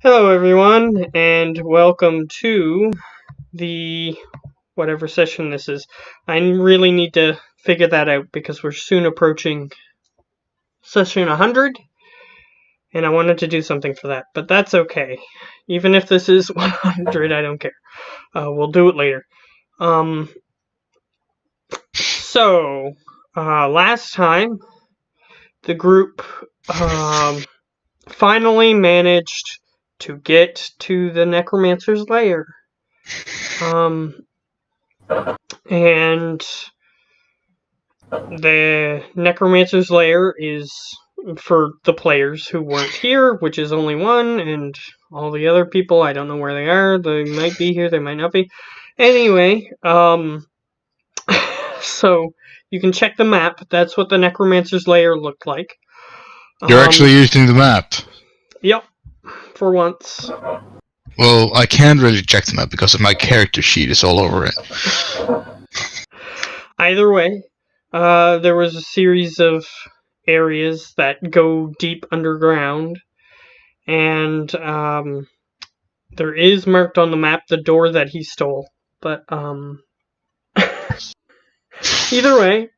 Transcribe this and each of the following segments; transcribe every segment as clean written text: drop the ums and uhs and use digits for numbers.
Hello everyone, and welcome to the whatever session this is. I really need to figure that out because we're soon approaching session 100, and I wanted to do something for that, but that's okay. Even if this is 100, I don't care. We'll do it later. Last time, the group finally managed to get to the necromancer's lair. And the necromancer's lair is for the players who weren't here, which is only one, and all the other people, I don't know where they are. They might be here, they might not be. Anyway, so you can check the map. That's what the necromancer's lair looked like. You're actually using the map? Yep, for once. Well, I can't really check the map because my character sheet is all over it. Either way, there was a series of areas that go deep underground, and there is marked on the map the door that he stole. But either way,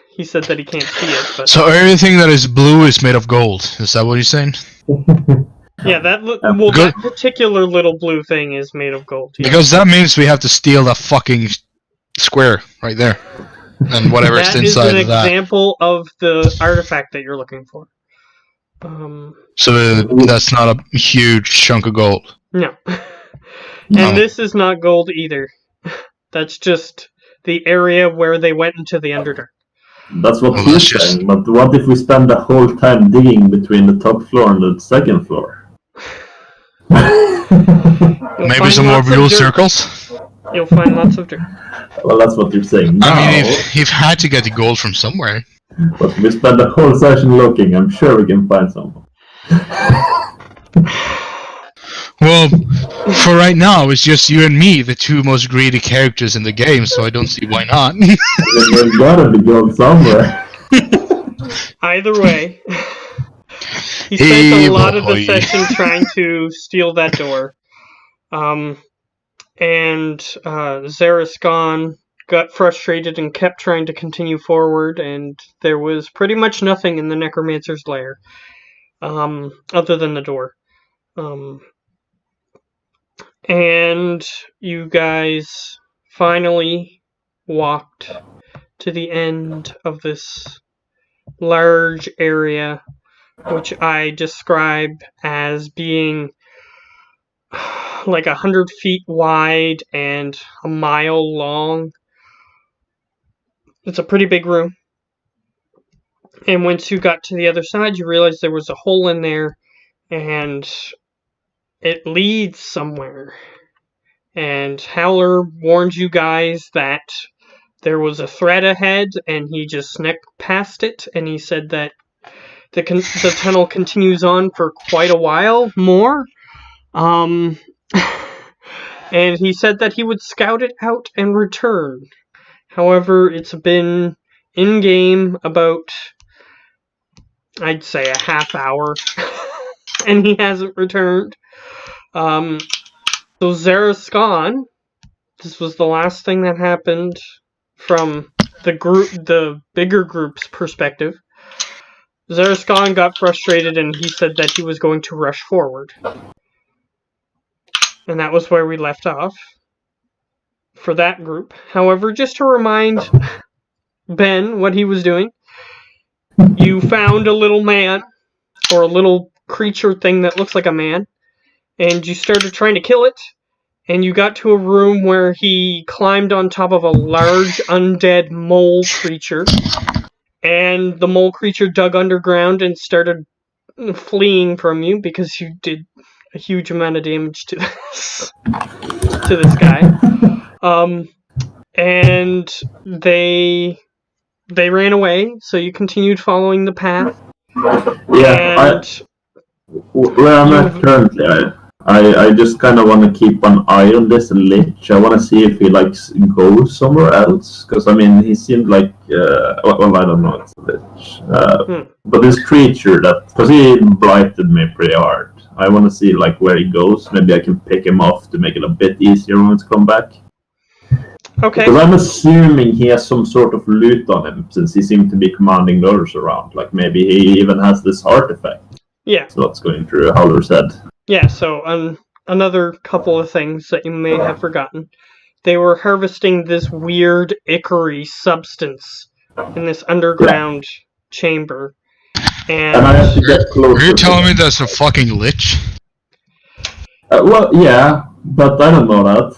he said that he can't see it. But so everything that is blue is made of gold. Is that what you're saying? Yeah, that particular little blue thing is made of gold. Yeah. Because that means we have to steal that fucking square right there, and whatever is inside of that. That is an example of the artifact that you're looking for. So that's not a huge chunk of gold. No. And this is not gold either. That's just the area where they went into the Underdark. That's what he's saying, but what if we spend the whole time digging between the top floor and the second floor? Maybe some more blue circles? You'll find lots of dirt. Well, that's what you're saying now. I mean, you've had to get the gold from somewhere. But if we spend the whole session looking, I'm sure we can find some. Well, for right now, it's just you and me, the two most greedy characters in the game, so I don't see why not. There's gotta be gold somewhere. Either way, he spent a lot of the session trying to steal that door. And Zaraskan got frustrated and kept trying to continue forward, and there was pretty much nothing in the necromancer's lair, other than the door. And you guys finally walked to the end of this large area, which I describe as being like 100 feet wide and a mile long. It's a pretty big room. And once you got to the other side, you realized there was a hole in there, and it leads somewhere. And Howler warned you guys that there was a threat ahead, and he just snuck past it, and he said that the tunnel continues on for quite a while more. And he said that he would scout it out and return. However, it's been in-game about, I'd say, a half hour, and he hasn't returned. So Zaraskan, this was the last thing that happened from the bigger group's perspective. Zaraskan got frustrated, and he said that he was going to rush forward. And that was where we left off for that group. However, just to remind Ben what he was doing, you found a little man, or a little creature thing that looks like a man, and you started trying to kill it, and you got to a room where he climbed on top of a large undead mole creature, and the mole creature dug underground and started fleeing from you because you did a huge amount of damage to this guy. And they ran away, so you continued following the path. Yeah, where I'm at currently, I just kind of want to keep an eye on this lich. I want to see if he goes somewhere else, because I mean he seemed like well, I don't know, it's a lich, but this creature because he blighted me pretty hard. I want to see like where he goes. Maybe I can pick him off to make it a bit easier when to come back. Okay. Because I'm assuming he has some sort of loot on him, since he seemed to be commanding the others around. Like maybe he even has this artifact. Yeah. So what's going through Howler's head. Yeah, so another couple of things that you may have forgotten. They were harvesting this weird ichor substance in this underground chamber. And I have to get closer. Are you telling me that's a fucking lich? Well, yeah, but I don't know that.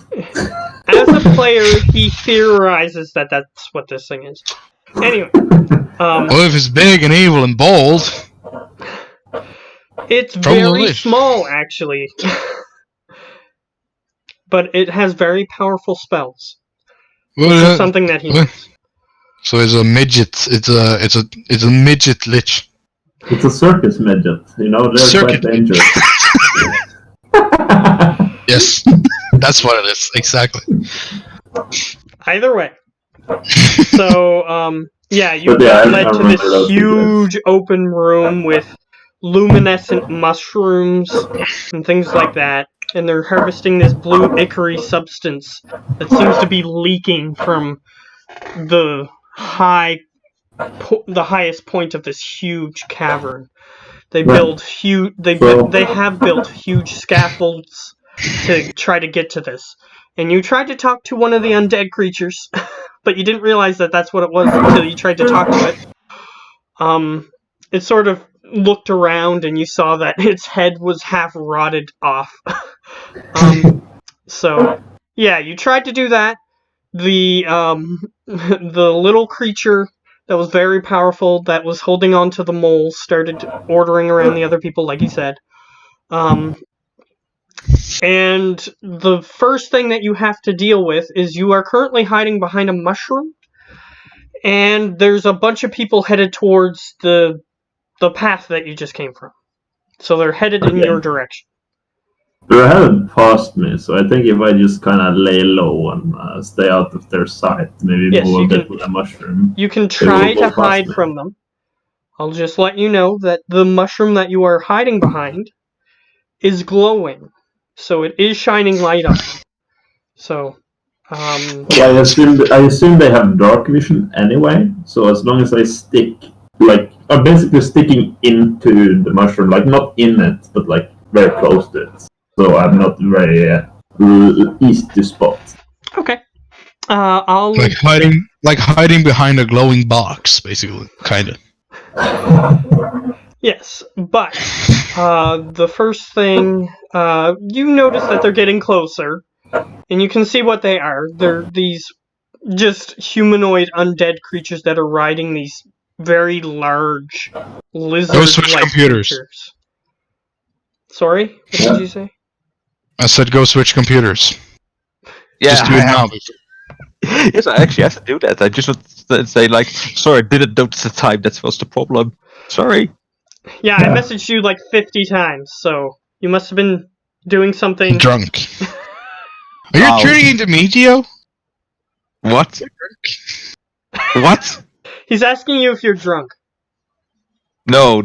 as a player, he theorizes that that's what this thing is. Anyway. Well, if it's big and evil and bold... It's very small, actually. But it has very powerful spells. Well, something that he knows. So it's a midget. It's a midget lich. It's a circus midget. You know, they're quite dangerous. Yes, that's what it is. Exactly. Either way. So, yeah, you got led to this huge open room with luminescent mushrooms and things like that, and they're harvesting this blue ichor substance that seems to be leaking from the highest point of this huge cavern. They build they have built huge scaffolds to try to get to this. And you tried to talk to one of the undead creatures, but you didn't realize that that's what it was until you tried to talk to it. It sort of looked around and you saw that its head was half rotted off. So yeah, you tried to do that. The little creature that was very powerful, that was holding on to the mole, started ordering around the other people, like you said. And the first thing that you have to deal with is you are currently hiding behind a mushroom, and there's a bunch of people headed towards the path that you just came from. So they're headed in your direction. They're headed past me, so I think if I just kind of lay low and stay out of their sight, maybe move a bit with a mushroom. You can try to hide from them. I'll just let you know that the mushroom that you are hiding behind is glowing. So it is shining light on you. So, I assume they have dark vision anyway, so as long as I stick, like, I'm basically sticking into the mushroom, like, not in it, but, like, very close to it. So I'm not very easy to spot. Okay. I'll... Like hiding behind a glowing box, basically, kind of. Yes, but the first thing, you notice that they're getting closer, and you can see what they are. They're these just humanoid undead creatures that are riding these very large lizard-like creatures. Sorry? What did you say? I said go switch computers. Yeah, just do it now. Yes, I actually have to do that. I just want to say, like, sorry, I didn't notice the time. That was the problem. Sorry. Yeah, I messaged you like 50 times, so you must have been doing something... Drunk. Are you turning into me, Gio? What? What? He's asking you if you're drunk. No.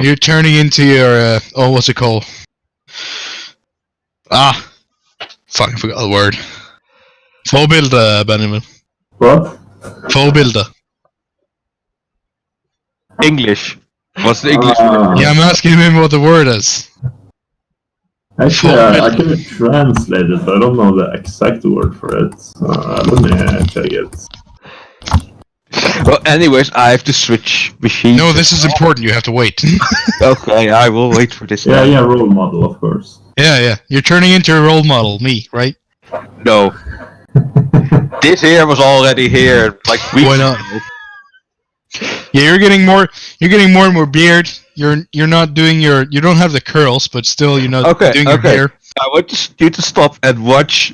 You're turning into your, what's it called? Fucking forgot the word. Forbilder, Benjamin. What? Forbilder. English. What's the English word? Yeah, I'm asking him what the word is. Actually, I can translate it, but I don't know the exact word for it. Let me check it. Well, anyways, I have to switch machines. No, this is important. You have to wait. Okay, I will wait for this. Yeah, role model, of course. Yeah. You're turning into a role model, me, right? No. This here was already here, like weeks Why not? ago. Yeah, you're getting more and more beard. You're not doing you don't have the curls, but still you're not doing your hair. I want you to stop and watch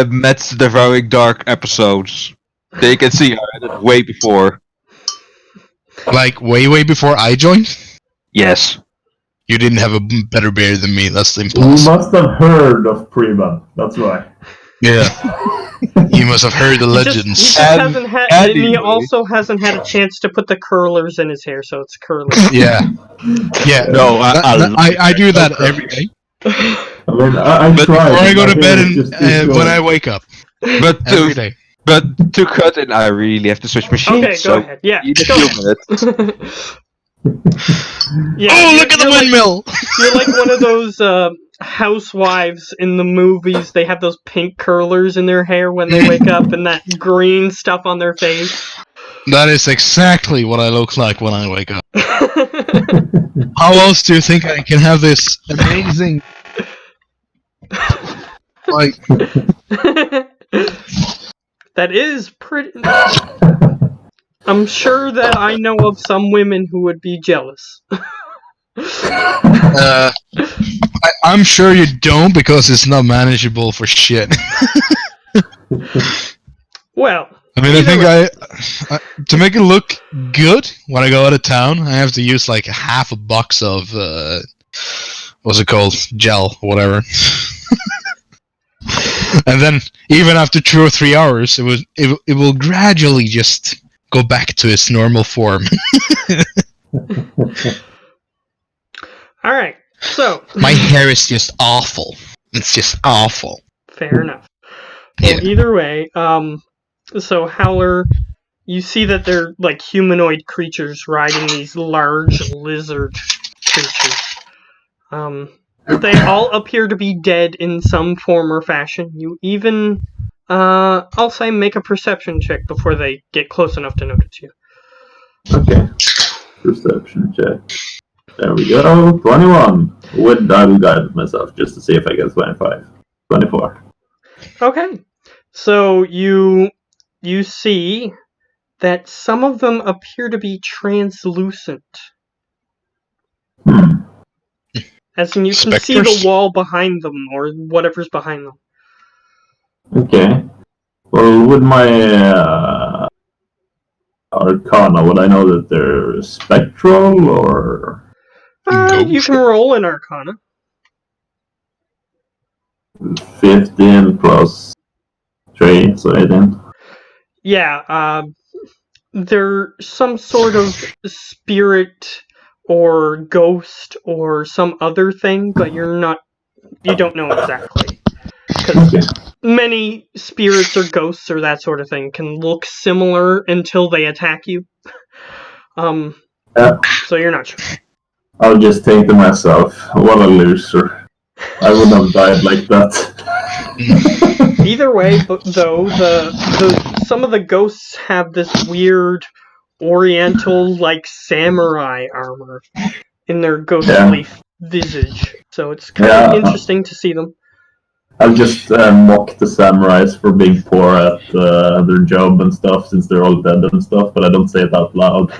Matt's Devouring Dark episodes. They can see I had it way before. Like way before I joined? Yes. You didn't have a better beard than me, that's impossible. You must have heard of Preba, that's why. Yeah. You must have heard the He legends. just hasn't had, and he anyway. also hasn't had a chance to put the curlers in his hair, so it's curly. Yeah. Yeah. No, I do that every day. I mean, I But tried. before I go My to hair bed is and just too when I short. wake up. But Every day. to cut in, I really have to switch machines. Okay, go ahead. Yeah, need a go few ahead. minutes. Yeah, Oh, look at the you're windmill! You're like one of those housewives in the movies. They have those pink curlers in their hair when they wake up and that green stuff on their face. That is exactly what I look like when I wake up. How else do you think I can have this amazing, like, That is pretty. I'm sure that I know of some women who would be jealous. I'm sure you don't because it's not manageable for shit. Well, I mean, I either think way. I to make it look good when I go out of town, I have to use like half a box of what's it called, gel, or whatever. And then even after 2 or 3 hours, it will gradually just go back to its normal form. All right. So My hair is just awful. It's just awful. fair enough. Well, Yeah. either way, so Howler, you see that they're like humanoid creatures riding these large lizard creatures. They all appear to be dead in some form or fashion. You even, I'll say, make a perception check before they get close enough to notice you. Okay. Perception check. There we go. 21. With I will guide myself just to see if I get 25. 24. Okay. So you see that some of them appear to be translucent. Hmm. As in, you can see the Spectres? wall behind them, or whatever's behind them. Okay. Well, with my Arcana, would I know that they're spectral or You can roll an Arcana. 15 plus 3, so 18? Yeah, they're some sort of spirit or ghost or some other thing, but you don't know exactly. Because Okay. many spirits or ghosts or that sort of thing can look similar until they attack you. Yeah. So you're not sure. I'll just think to myself, what a loser. I would have died like that. Either way, though, some of the ghosts have this weird oriental, like, samurai armor in their ghostly visage. So it's kind of interesting to see them. I've just mocked the samurais for being poor at their job and stuff since they're all dead and stuff, but I don't say it out loud.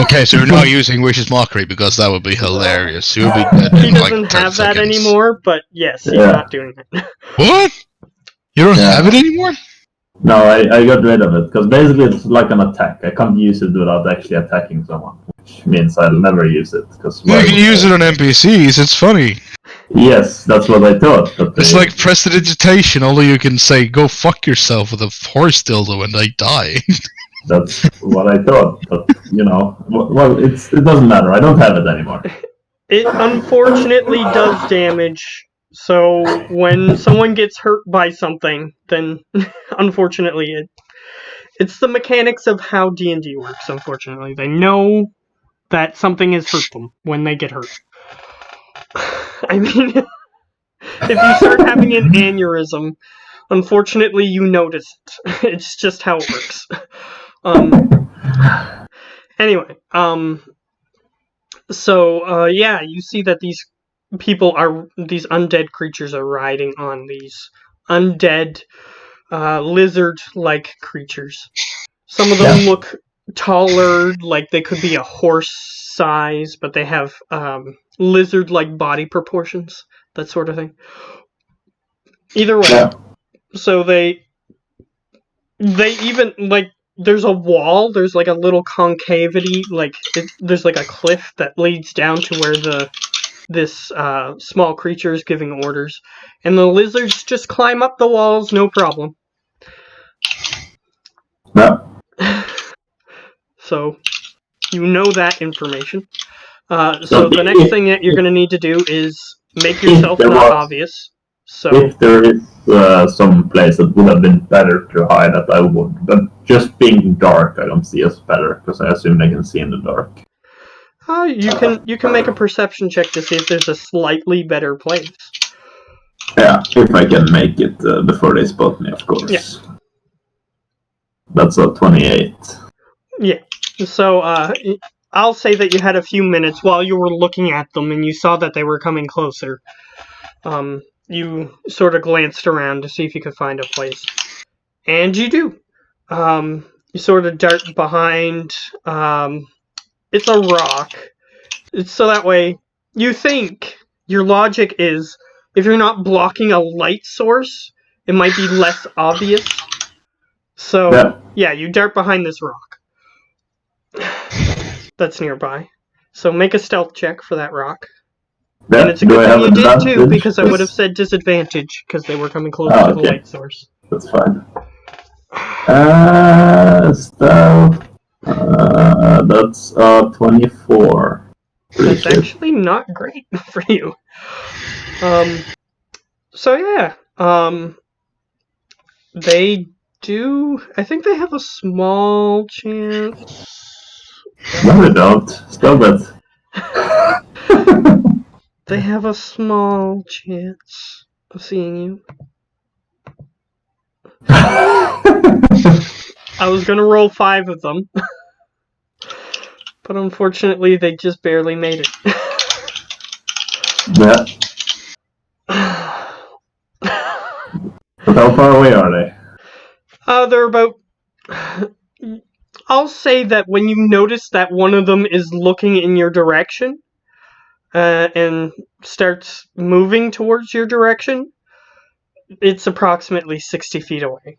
Okay, so you're not using Wish's Mockery because that would be hilarious. He would be dead He in like doesn't 10 have that seconds. anymore, but yes, he's Yeah. not doing it. What? You don't Yeah. have it anymore? No, I got rid of it, because basically it's like an attack. I can't use it without actually attacking someone, which means I'll never use it. Cause You can use it on NPCs, it's funny. Yes, that's what I thought. But It's like prestidigitation, only you can say, go fuck yourself with a horse dildo when they die. That's what I thought, but, you know, well, it doesn't matter. I don't have it anymore. It unfortunately does damage. So when someone gets hurt by something, then unfortunately it's the mechanics of how D&D works. Unfortunately, they know that something has hurt them when they get hurt. I mean, if you start having an aneurysm, unfortunately you notice it. It's just how it works. Anyway, so yeah, you see that these undead creatures are riding on these undead lizard-like creatures. Some of them look taller, like they could be a horse size, but they have lizard-like body proportions, that sort of thing. Either way, so they even, like, there's a wall, there's like a little concavity, like, there's like a cliff that leads down to where the this small creature is giving orders, and the lizards just climb up the walls, no problem. Yeah. So, you know that information. So the next thing that you're going to need to do is make yourself not obvious. So if there is some place that would have been better to hide at, I would. But just being dark, I don't see as better because I assume they can see in the dark. you can make a perception check to see if there's a slightly better place. Yeah, if I can make it before they spot me, of course. Yeah. That's a 28. Yeah. So I'll say that you had a few minutes while you were looking at them and you saw that they were coming closer. You sort of glanced around to see if you could find a place. And you do. You sort of dart behind. It's a rock. So that way, you think, your logic is, if you're not blocking a light source, it might be less obvious. So, yeah, you dart behind this rock. That's nearby. So make a stealth check for that rock. Yeah, And it's a good thing you did too, because I would have said disadvantage, because they were coming close to the light source. That's fine. Stealth. That's 24. That's actually not great for you. So yeah. They do. I think they have a small chance. No, they don't. Stop it. They have a small chance of seeing you. I was gonna roll 5 of them. But unfortunately, they just barely made it. Yeah. But how far away are they? They're about... I'll say that when you notice that one of them is looking in your direction, and starts moving towards your direction, it's approximately 60 feet away.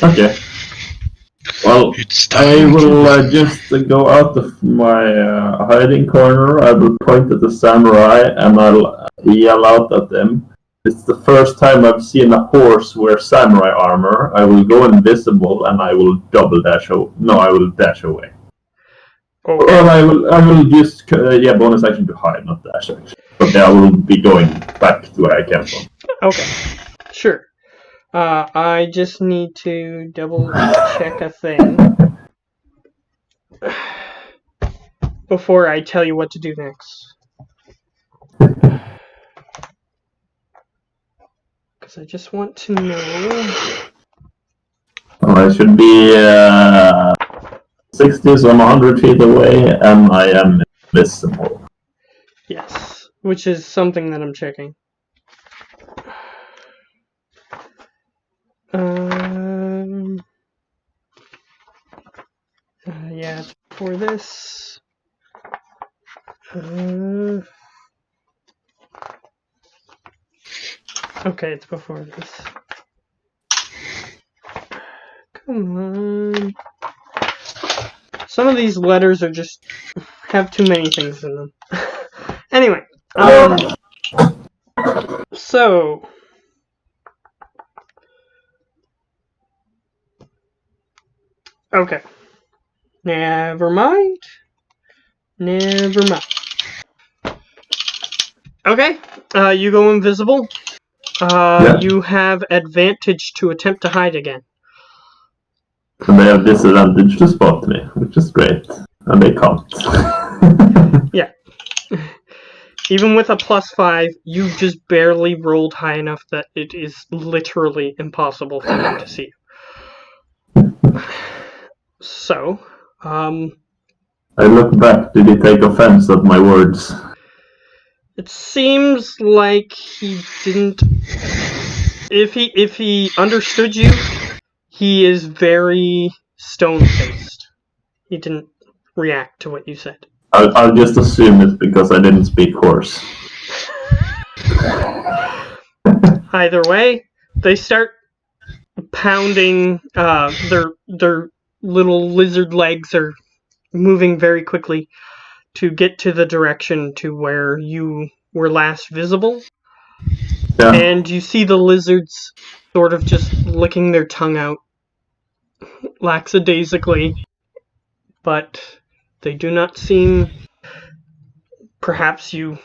Okay. Well, I will just go out of my hiding corner. I will point at the samurai and I'll yell out at them. It's the first time I've seen a horse wear samurai armor. I will go invisible and I will double dash. I will dash away. Okay. Well, I will use bonus action to hide, not dash action. But I will be going back to where I came from. Okay, sure. I just need to double check a thing before I tell you what to do next. Because I just want to know... Well, I should be 60, so I'm 100 feet away, and I am invisible. Yes, which is something that I'm checking. Yeah, it's for this. Okay, it's before this. Come on. Some of these letters are just have too many things in them. Anyway, so okay. Never mind. Okay, you go invisible. You have advantage to attempt to hide again. And they have disadvantage to spot me, which is great. And they can't. Yeah. Even with a +5, you just barely rolled high enough that it is literally impossible for them to see you. So, I look back. Did he take offense at my words? It seems like he didn't. If he understood you, he is very stone-faced. He didn't react to what you said. I'll just assume it's because I didn't speak horse. Either way, they start pounding. Their little lizard legs are moving very quickly to get to the direction to where you were last visible. Yeah. And you see the lizards sort of just licking their tongue out lackadaisically, but they do not seem... Perhaps you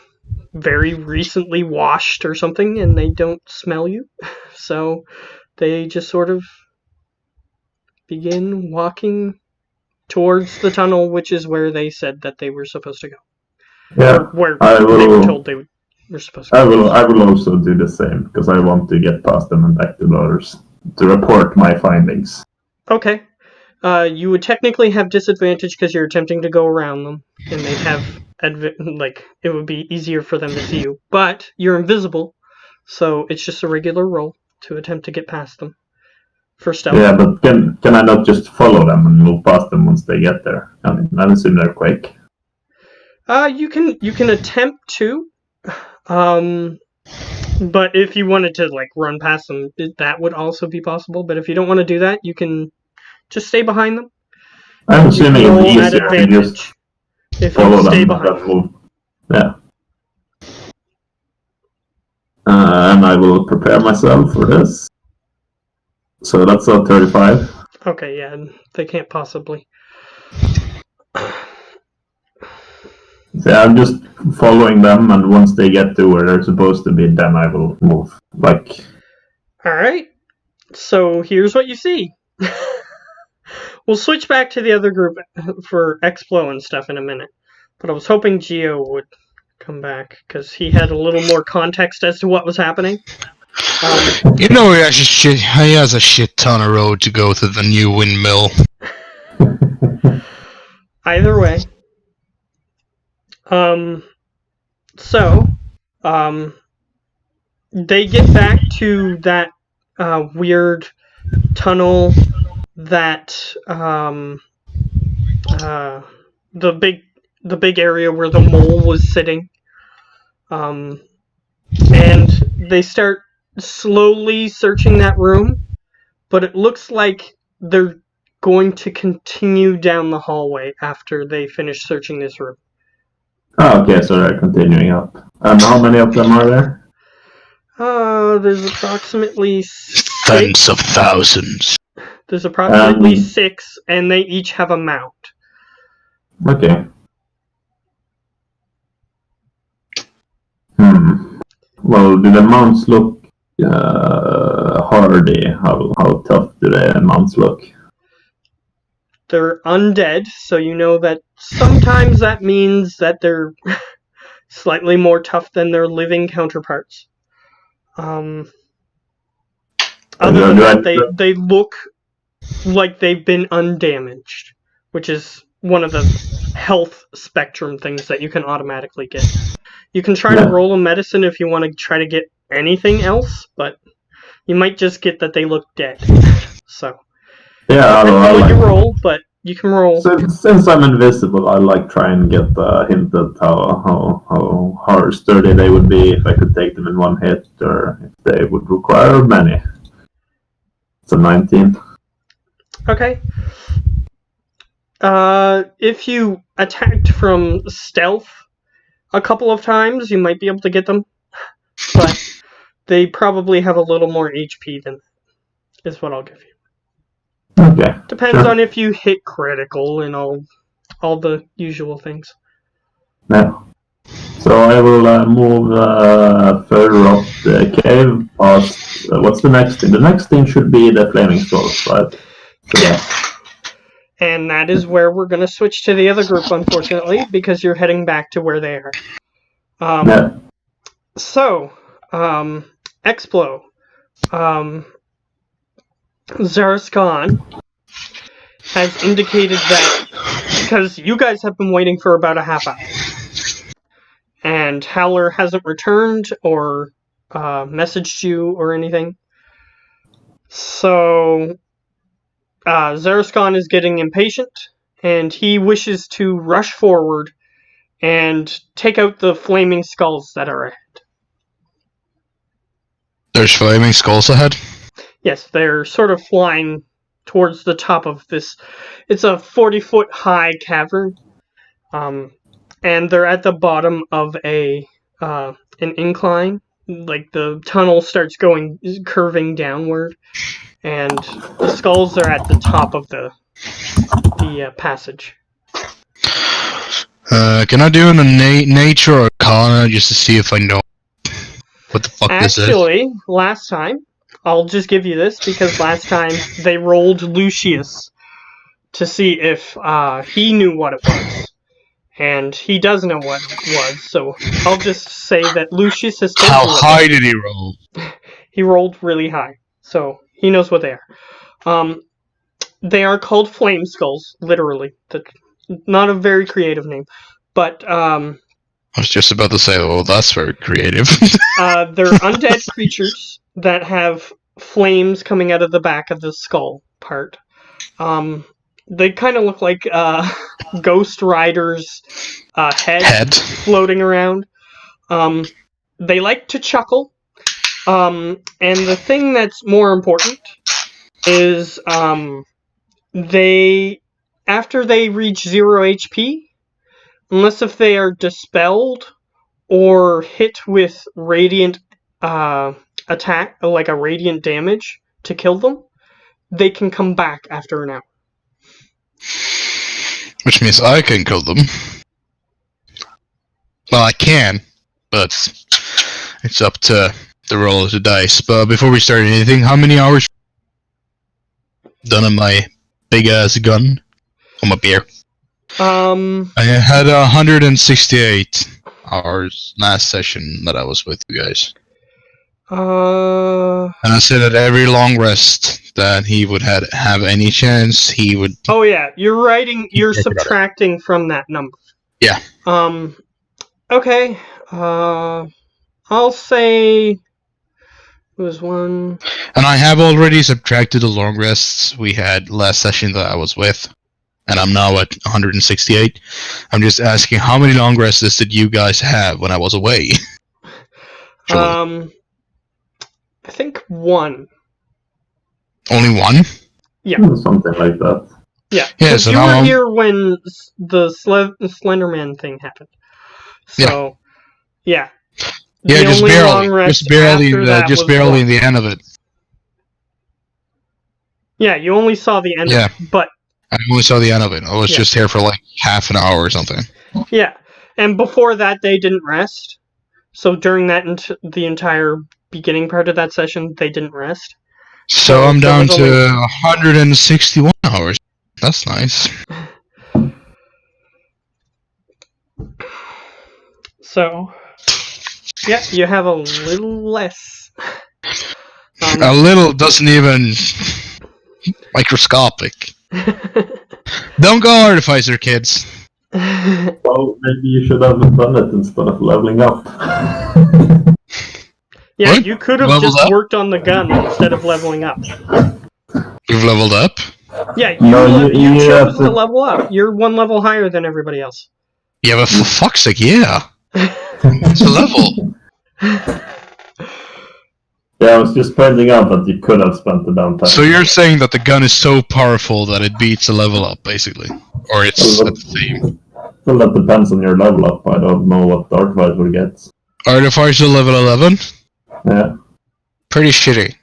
very recently washed or something and they don't smell you. So they just sort of begin walking towards the tunnel, which is where they said that they were supposed to go. Yeah. Or where I will, they were told they were supposed to go. I will also do the same, because I want to get past them and back to the others to report my findings. Okay. You would technically have disadvantage because you're attempting to go around them, and they'd have it would be easier for them to see you. But you're invisible, so it's just a regular roll to attempt to get past them. For stealth. Yeah, but can I not just follow them and move past them once they get there? I mean, I assume they're quick. You can attempt to, but if you wanted to run past them, that would also be possible. But if you don't want to do that, you can just stay behind them. I'm assuming roll it's at easier to advantage just if follow you stay them behind than them. move. Yeah. And I will prepare myself for this. So that's a 35. Okay, yeah, they can't possibly. Yeah, I'm just following them, and once they get to where they're supposed to be, then I will move. Alright, so here's what you see. We'll switch back to the other group for Explo and stuff in a minute. But I was hoping Geo would come back, because he had a little more context as to what was happening. He has a shit ton of road to go to the new windmill. Either way. They get back to that weird tunnel that the big area where the mole was sitting. And they start slowly searching that room, but it looks like they're going to continue down the hallway after they finish searching this room. Oh, okay, so they're continuing up. And how many of them are there? There's approximately Tens of thousands. There's approximately 6, and they each have a mount. Okay. Well, do the mounts look hardy? How tough do the mounts look? They're undead, so you know that sometimes that means that they're slightly more tough than their living counterparts. Other than that, they look like they've been undamaged, which is one of the health spectrum things that you can automatically get. You can try to roll a medicine if you want to try to get anything else, but you might just get that they look dead. So yeah, I like you roll, but you can roll. Since I'm invisible, I like try and get a hint at how sturdy they would be if I could take them in one hit, or if they would require many. It's a 19. Okay. If you attacked from stealth a couple of times, you might be able to get them, but they probably have a little more HP than that, is what I'll give you. Okay. Depends on if you hit critical and all the usual things. Yeah. So I will move further up the cave past... what's the next thing? The next thing should be the flaming skulls, right? Yes. And that is where we're going to switch to the other group, unfortunately, because you're heading back to where they are. Yeah. So, Explo. Zaraskan has indicated that because you guys have been waiting for about a half hour and Howler hasn't returned or messaged you or anything, so Zaraskan is getting impatient and he wishes to rush forward and take out the flaming skulls that are ahead. There's flaming skulls ahead? Yes, they're sort of flying towards the top of this. It's a 40-foot high cavern. and they're at the bottom of an incline. Like the tunnel starts curving downward, and the skulls are at the top of the passage. Can I do a nature or arcana just to see if I know what the fuck this is? Actually, last time, I'll just give you this because last time they rolled Lucius to see if he knew what it was. And he does know what it was, so I'll just say that Lucius has told How you what high did he roll? He rolled really high, so he knows what they are. They are called flame skulls, literally. Not a very creative name, but I was just about to say, well, that's very creative. they're undead creatures that have flames coming out of the back of the skull part. They kind of look like Ghost Rider's head floating around. They like to chuckle. And the thing that's more important is after they reach 0 HP, unless if they are dispelled or hit with radiant attack, like a radiant damage to kill them, they can come back after an hour. Which means I can kill them. Well, I can, but it's up to the roll of the dice. But before we start anything, how many hours done on my big ass gun? On my beer. I had 168 hours last session that I was with you guys. And I said at every long rest that he would have any chance, he would... Oh yeah, you're subtracting from that number. Yeah. Okay. I'll say it was one... And I have already subtracted the long rests we had last session that I was with. And I'm now at 168. I'm just asking, how many long rests did you guys have when I was away? I think one. Only one? Yeah. Something like that. Yeah. Yeah, so you were here when the Slenderman thing happened. So, yeah. Yeah, just barely in the end of it. Yeah, you only saw the end of it, but... I only saw the end of it. I was just here for like half an hour or something. Yeah, and before that they didn't rest. So during that the entire beginning part of that session, they didn't rest. So I'm down to 161 hours. That's nice. So, yeah, you have a little less. A little doesn't even... microscopic. Don't go artificer, kids. Well, maybe you should have done it instead of leveling up. Yeah, what? You could have just worked on the gun instead of leveling up. You've leveled up? Yeah, you chose to level up. You're one level higher than everybody else. Yeah, but for fuck's sake, yeah. It's a level. Yeah, I was just pointing out that you could have spent the downtime. So you're saying that the gun is so powerful that it beats a level up, basically? Or it's at the same? Well, that depends on your level up. I don't know what the Artificer gets. Artificer level 11? Yeah. Pretty shitty.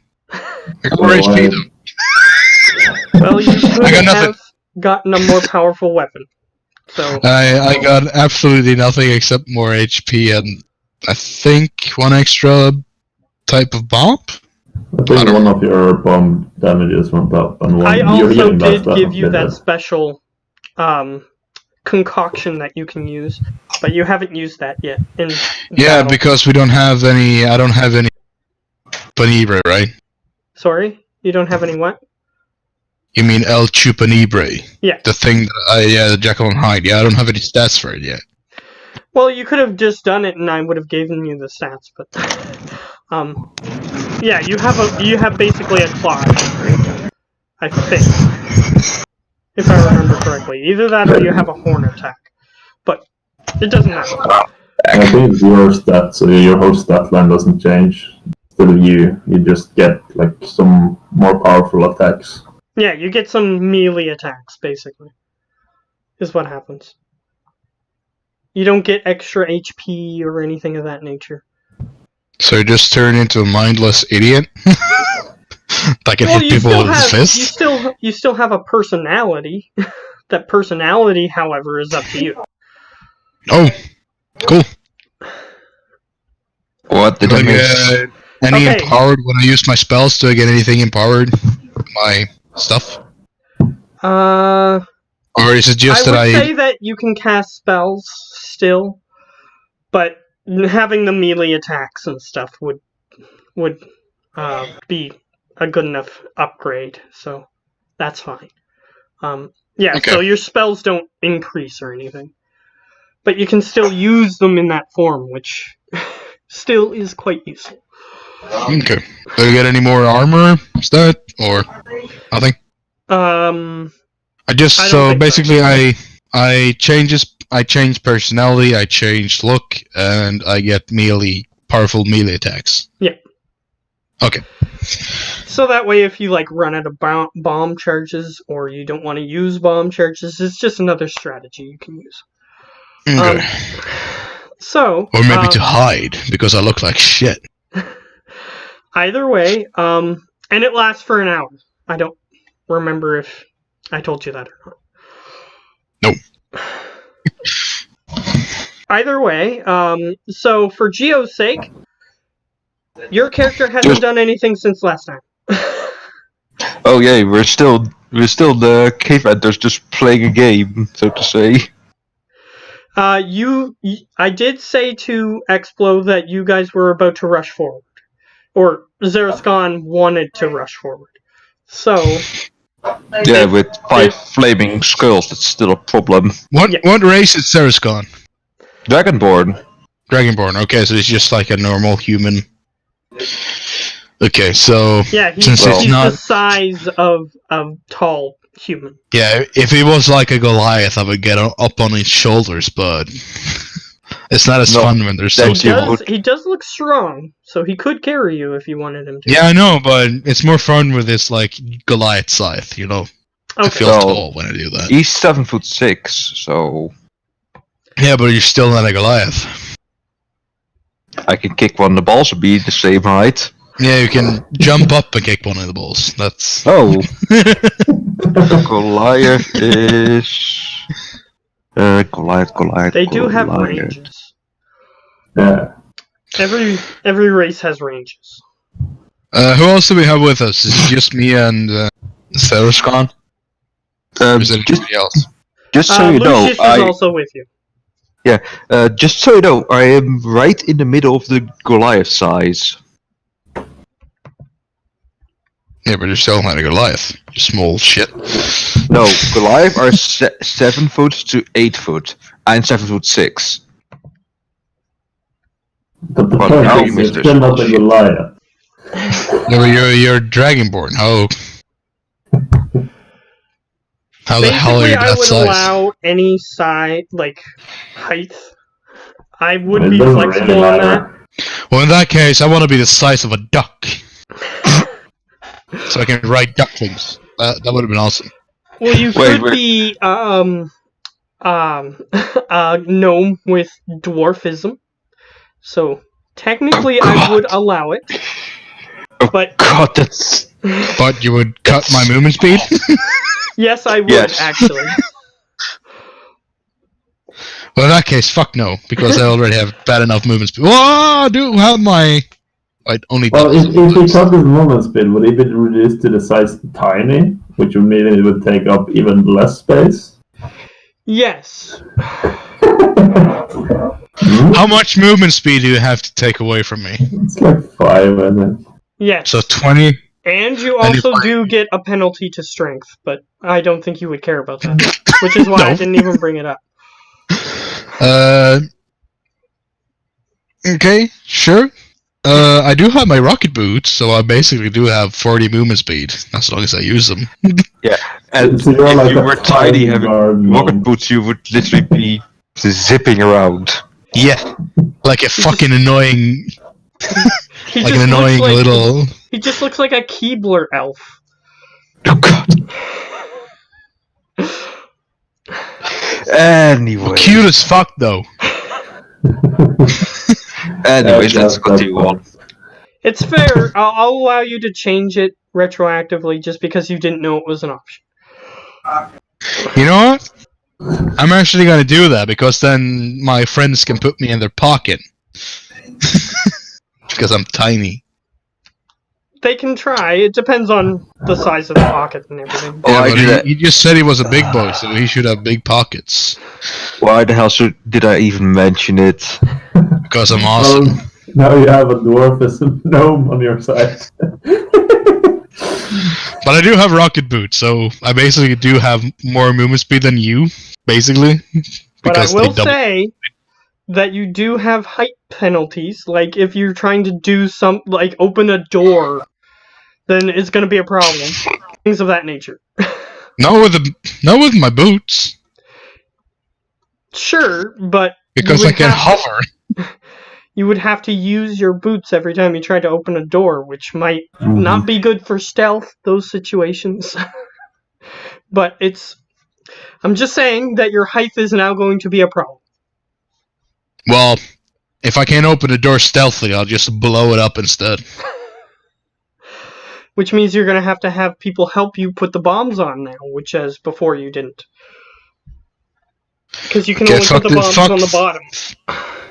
You're more HP, though. Well, you could have gotten a more powerful weapon. So I got absolutely nothing except more HP and I think one extra type of bomb? I think one of your bomb damages went up, and one I also did give you that special concoction that you can use, but you haven't used that yet. Yeah, because we don't have any. I don't have any Panibre, right? Sorry, you don't have any what? You mean El Chupanibre? Yeah. The thing that the Jekyll and Hyde. Yeah, I don't have any stats for it yet. Well, you could have just done it, and I would have given you the stats, but yeah, you have basically a claw, I think, if I remember correctly. Either that or you have a horn attack, but it doesn't matter. I think it's your stats, so your whole stat line doesn't change. Instead of you just get like some more powerful attacks. Yeah, you get some melee attacks, basically, is what happens. You don't get extra HP or anything of that nature. So you just turn into a mindless idiot? That can hit people with his fist? You still have a personality. That personality, however, is up to you. Oh, cool. What did I miss? Any Okay. empowered when I use my spells? Do I get anything empowered? My stuff? Or is it just I that would say that you can cast spells still, but having the melee attacks and stuff would be a good enough upgrade, so that's fine. Yeah, Okay. so your spells don't increase or anything, but you can still use them in that form, which still is quite useful. Okay. Do I get any more armor stat or nothing? I don't think Basically I change personality, I change look, and I get powerful melee attacks. Yeah. Okay. So that way, if you run out of bomb charges, or you don't want to use bomb charges, it's just another strategy you can use. Okay. Or maybe to hide because I look like shit. Either way, and it lasts for an hour. I don't remember if I told you that or not. Nope. Either way, so for Geo's sake, your character hasn't done anything since last time. Oh yeah, we're still the cave hunters, just playing a game, so to say. I did say to Explo that you guys were about to rush forward, or Zerascon wanted to rush forward. So yeah, with 5 flaming skulls, that's still a problem. What race is Cerescon? Dragonborn. Dragonborn. Okay, so he's just like a normal human. Okay, so yeah, he's the size of tall human. Yeah, if he was like a Goliath, I would get up on his shoulders, but it's not as fun when they're so small. He does look strong, so he could carry you if you wanted him to. Yeah, I know, but it's more fun with this Goliath scythe, you know. Okay. I feel tall when I do that. He's 7'6", so. Yeah, but you're still not a Goliath. I can kick one of the balls and be the same height. Yeah, you can jump up and kick one of the balls. That's... Oh. Goliath is... Goliath. They do have ranges. Yeah. Every race has ranges. Who else do we have with us? Is it just me and Cerescon? Or is it anybody else? Just so you know, Lucius is also with you. Yeah, just so you know, I am right in the middle of the Goliath size. Yeah, but you're still not a Goliath. You small shit. No, Goliath are 7 foot to 8 foot. I'm 7'6". But the point is, you're still not a Goliath. Yeah, but you're Dragonborn. How the hell are you that size? I would allow any size, height. I would be flexible on that. Well, in that case, I want to be the size of a duck. So I can ride ducklings. That would have been awesome. Well, you could be a gnome with dwarfism. So technically, I would allow it. But God, that's. But you would cut my movement speed. Yes, I would actually. Well, in that case, fuck no, because I already have bad enough movement speed. Whoa, dude, how my? I'd only. Well, if he cut his movement speed, would he be reduced to the size tiny, which would mean it would take up even less space? Yes. How much movement speed do you have to take away from me? It's like 5, I think. Yes. So 20. And you also do get a penalty to strength, but I don't think you would care about that. Which is why I didn't even bring it up. Okay, sure. I do have my rocket boots, so I basically do have 40 movement speed, as long as I use them. Yeah, and so if you were tiny having rocket boots, you would literally be zipping around. Yeah, like a fucking annoying... like an annoying little... He just looks like a Keebler elf. Oh god. Anyway. Cute as fuck, though. Anyways, let's continue on. It's fair. I'll allow you to change it retroactively just because you didn't know it was an option. You know what? I'm actually gonna do that because then my friends can put me in their pocket. Because I'm tiny. They can try. It depends on the size of the pocket and everything. Oh, Yeah, but he just said he was a big boy, so he should have big pockets. Why the hell did I even mention it? Because I'm awesome. Now you have a dwarfism gnome on your side. But I do have rocket boots, so I basically do have more movement speed than you, basically. But I Because will they say that you do have height penalties. Like, if you're trying to do like, open a door, then it's going to be a problem. Things of that nature. Not with my boots. Sure, but... Because I can hover. You would have to use your boots every time you try to open a door, which might not be good for stealth, those situations. But I'm just saying that your height is now going to be a problem. Well, if I can't open a door stealthily, I'll just blow it up instead. Which means you're going to have people help you put the bombs on now, which as before you didn't. Because you can only put the bombs on the bottom.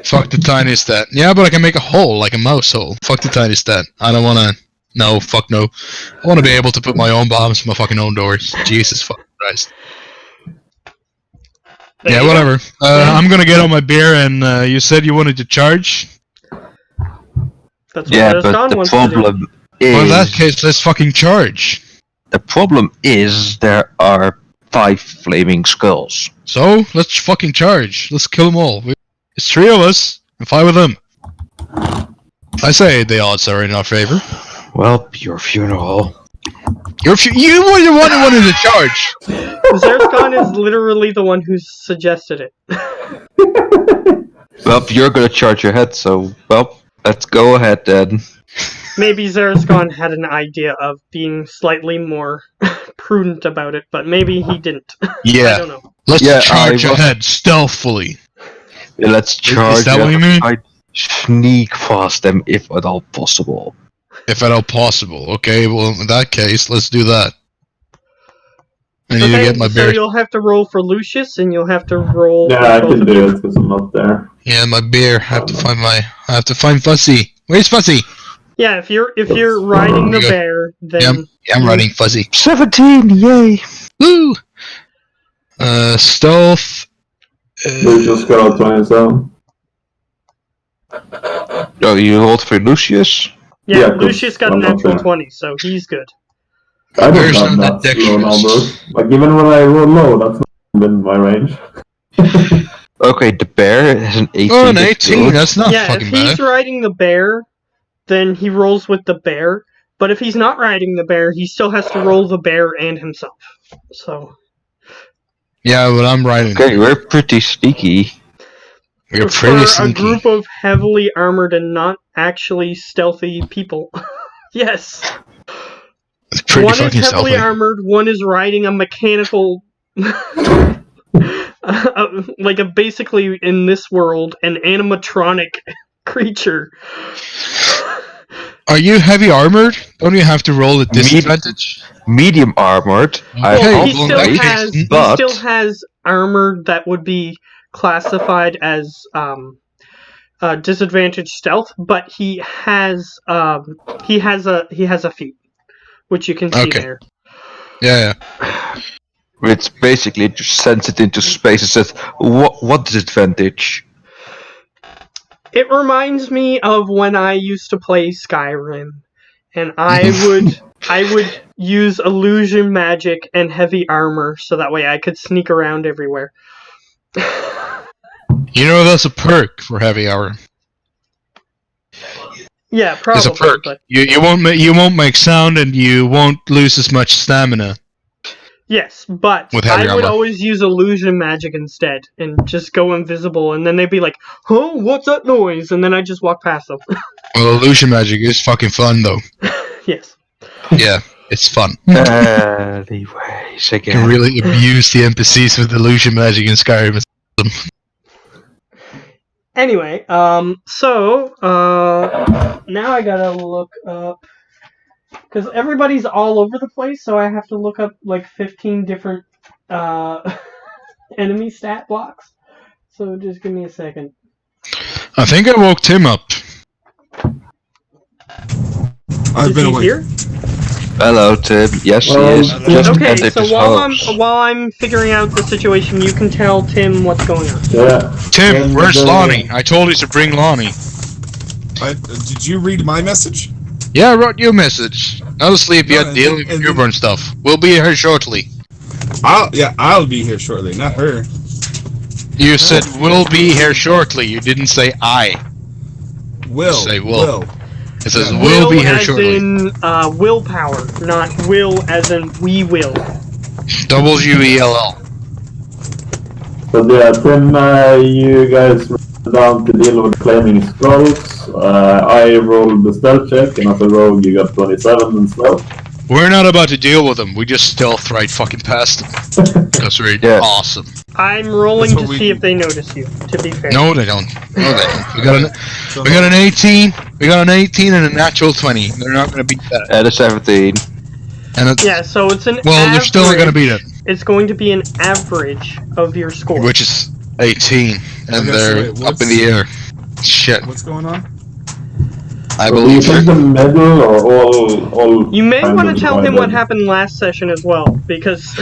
Fuck the tiny stat. Yeah, but I can make a hole, like a mouse hole. Fuck the tiny stat. I don't wanna... No, fuck no. I wanna be able to put my own bombs in my fucking own doors. Jesus fucking Christ. Yeah, whatever. I'm gonna get on my beer, and you said you wanted to charge? That's what Yeah, but Don the wants to do. problem is... Well, in that case, let's fucking charge. The problem is there are 5 flaming skulls. So, let's fucking charge. Let's kill them all. It's 3 of us, and 5 of them. I say the odds are in our favor. Well, your funeral. You were the one who wanted to charge! Zerzkon is literally the one who suggested it. Well, you're gonna charge your head, so, well, let's go ahead then. Maybe Zerzkon had an idea of being slightly more prudent about it, but maybe he didn't. Yeah. I don't know. Let's Yeah, charge I was- ahead stealthily. Yeah, let's charge that what you mean? I sneak past them if at all possible. If at all possible. Okay, well, in that case, let's do that. I need to get my So beer. you'll have to roll for Lucius, and you'll have to roll... Yeah, I can do it because I'm not there. Yeah, my beer. I have to find Fuzzy. Where's Fuzzy? Yeah, if you're riding the Good. bear, then... Yeah, I'm riding Fuzzy. 17, yay! Woo! Stealth. Lucius got 27. Oh, you rolled for Lucius? Yeah, Yeah, 'cause Lucius got a I'm not natural there. 20, so he's good. I don't Where's have the that dexterous? low numbers. Like, even when I roll low, that's not within my range. Okay, the bear has an 18. Oh, an 18. That's not Yeah, if fucking he's bad. riding the bear, then he rolls with the bear. But if he's not riding the bear, he still has to roll the bear and himself. So... Yeah, but I'm riding. Okay, we're pretty sneaky. We're for pretty a sneaky. group of heavily armored and not actually stealthy people. Yes. It's pretty One is fucking heavily stealthy. armored, one is riding a mechanical... like a basically, in this world, an animatronic creature. Are you heavy armored? Don't you have to roll a disadvantage? Medium armored. Well, he well, in still that has case, but- he still has armor that would be classified as disadvantaged stealth, but he has a feat, which you can see Okay. there. Yeah. Which basically just sends it into space and says, what disadvantage? It reminds me of when I used to play Skyrim, and I would use illusion magic and heavy armor so that way I could sneak around everywhere. You know that's a perk for heavy armor. Yeah, probably. It's a perk. But You won't make sound and you won't lose as much stamina. yes, but With heavy I would armor. always use illusion magic instead and just go invisible, and then they'd be like, "Huh, what's that noise?" And then I just walk past them. Well, illusion magic is fucking fun though. Yes. Yeah. It's fun. Anyways, You again. can really abuse the NPCs with illusion magic in Skyrim. Anyway, so now I gotta look up, because everybody's all over the place, so I have to look up like 15 different enemy stat blocks. So just give me a second. I think I woke Tim up. I've Is been he awake. here? Hello, Tim. Yes, he is. Just Okay, ended so his host. while I'm figuring out the situation, you can tell Tim what's going on. Yeah. Tim, where's the- Lonnie? I told you to bring Lonnie. Did you read my message? Yeah, I wrote you a message. Not asleep yet, No, dealing with and newborn stuff. We'll be here shortly. I'll be here shortly, not her. You said we'll be here shortly. You didn't say I. Will. Say will. It says Yeah. we'll be here as shortly. in willpower, not will as in we will. WELL. But yeah, Tim, you guys went down to deal with claiming scrolls. I rolled the stealth check, and as a rogue, you got 27 in stealth. We're not about to deal with them. We just stealth right fucking past them. That's right. Yeah. Awesome. I'm rolling That's to what we see do. if they notice you. To be fair. No, they don't. No, they don't. We got an 18. We got an 18 and a natural 20. They're not going to beat that. And a 17. And it's, Yeah, so it's an well, they're still not going to beat it, It's going to be an average of your score. which is 18, and Okay, so they're wait, up in the air. Shit. What's going on? I Do you believe think it. the middle or all? You may kind want to of tell him divided? what happened last session as well, because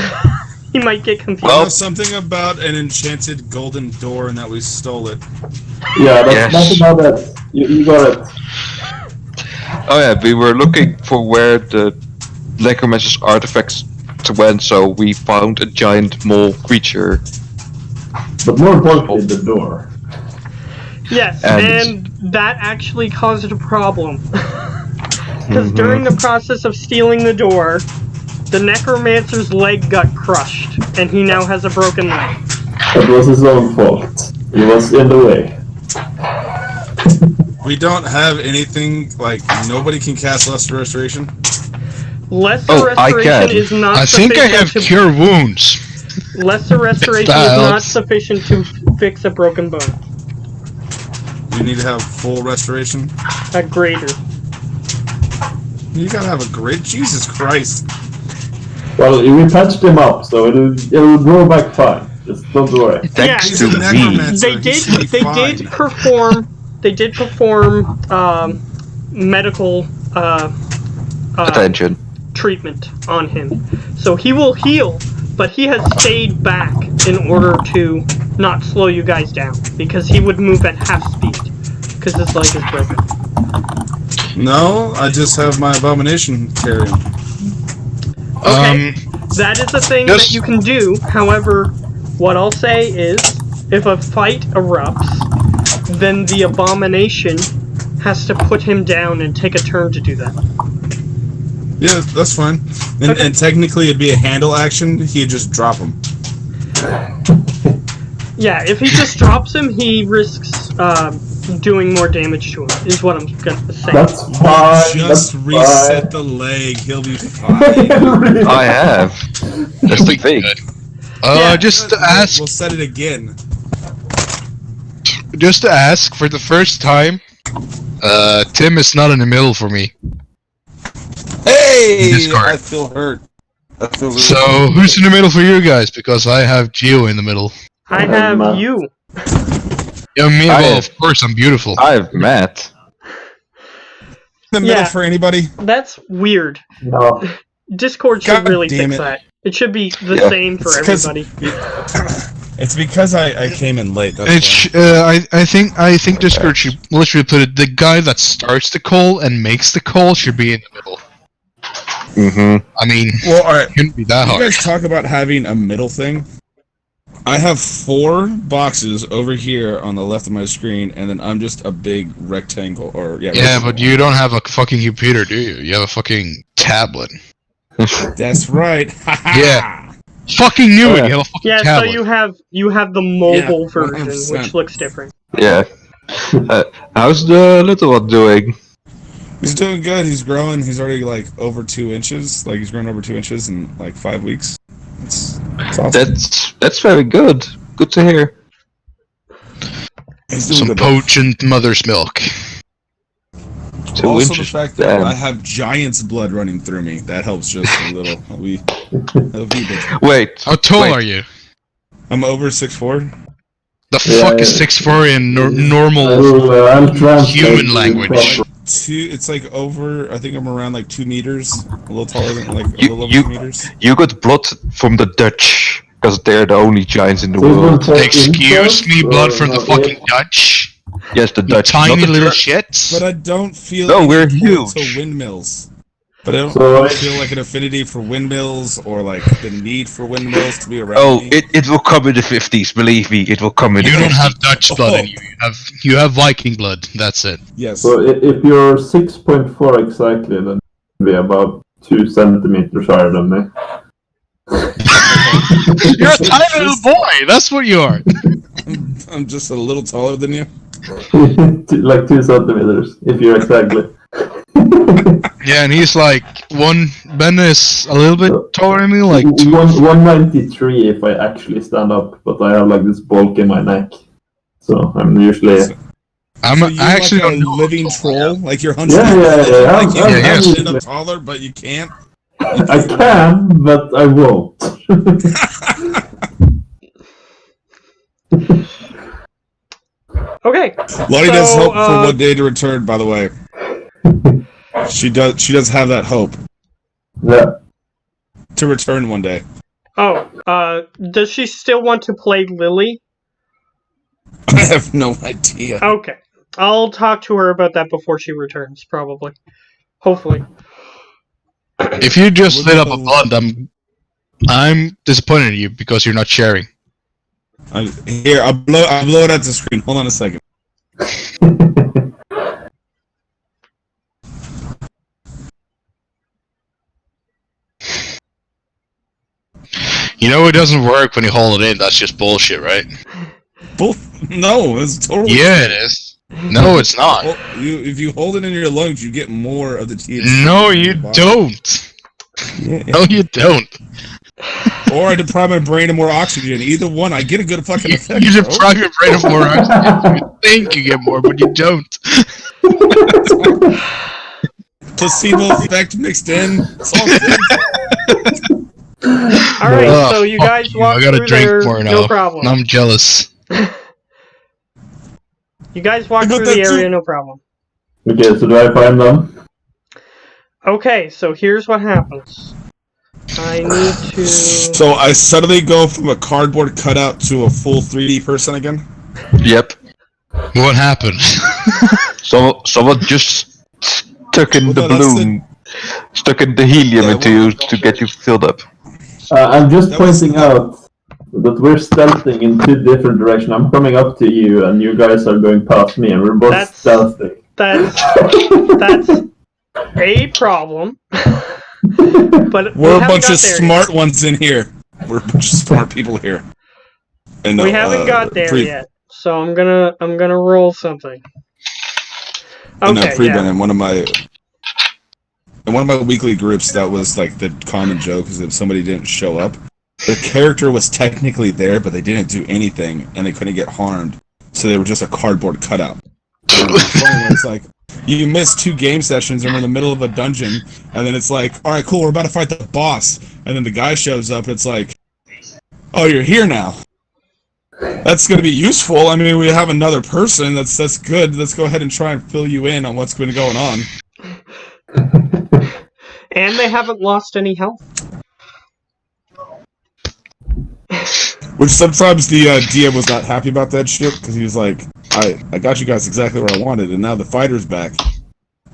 he might get confused. I know something about an enchanted golden door and that we stole it. Yeah, Yes. that's about it. You got it. Oh yeah, we were looking for where the necromancer's artifacts went, so we found a giant mole creature. But more importantly, the door. Yes, And- and that actually caused a problem. Because during the process of stealing the door, the necromancer's leg got crushed, and he now has a broken leg. That was his own fault. He was in the way. We don't have anything, like, nobody can cast Lesser Restoration. Lesser Oh, I restoration can. is not I sufficient think I have to cure wounds. lesser restoration That is not helps. sufficient to fix a broken bone. We need to have full restoration. A greater. You gotta have a grid? Jesus Christ. Well, we patched him up, so it'll grow back fine. Just don't worry. Thanks He's to a me. necromancer. They He should be did fine. perform medical Attention. treatment on him. So he will heal, but he has stayed back in order to not slow you guys down, because he would move at half speed, because his leg is broken. No, I just have my abomination carry him. Okay. That is a thing Yes. that you can do. However, what I'll say is, if a fight erupts, then the abomination has to put him down and take a turn to do that. Yeah, that's fine. And, Okay. and technically it'd be a handle action, he'd just drop him. Yeah, if he just drops him, he risks doing more damage to him, is what I'm gonna say. That's fine. Just that's reset the leg, he'll be fine. fine. I have. That's the thing. Yeah. Just to ask, We'll set it again. for the first time, Tim is not in the middle for me. Hey! Discard. I feel hurt. I feel really So who's in the middle for you guys? Because I have Geo in the middle. I have you. Yeah, me. I Well, have- of course, I'm beautiful. I have Matt. in the middle Yeah. for anybody. That's weird. No. Discord should God really damn fix it. that. It should be the Yeah. same for It's 'cause- everybody. It's because I came in late. That's It's, I think Discord should literally put it. The guy that starts the call and makes the call should be in the middle. Mm-hmm. I mean, well, alright. it couldn't be that You hard. guys talk about having a middle thing. I have 4 boxes over here on the left of my screen, and then I'm just a big rectangle. Or Yeah, but you don't have a fucking computer, do you? You have a fucking tablet. That's right. Yeah. Fucking knew it. Yeah. You have a fucking Yeah, so tablet. you have the mobile Yeah, version, 100%. which looks different. Yeah. How's the little one doing? He's doing good. He's growing. He's already like over 2 inches. Like he's grown over 2 inches in like 5 weeks. It's awesome. That's very good. Good to hear. He's doing Some good. potent mother's milk. 2 Also, inches. the fact that Damn. I have giant's blood running through me, that helps just a little. A wee bit. Wait. How tall wait. are you? I'm over 6'4". The fuck is 6'4" in normal I'll translate human it. language? It's like over. I think I'm around like 2 meters, a little taller than like a You- little over you- 2 meters. You got blood from the Dutch because they're the only giants in the So it's world. not Excuse me, blood from the or- fucking Dutch? Yes, the You Dutch. tiny not the little Dutch. shits? But I don't feel. No, any we're pull to huge. windmills. But I don't So- feel like an affinity for windmills or like the need for windmills to be around Oh, me. it will come in the 50s. Believe me, it will come in. You the don't 50s. have Dutch blood in you. You have Viking blood. That's it. Yes. So if you're 6.4 exactly, then you'll be about 2 centimeters higher than me. You're a tiny little boy. That's what you are. I'm just a little taller than you. Like 2 centimeters, if you're exactly. Yeah, and he's like Ben is a little bit taller than me, like 193 if I actually stand up, but I have like this bulk in my neck. So I'm usually. I'm So you're I actually like a don't know. living troll, like you're hunched. Yeah, yeah, yeah. Like you Yeah, can yes. stand up taller, but you can't. I can, but I won't. Okay. Lottie does So, hope for one day to return. By the way, she does. She does have that hope Yeah. to return one day. Does she still want to play Lily? I have no idea. Okay. I'll talk to her about that before she returns, probably. Hopefully. If you just lit up a blunt, I'm disappointed in you because you're not sharing. Here, I'll blow it at the screen. Hold on a second. You know it doesn't work when you hold it in. That's just bullshit, right? No, it's totally. Yeah, it is. No, it's not. Well, if you hold it in your lungs, you get more of the THC. No, in you your body. don't. Yeah. No, you don't. Or I deprive my brain of more oxygen. Either one, I get a good fucking effect. You bro. deprive your brain of more oxygen. You think you get more, but you don't. Placebo effect mixed in. It's all good. Alright, Oh, so you fuck guys you. walk I gotta through drink there, more now. no problem. I'm jealous. You guys walk I got through the that area, too. no problem. Okay, so do I find them? Okay, so here's what happens. I need to... So I suddenly go from a cardboard cutout to a full 3D person again. Yep. What happened? Someone just stuck in Well, the no, that's balloon, stuck in the helium Yeah, into you to get you filled up. I'm just That was- pointing out that we're stealthing in 2 different directions. I'm coming up to you, and you guys are going past me, and we're both That's- stealthing. That's a problem. But we We're a haven't bunch got of there smart ones in here. We're a bunch of smart people here. And We haven't got there yet, so I'm gonna roll something. Okay, yeah. In one of my weekly groups, that was like the common joke is that somebody didn't show up. The character was technically there, but they didn't do anything, and they couldn't get harmed, so they were just a cardboard cutout. And it's funny when it's like you missed 2 game sessions and we're in the middle of a dungeon, and then it's like, all right, cool, we're about to fight the boss, and then the guy shows up, and it's like, oh, you're here now. That's going to be useful. I mean, we have another person. That's good. Let's go ahead and try and fill you in on what's been going on. And they haven't lost any health. Which sometimes the DM was not happy about that shit, because he was like, I got you guys exactly where I wanted, and now the fighter's back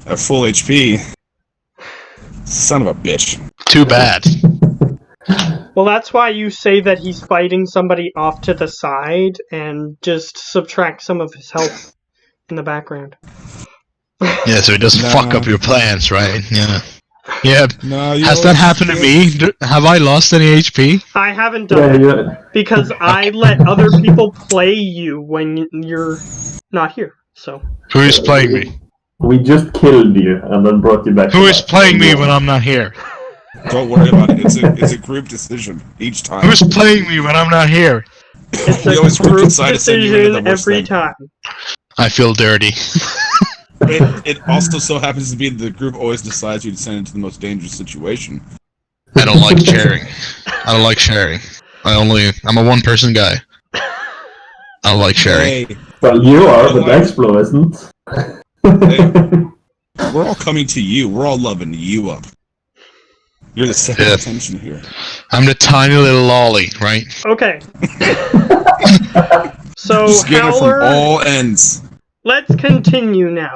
at full HP. Son of a bitch. Too bad. Well, that's why you say that he's fighting somebody off to the side and just subtract some of his health in the background. Yeah, so it doesn't fuck up your plans, right? Yeah. Yeah. No, you Has know, that happened to me? Have I lost any HP? I haven't done it Yeah. because I let other people play you when you're not here. So Who is playing me? We just killed you and then brought you back. Who is playing me when I'm not here? Don't worry about it. It's a group decision each time. Who's playing me when I'm not here? It's We a always group decide to send you into the decision worst every thing. time. I feel dirty. It also so happens to be that the group always decides you to send into the most dangerous situation. I don't like sharing. I don't like sharing. I'm a one-person guy. I don't like sharing. Hey, Well, you are, Oh, but I- Explo isn't. we're all coming to you. We're all loving you up. You're the center Yeah. of attention here. I'm the tiny little lolly, right? Okay. So, Just get it from Howler, all ends. let's continue now.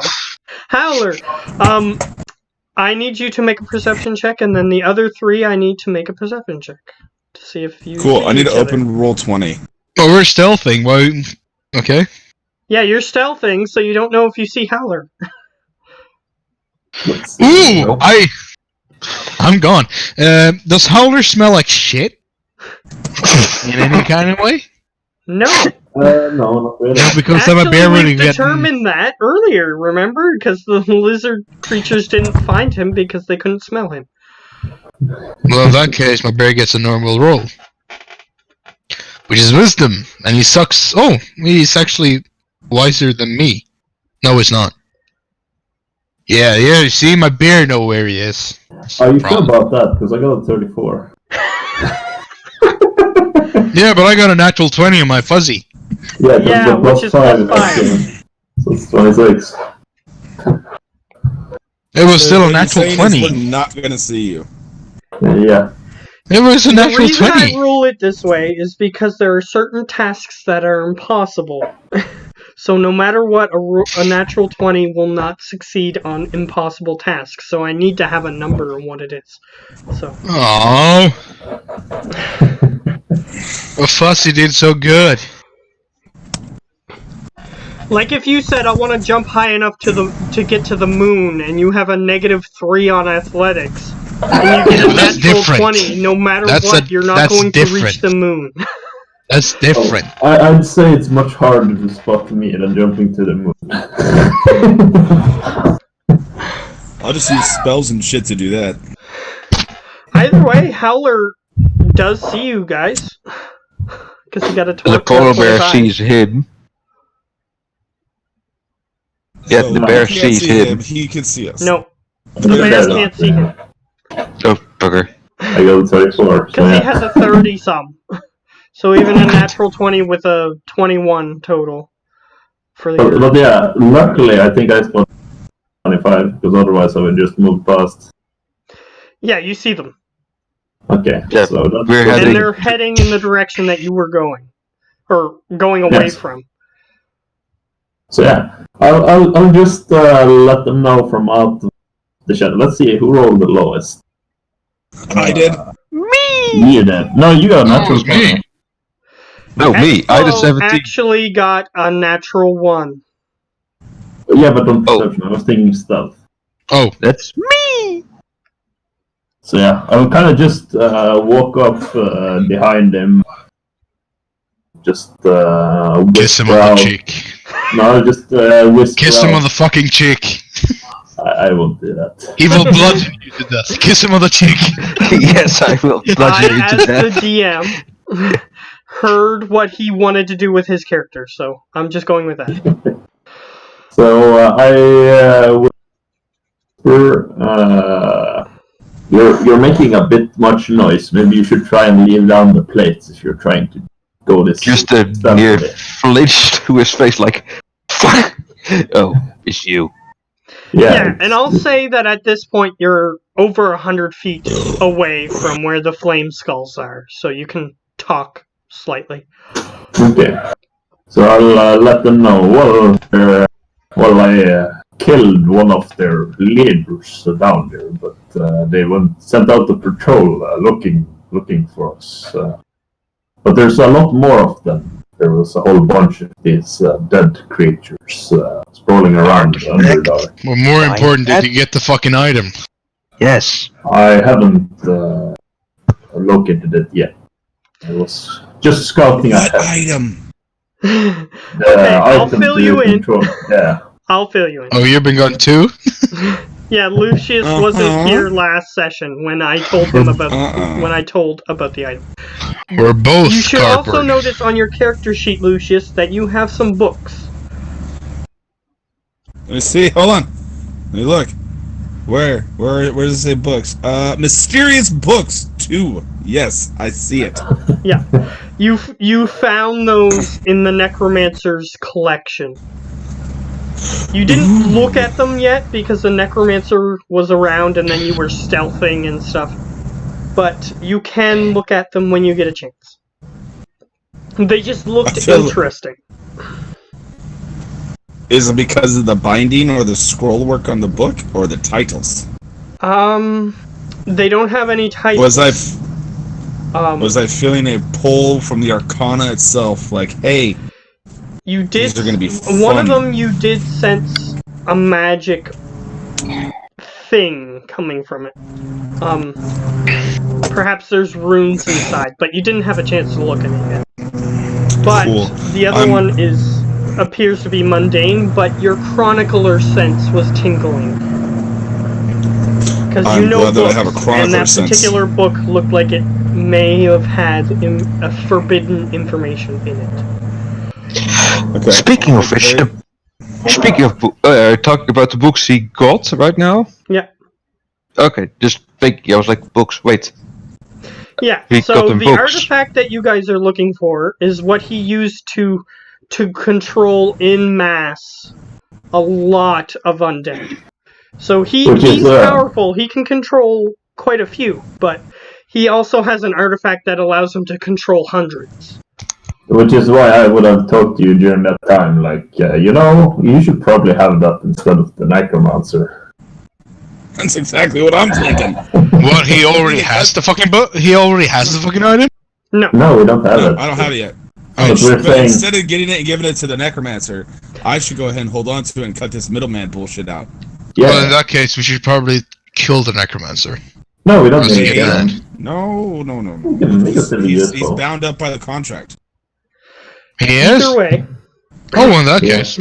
Howler, I need you to make a perception check, and then the other three I need to make a perception check to see if you Cool. see I need to each other. open roll 20. Oh, we're stealthing. Well, okay. Yeah, you're stealthing, so you don't know if you see Howler. Ooh, I'm gone. Does Howler smell like shit? In any kind of way? No. No, not really. No, because I'm a bear Actually, really we've determined that earlier, remember? Because the lizard creatures didn't find him because they couldn't smell him. Well, in that case, my bear gets a normal roll. Which is wisdom. And he sucks. Oh, he's actually wiser than me. No, it's not. Yeah, you see, my bear know where he is. That's Are the you sure problem. about that? Because I got a 34. Yeah, but I got a natural 20 on my fuzzy. Yeah, Yeah, the which is plus in that 5. game. So it's 26. It was still a What you're natural saying is 20. We're not gonna see you. Yeah. It was a The natural reason 20. I rule it this way is because there are certain tasks that are impossible. So no matter what, a natural 20 will not succeed on impossible tasks. So I need to have a number on what it is. So Aww. Well, Fussy did so good. like if you said I want to jump high enough to get to the moon, and you have a -3 on athletics, and you get a That's natural different. 20, no matter That's what, you're not that's going to reach different. the moon. That's different. I'd say it's much harder to spot me than jumping to the moon. I'll just use spells and shit to do that. Either way, Howler does see you guys. Because he got a The 12 polar plus bear 25. sees him. Yeah, So the we bear can't sees see him. He can see us. No, the Yeah, bear no. can't see him. Oh, bugger. I got a 34. So Because he yeah. has a 30 some. So even a natural 20 with a 21 total. For the But yeah, luckily I think I spotted 25, because otherwise I would just move past. Yeah, you see them. Okay, Yeah, so that's we're And heading- they're heading in the direction that you were going. Or going away Yes. from. So yeah, I'll just let them know from out of the shadow. Let's see who rolled the lowest. I did. You did. No, you got a Oh, natural it's me. 20. No, me. I did Expo 17. actually got a natural 1. Yeah, but on Oh. perception, I was thinking stealth. Oh, That's me. So yeah, I'll kind of just walk up behind him. Just kiss him whisper on the out. cheek. No, just whisper Kiss him out. on the fucking cheek. I won't do that. He will bludgeon you to death. Kiss him on the cheek. Yes, I will I, bludgeon you as to the death. DM, heard what he wanted to do with his character, so I'm just going with that. So I whisper, you're making a bit much noise. Maybe you should try and leave down the plates if you're trying to go this. Just a stealthily. near flinched to his face like, fuck. Oh, it's you. Yeah, and I'll say that at this point you're over 100 feet away from where the flame skulls are, so you can talk slightly. Okay. So I'll let them know. Well, I killed one of their leaders down there, but they went sent out the patrol looking for us. But there's a lot more of them. There was a whole bunch of these dead creatures sprawling around the Underdark. Well, more Fine. important, did you get the fucking item? Yes. I haven't located it yet. I was just scouting What ahead. item? The Okay, I'll item fill to you in. control. Yeah. I'll fill you in. Oh, you've been gone too? Yeah, Lucius wasn't here last session when I told him about the item. We're both You should cardboard. also notice on your character sheet, Lucius, that you have some books. Let me see. Hold on. Let me look. Where does it say books? Mysterious Books 2. Yes, I see it. Yeah. You found those in the necromancer's collection. You didn't look at them yet because the necromancer was around and then you were stealthing and stuff. But you can look at them when you get a chance. They just looked interesting. Is it because of the binding or the scroll work on the book or the titles? They don't have any titles. Was I feeling a pull from the Arcana itself? Like, hey, you did. These are gonna be one of fun. them. You did sense a magic thing coming from it. Perhaps there's runes inside, but you didn't have a chance to look at it yet. But Cool. the other one appears to be mundane, but your chronicler sense was tingling. Because you know glad that I books, have a and chronicler that sense. particular book looked like it may have had a forbidden information in it. Okay. Speaking of which, talking about the books he got right now. Yeah. Okay, just thinking. I was like, books. Wait. Yeah. He So got them the books. artifact that you guys are looking for is what he used to control in mass a lot of undead. So he's powerful. He can control quite a few, but he also has an artifact that allows him to control hundreds. Which is why I would have talked to you during that time, like, you should probably have that instead of the necromancer. That's exactly what I'm thinking. What, he already has the fucking book? He already has the fucking item? No. No, we don't have it. I don't have it yet. Oh, But instead of getting it and giving it to the necromancer, I should go ahead and hold on to it and cut this middleman bullshit out. Yeah. Well, in that case, we should probably kill the necromancer. No, we don't Or is need he it. banned? No. He's bound up by the contract. He is? Either way. Oh, in that case.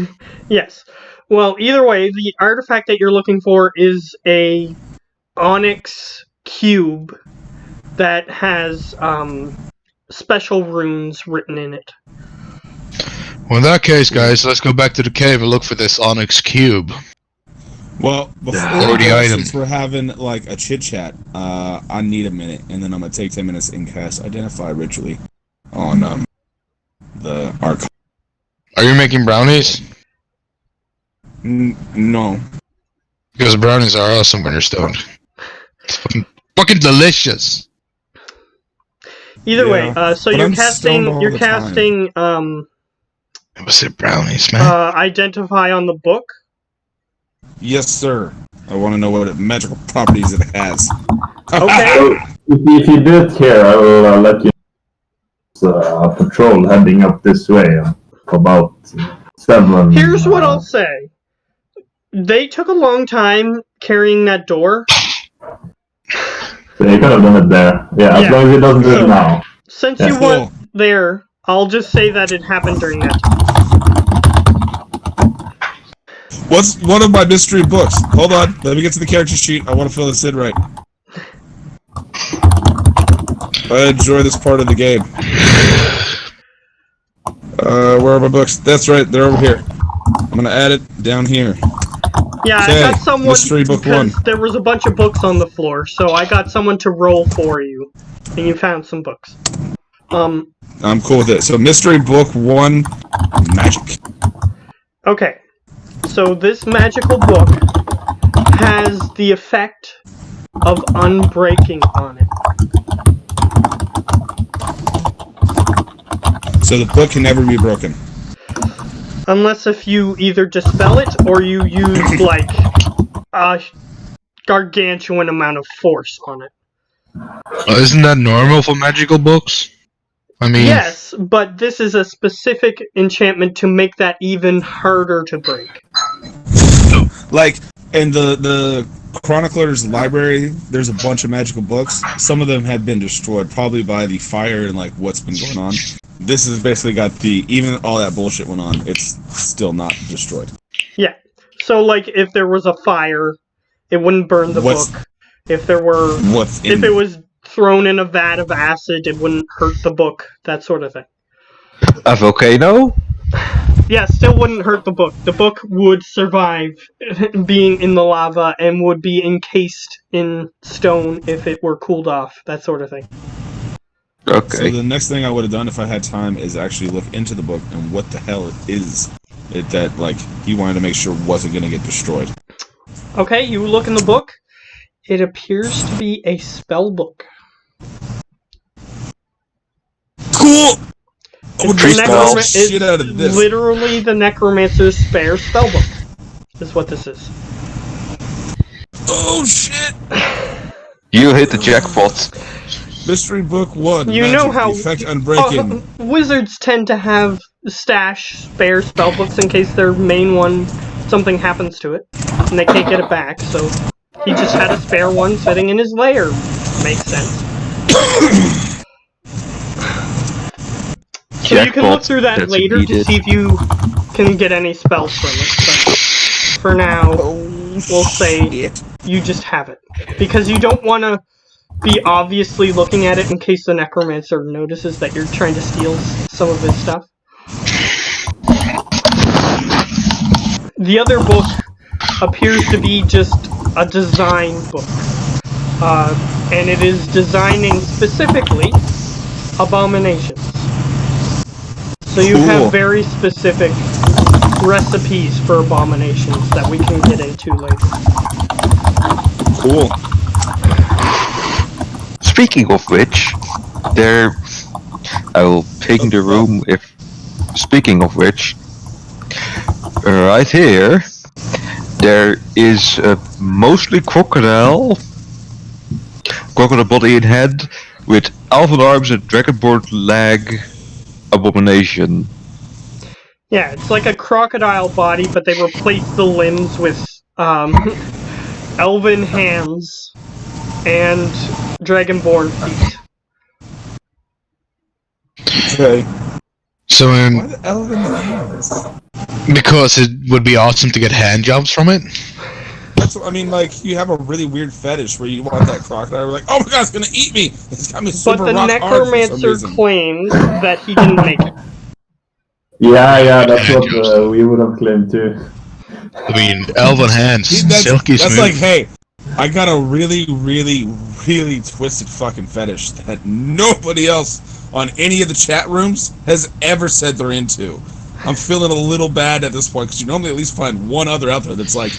Yes. Well, either way, the artifact that you're looking for is a onyx cube that has special runes written in it. Well, in that case, guys, let's go back to the cave and look for this onyx cube. Well, before Or the item. since we're having like a chit chat, I need a minute, and then I'm gonna take 10 minutes and cast Identify Ritually on the Arc. Are you making brownies? No. Because brownies are awesome when you're stoned. It's fucking delicious. Either way, Yeah. so But you're I'm stoned all the time. casting Was it brownies, man? identify on the book. Yes, sir. I want to know what magical properties it has. Okay. So, if you do it here, I will let you a patrol heading up this way. About 7. Here's what I'll say. They took a long time carrying that door. So you could have done it there. Yeah, as long as it doesn't do it now. Since Yeah. you weren't there, I'll just say that it happened during that time. What's one of my mystery books? Hold on, let me get to the character sheet. I want to fill this in right. I enjoy this part of the game. Where are my books? That's right, they're over here. I'm gonna add it down here. Yeah, Okay, I got someone mystery book because 1. there was a bunch of books on the floor, so I got someone to roll for you, and you found some books. I'm cool with it. So mystery book 1, magic. Okay, so this magical book has the effect of unbreaking on it. So the book can never be broken. Unless if you either dispel it or you use, like, a gargantuan amount of force on it. Isn't that normal for magical books? I mean... Yes, but this is a specific enchantment to make that even harder to break. Like, in the Chronicler's library, there's a bunch of magical books. Some of them had been destroyed, probably by the fire and, like, what's been going on. This has basically got even all that bullshit went on, it's still not destroyed. Yeah. So, like, if there was a fire, it wouldn't burn the What's- book. If there were, What's in if it was thrown in a vat of acid, it wouldn't hurt the book. That sort of thing. A volcano? Yeah, still wouldn't hurt the book. The book would survive being in the lava and would be encased in stone if it were cooled off. That sort of thing. Okay. So the next thing I would have done if I had time is actually look into the book and what the hell it is that like he wanted to make sure wasn't going to get destroyed. Okay, you look in the book. It appears to be a spell book. Cool. I would The read the necroman- shit out of it's this. literally the necromancer's spare spell book. Is what this is. Oh shit! You hit the jackpot. Mystery book 1. You magic, know how effect unbreaking. wizards tend to have stash spare spell books in case their main one something happens to it and they can't get it back. So he just had a spare one sitting in his lair. Makes sense. So you can look through that That's later to needed. see if you can get any spells from it. But for now, we'll say Shit. you just have it. Because you don't want to be obviously looking at it in case the necromancer notices that you're trying to steal some of his stuff. The other book appears to be just a design book. And it is designing specifically abominations. So you Cool. have very specific recipes for abominations that we can get into later. Cool. Speaking of which, I will ping the room if. Speaking of which, right here, there is a mostly crocodile body and head with elven arms and dragonborn leg abomination. Yeah, it's like a crocodile body, but they replaced the limbs with elven hands and dragonborn feet. Okay. So, Why the elven hands? because it would be awesome to get hand jobs from it. That's what I mean. Like you have a really weird fetish where you want that crocodile. You're like, oh my god, it's gonna eat me. It's got me super But the rock hard for some necromancer reason. claims that he didn't make it. Yeah, that's what we would have claimed too. I mean, elven hands, See, silky that's smooth. like, hey, I got a really, really, really twisted fucking fetish that nobody else on any of the chat rooms has ever said they're into. I'm feeling a little bad at this point because you normally at least find one other out there that's like,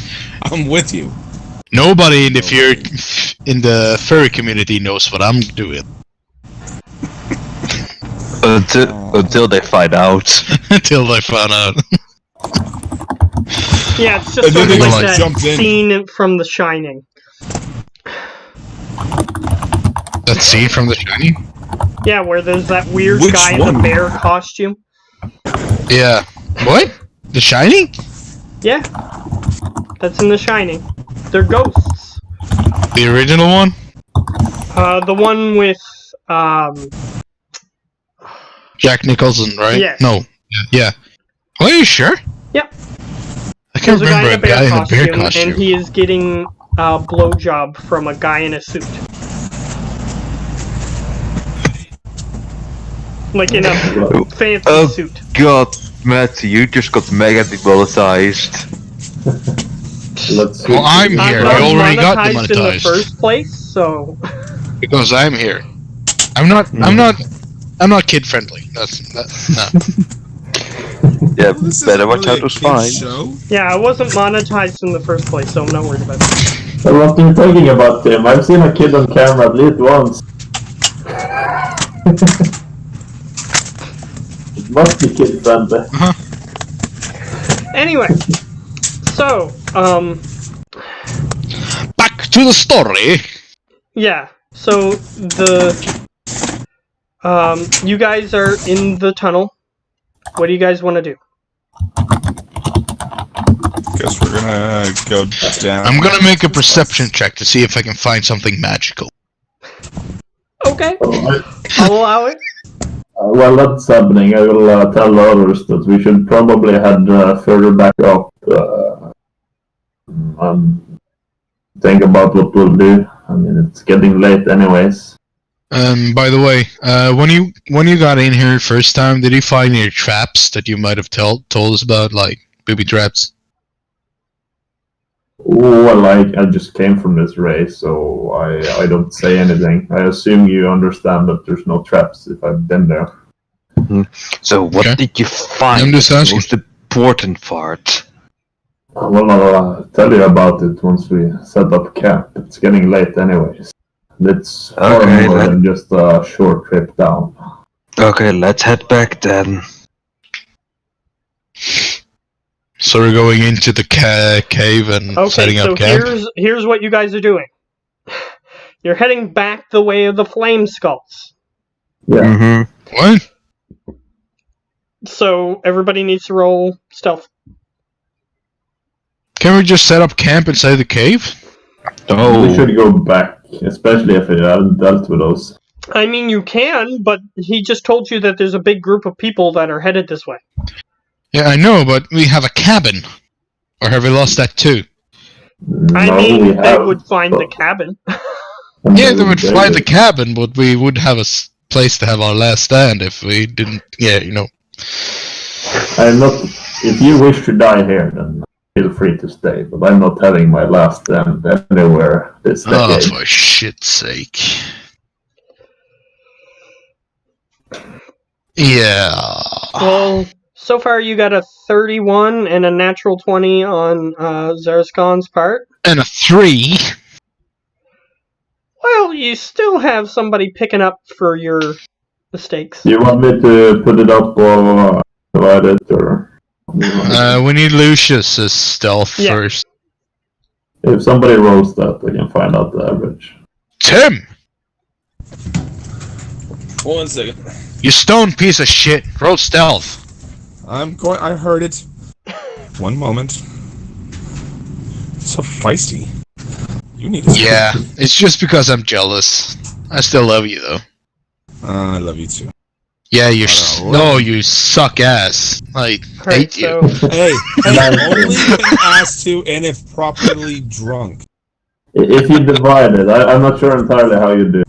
I'm with you. Nobody in the furry community knows what I'm doing. Until they find out. Until they found out. Yeah, it's just And sort then of they like just that jumped in. scene from The Shining. That scene from The Shining? Yeah, where there's that weird Which guy in one? the bear costume. Yeah. What? The Shining? Yeah, that's in The Shining. They're ghosts. The original one? The one with, Jack Nicholson, right? Yes. No. Yeah. Are you sure? Yep. I can't There's a guy remember in a bear in a costume, bear costume. and he is getting a blowjob from a guy in a suit. Like in a fancy Oh. suit. God, Matt, you just got mega demonetized. Let's see. Well, I'm here. I'm I not already got monetized in the demonetized. first place, so Because I'm here. I'm not kid friendly. No. Yeah, This better isn't watch really out a those kid's fines. show. yeah, I wasn't monetized in the first place, so I'm not worried about that. So what are you talking about, Tim? I've seen a kid on camera at least once. It must be kid friendly. Anyway, so Back to the story. yeah, so you guys are in the tunnel. What do you guys want to do? Guess we're gonna go down. I'm gonna make a perception check to see if I can find something magical. Okay, Alright. I'll allow it. While that's happening, I will tell others that we should probably head further back up Think about what we'll do. I mean, it's getting late anyways. By the way, when you got in here first time, did you find any traps that you might have told us about, like booby traps? Well, I just came from this race, so I don't say anything. I assume you understand that there's no traps if I've been there. So what Okay. did you find? I'm just That's the asking. most important part. Well, I'll tell you about it once we set up camp. It's getting late anyways. It's far Okay, more than just a short trip down. Okay, let's head back then. So we're going into the cave and Okay, setting so up camp. here's what you guys are doing. You're heading back the way of the flame skulls. Yeah. Mm-hmm. What? So everybody needs to roll stealth. Can we just set up camp inside the cave? We should go back, especially if we haven't dealt with those. I mean, you can, but he just told you that there's a big group of people that are headed this way. Yeah, I know, but we have a cabin. Or have we lost that too? I No, mean, we they have, would find the but- cabin. Yeah, they would find the cabin, but we would have a place to have our last stand if we didn't. Yeah, you know. I'm not. If you wish to die here, then feel free to stay. But I'm not having my last stand anywhere this Oh, decade. for shit's sake. Yeah. Well, so far you got a 31 and a natural 20 on Zaraskon's part. And a 3. Well, you still have somebody picking up for your mistakes. Do you want me to put it up or divide it, or? We need Lucius's stealth Yeah. first. If somebody rolls that, I can find out the average. Tim! 1 second. You stone piece of shit. Roll stealth. I heard it. 1 moment. So feisty. You need to. Yeah, it's just because I'm jealous. I still love you though. I love you too. Yeah, you Alright, no, you suck ass. I Alright, hate you. so Hey, only when asked to and if properly drunk. If you divide it, I'm not sure entirely how you do.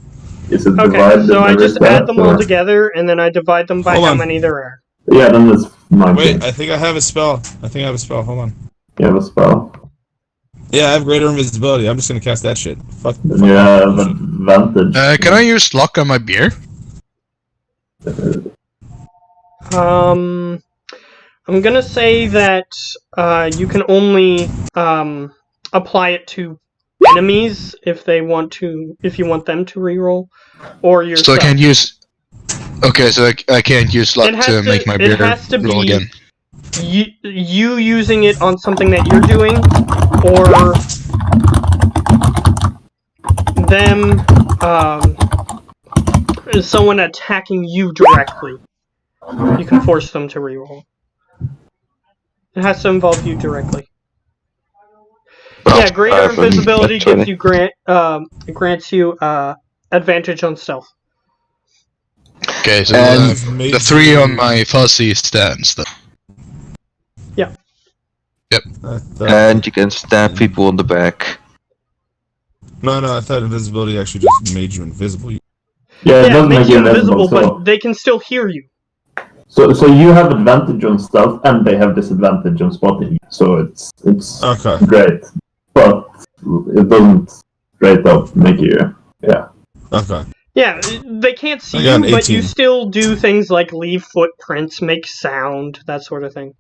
Is it okay, divided? so I every just add step, them all or- together and then I divide them by Hold how on. many there are. Yeah, then it's 19. Wait, I think I have a spell. Hold on. You have a spell. Yeah, I have greater invisibility. I'm just gonna cast that shit. Fuck. Then you have advantage. Can I use luck on my beer? I'm gonna say that you can only apply it to enemies if you want them to reroll, or So yourself. I can't use. Okay, so I can't use luck It has to to- make my it beer has to roll be- again. You using it on something that you're doing, or them someone attacking you directly. You can force them to reroll. It has to involve you directly. Yeah, greater invisibility gives you grants you advantage on stealth. Okay, so And the 3 on my fuzzy stands though. And you can stab people in the back. No, I thought invisibility actually just made you invisible. Yeah, it Yeah, does it makes make you you invisible. invisible, but they can still hear you. So you have advantage on stealth, and they have disadvantage on spotting. So it's Okay. great, but it doesn't straight up make you. Yeah. Okay. Yeah, they can't see I got you, an but you 18. still do things like leave footprints, make sound, that sort of thing.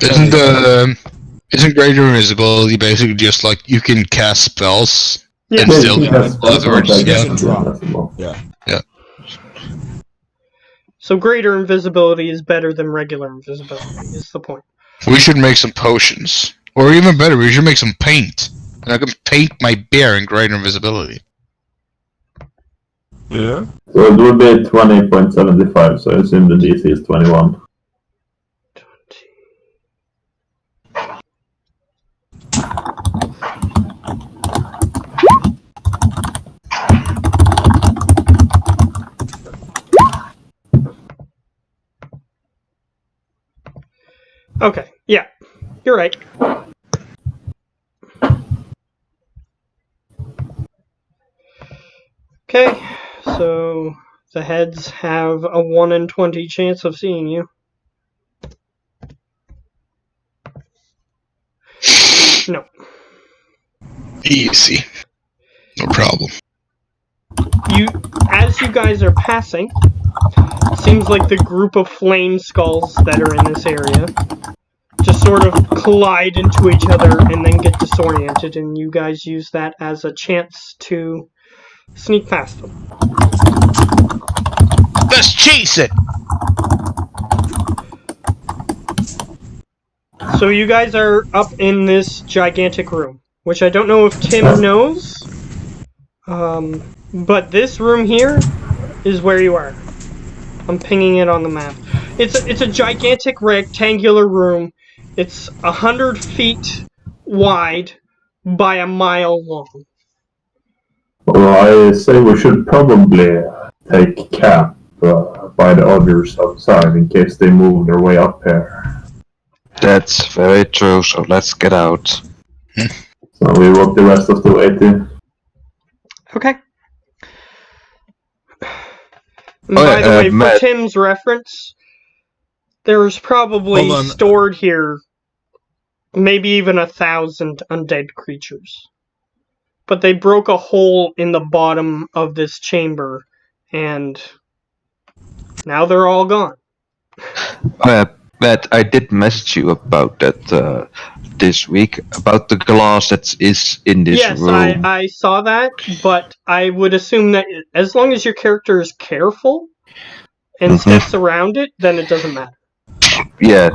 Isn't greater invisibility basically just like you can cast spells Yeah. and still you can cast spells, others? but Yeah. it's invisible. So greater invisibility is better than regular invisibility, is the point. We should make some potions, or even better, we should make some paint, and I can paint my bear in greater invisibility. Yeah. So it would be 20.75. So I assume the DC is 21. Okay, yeah. You're right. Okay, so the heads have a 1 in 20 chance of seeing you. No. Easy. No problem. As you guys are passing, seems like the group of flame skulls that are in this area just sort of collide into each other and then get disoriented, and you guys use that as a chance to sneak past them. Let's chase it! So you guys are up in this gigantic room, which I don't know if Tim knows, but this room here is where you are. I'm pinging it on the map. It's a gigantic rectangular room. It's 100 feet wide by a mile long. Well, I say we should probably take camp by the others outside in case they move their way up here. That's very true, so let's get out. So we walk the rest of the way too. Okay. And by the way, for Tim's reference, there's probably stored here maybe even 1,000 undead creatures. But they broke a hole in the bottom of this chamber, and now they're all gone. But I did message you about that this week, about the glass that is in this room. Yes, I saw that, but I would assume that as long as your character is careful and steps around it, then it doesn't matter. Yeah,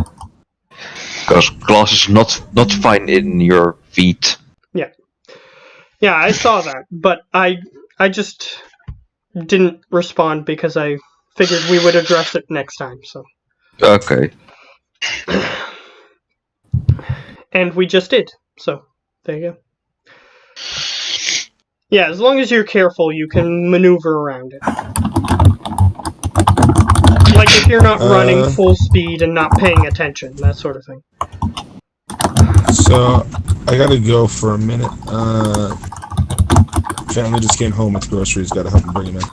because glass is not fine in your feet. Yeah. Yeah, I saw that, but I just didn't respond because I figured we would address it next time, so. Okay. And we just did, so there you go. Yeah, as long as you're careful, you can maneuver around it. Like if you're not running full speed and not paying attention, that sort of thing. So, I gotta go for a minute. Family just came home with groceries, gotta help them bring them in.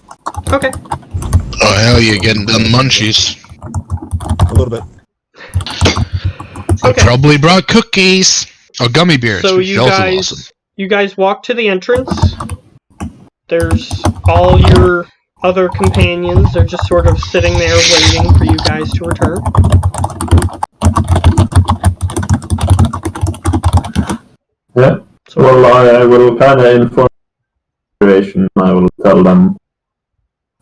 Okay. Oh hell, you're getting them munchies. A little bit. I probably brought cookies. Oh, gummy bears. So you guys walk to the entrance. There's all your other companions. They're just sort of sitting there waiting for you guys to return. Yeah. So, well, I will kind of inform the situation. I will tell them,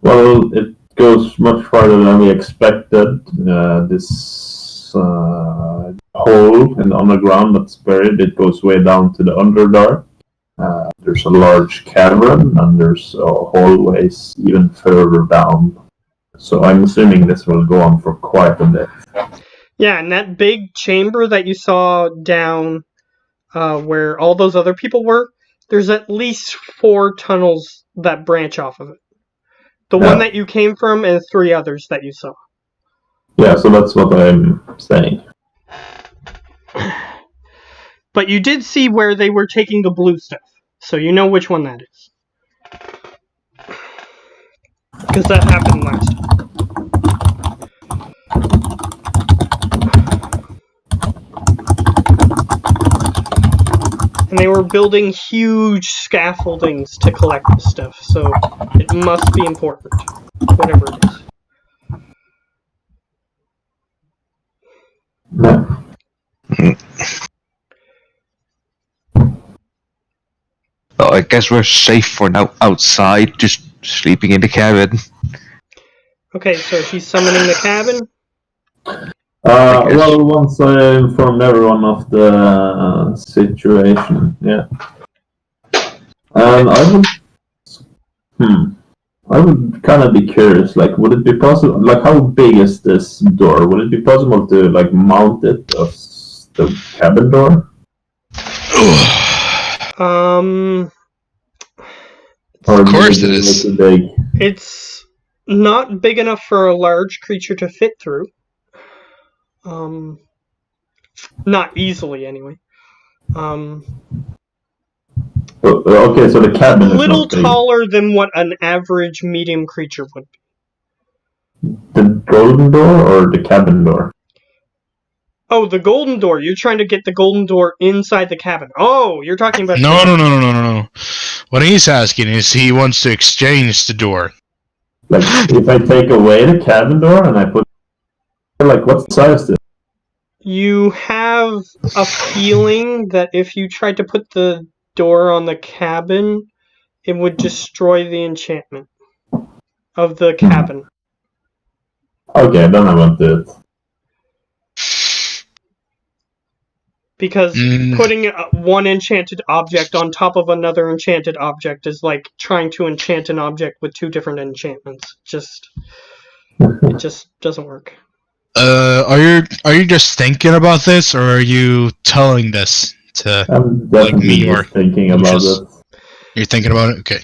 well, it goes much farther than we expected. This hole in the underground that's buried, it goes way down to the Underdark. There's a large cavern, and there's hallways even further down. So I'm assuming this will go on for quite a bit. Yeah, and that big chamber that you saw down where all those other people were, there's at least 4 tunnels that branch off of it. The one that you came from and 3 others that you saw. Yeah, so that's what I'm saying. But you did see where they were taking the blue stuff, so you know which one that is. Because that happened last time. And they were building huge scaffoldings to collect the stuff, so it must be important, whatever it is. Yeah. Well, I guess we're safe for now outside, just sleeping in the cabin. Okay, so he's summoning the cabin? Well, once I informed everyone of the situation, yeah. And I would kind of be curious, like, would it be possible, like, how big is this door? Would it be possible to, like, mount it as the cabin door? Of course it is. Big? It's not big enough for a large creature to fit through. Not easily, anyway. Okay, so the A cabin is little not big. taller than what an average medium creature would be. The golden door or the cabin door? Oh, the golden door. You're trying to get the golden door inside the cabin. Oh, you're talking about... No. What he's asking is he wants to exchange the door. Like, if I take away the cabin door and I put... Like, what size is it? You have a feeling that if you tried to put the door on the cabin, it would destroy the enchantment of the cabin. Okay, then I won't do it. Because putting one enchanted object on top of another enchanted object is like trying to enchant an object with two different enchantments. It just doesn't work. Are you just thinking about this, or are you telling this to I'm like definitely me or thinking about Lucius? it. You're thinking about it? Okay.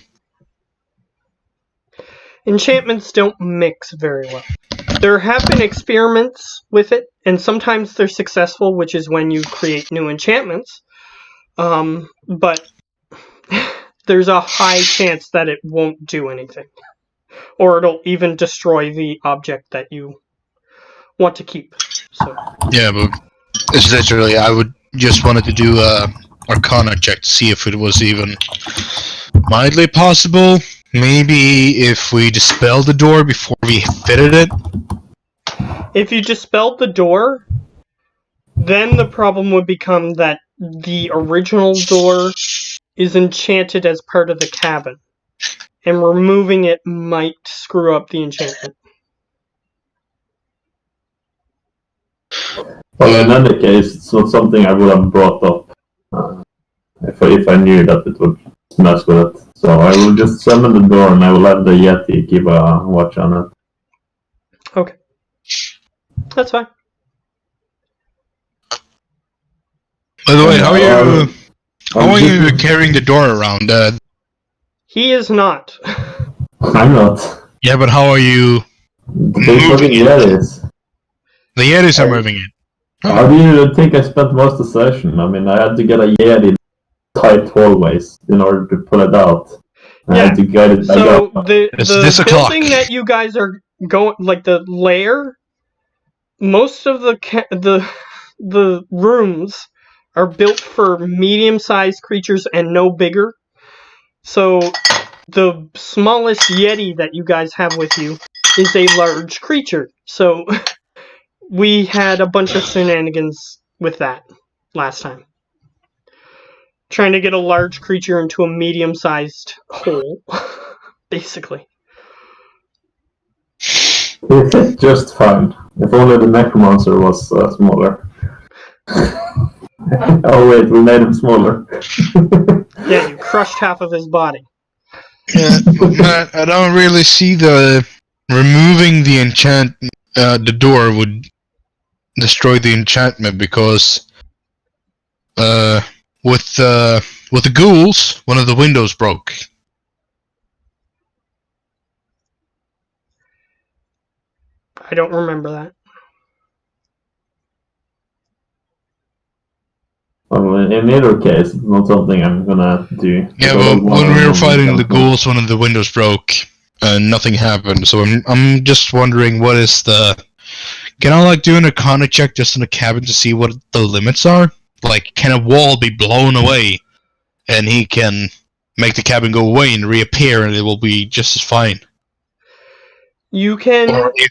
Enchantments don't mix very well. There have been experiments with it, and sometimes they're successful, which is when you create new enchantments. But there's a high chance that it won't do anything. Or it'll even destroy the object that you want to keep. So Yeah, but essentially, I would just wanted to do a Arcana check to see if it was even mildly possible. Maybe if we dispelled the door before we fitted it. if you dispelled the door, then the problem would become that the original door is enchanted as part of the cabin. And removing it might screw up the enchantment. Well, in any case, it's not something I would have brought up if I knew that it would mess with it. So I will just summon the door and I will have the Yeti keep a watch on it. Okay. That's fine. By the way, how are you just- carrying the door around? He is not. I'm not. Yeah, but how are you? The big Moving fucking it. Yetis. The Yetis are moving it. How do you think I spent most of the session? I mean, I had to get a Yeti in tight hallways in order to pull it out. I had to guide it back So up. the This o'clock. building that you guys are going, like the lair, most of the rooms are built for medium-sized creatures and no bigger. So the smallest Yeti that you guys have with you is a large creature. So we had a bunch of shenanigans with that last time. Trying to get a large creature into a medium-sized hole, basically. Just fine. If only the necromancer was smaller. Oh wait, we made him smaller. Yeah, you crushed half of his body. Yeah, Matt, I don't really see the removing the door would destroy the enchantment because with the ghouls, one of the windows broke. I don't remember that. Well, in either case, it's not something I'm gonna do. Yeah, but when we were fighting the ghouls, one of the windows broke and nothing happened. So I'm just wondering what is the... Can I like do an Arcana check just in the cabin to see what the limits are? Like, can a wall be blown away and he can make the cabin go away and reappear and it will be just as fine? You can... Or if,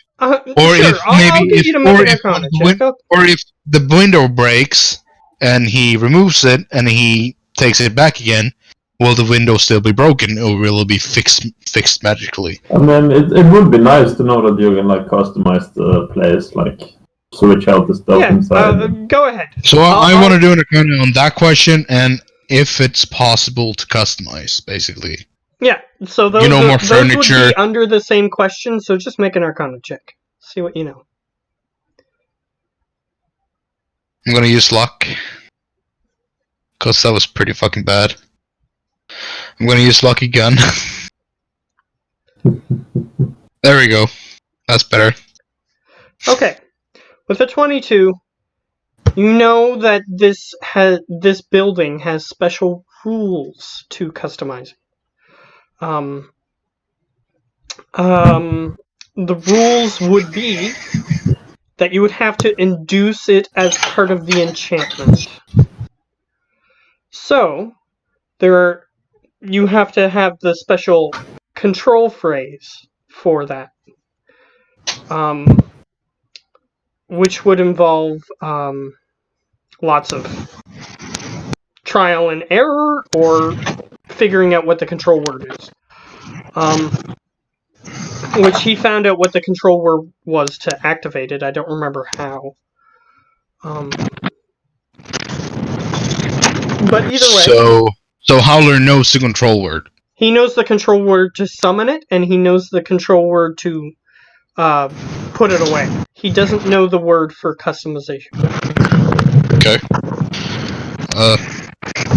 sure, I'll get you to make an Arcana check. or if the window breaks and he removes it and he takes it back again, will the window still be broken or will it be fixed magically? I mean, it would be nice to know that you can like customize the place, like switch out the stuff inside. Go ahead. So I want to do an Arcana on that question and if it's possible to customize, basically. Yeah, so those, more those furniture. would be under the same question, so just make an Arcana check. See what you know. I'm gonna use luck. Because that was pretty fucking bad. I'm gonna use lucky gun. There we go. That's better. Okay. With a 22, You know that this building has special rules to customizing. The rules would be that you would have to induce it as part of the enchantment. So, you have to have the special control phrase for that. Which would involve lots of trial and error or figuring out what the control word is. Which he found out what the control word was to activate it. I don't remember how. But either way. So Howler knows the control word. He knows the control word to summon it, and he knows the control word to put it away. He doesn't know the word for customization. Okay.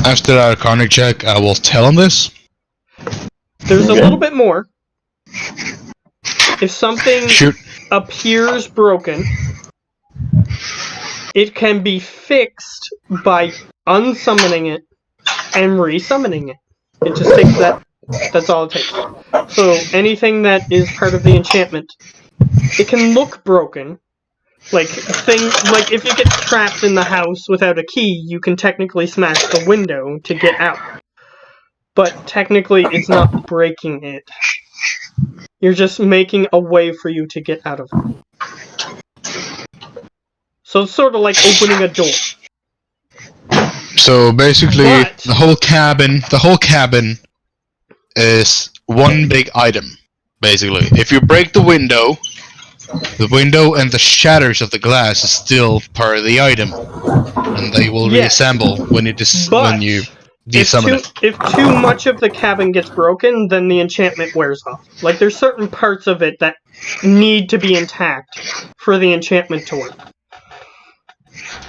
After that Arcana check, I will tell him this. There's a little bit more. If something appears broken, it can be fixed by unsummoning it and resummoning it. It just takes that. That's all it takes. So anything that is part of the enchantment, it can look broken. Like if you get trapped in the house without a key, you can technically smash the window to get out. But technically, it's not breaking it. You're just making a way for you to get out of it. So it's sort of like opening a door. So basically, the whole cabin is one big item. Basically, if you break the window and the shatters of the glass is still part of the item, and they will reassemble when you desummon it. If too much of the cabin gets broken, then the enchantment wears off. Like there's certain parts of it that need to be intact for the enchantment to work.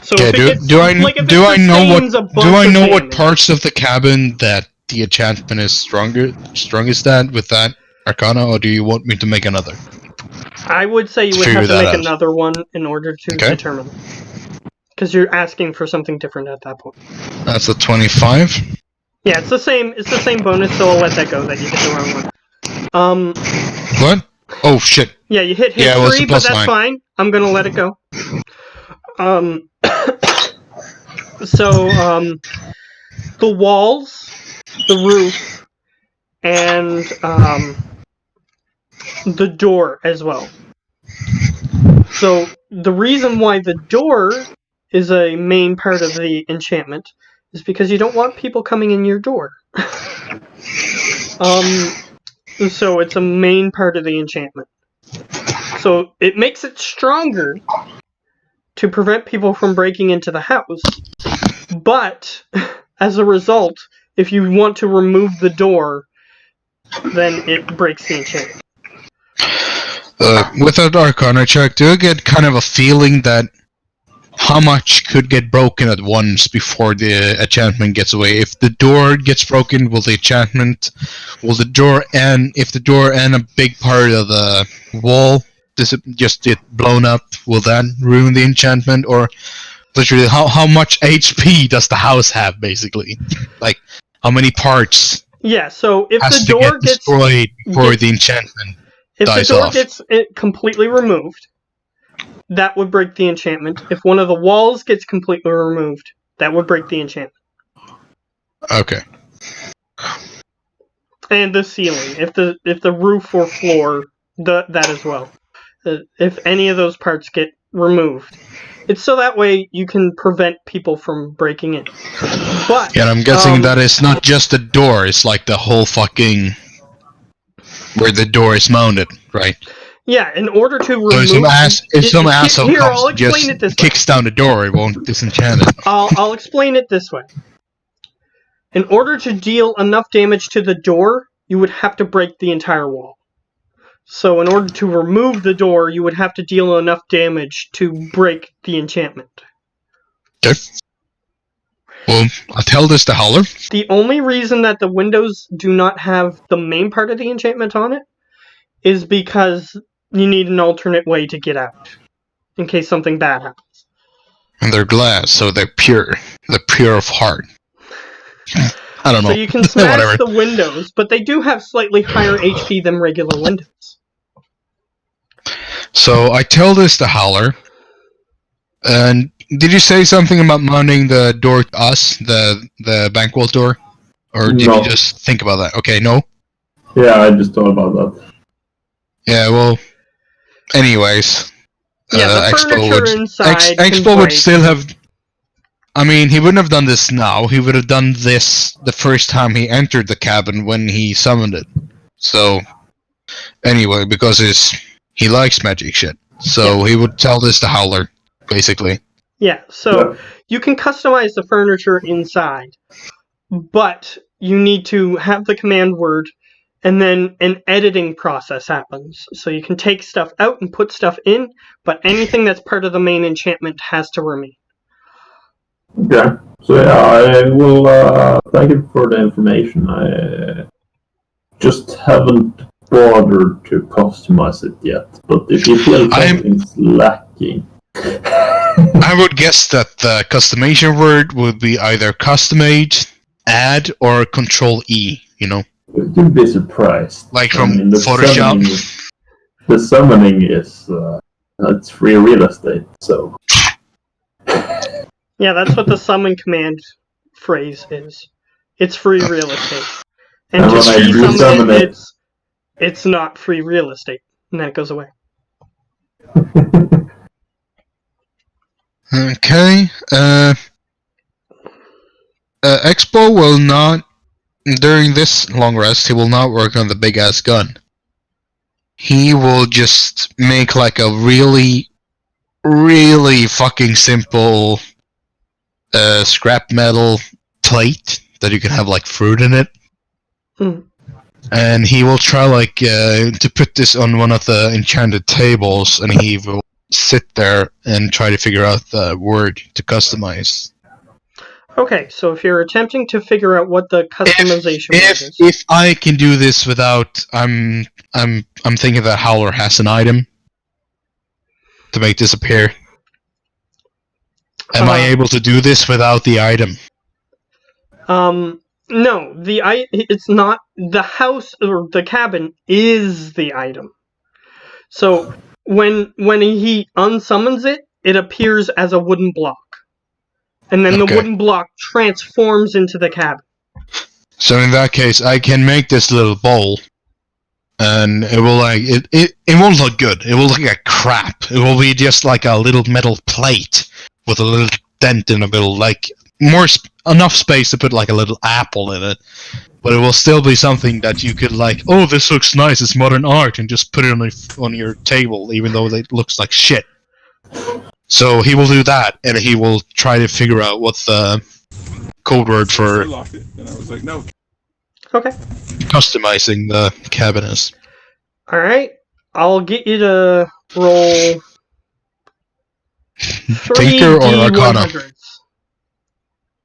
So do I know what parts of the cabin that the enchantment is strongest at with that Arcana, or do you want me to make another? I would say you would have to make another one in order to determine. Because you're asking for something different at that point. That's a 25. Yeah, it's the same bonus, so I'll let that go that you hit the wrong one. What? Oh shit. Yeah, you hit history, but that's fine. I'm gonna let it go. The walls, the roof, and the door as well. So the reason why the door is a main part of the enchantment is because you don't want people coming in your door. So it's a main part of the enchantment. So it makes it stronger to prevent people from breaking into the house. But as a result, if you want to remove the door, then it breaks the enchantment. With that Arcana check, do you get kind of a feeling that how much could get broken at once before the enchantment gets away? If the door gets broken, if the door and a big part of the wall just get blown up, will that ruin the enchantment? Or literally, how much HP does the house have, basically? Like, how many parts? Yeah, so if the door gets destroyed before the enchantment dies off? If the door gets completely removed, that would break the enchantment. If one of the walls gets completely removed, that would break the enchantment. Okay. And the ceiling, if the roof or floor, that as well. If any of those parts get removed, it's so that way you can prevent people from breaking in. But yeah, I'm guessing that it's not just the door; it's like the whole fucking where the door is mounted, right? Yeah, in order to remove... So if some asshole kicks down the door, it won't disenchant it. I'll explain it this way. In order to deal enough damage to the door, you would have to break the entire wall. So in order to remove the door, you would have to deal enough damage to break the enchantment. Okay. Well, I'll tell this to Howler. The only reason that the windows do not have the main part of the enchantment on it is because you need an alternate way to get out, in case something bad happens. And they're glass, so they're pure. They're pure of heart. I don't know. So you can smash Whatever. the windows, but they do have slightly higher HP than regular windows. So I tell this to Howler. And did you say something about mounting the door to us, the bank vault door? Or did No. you just think about that? Okay, no? Yeah, I just thought about that. Yeah, well, anyways. Yeah, the furniture inside can Expo would break. still have... I mean, he wouldn't have done this now. He would have done this the first time he entered the cabin when he summoned it. So, anyway, because he likes magic shit. So he would tell this to Howler, basically. Yeah, so you can customize the furniture inside, but you need to have the command word, and then an editing process happens. So you can take stuff out and put stuff in, but anything that's part of the main enchantment has to remain. Okay. So yeah, I will thank you for the information. I just haven't bothered to customize it yet. But if you feel something's lacking... I would guess that the customization word would be either customate, add, or control E, you know? You'd be surprised. Like from Photoshop. The summoning is it's free real estate, so... Yeah, that's what the summon command phrase is. It's free real estate. And to summon it, it's not free real estate. And then it goes away. Okay. Expo will not... During this long rest, he will not work on the big-ass gun. He will just make like a really, really fucking simple scrap metal plate that you can have like fruit in it. Mm. And he will try like to put this on one of the enchanted tables, and he will sit there and try to figure out the word to customize. Okay, so if you're attempting to figure out what the customization word is... If I can do this without... I'm thinking that Howler has an item to make this appear. Am I able to do this without the item? No, it's not. The house or the cabin is the item. So when he unsummons it, it appears as a wooden block. And then the wooden block transforms into the cabin. So in that case, I can make this little bowl, and it will like it won't look good. It will look like crap. It will be just like a little metal plate with a little dent in the middle, like enough space to put like a little apple in it. But it will still be something that you could like, oh, this looks nice, it's modern art, and just put it on your table, even though it looks like shit. So he will do that, and he will try to figure out what the code word for And I was like, no. Okay. customizing the cabin is. Alright. I'll get you to roll 3 Tinker or Arcana? 100s.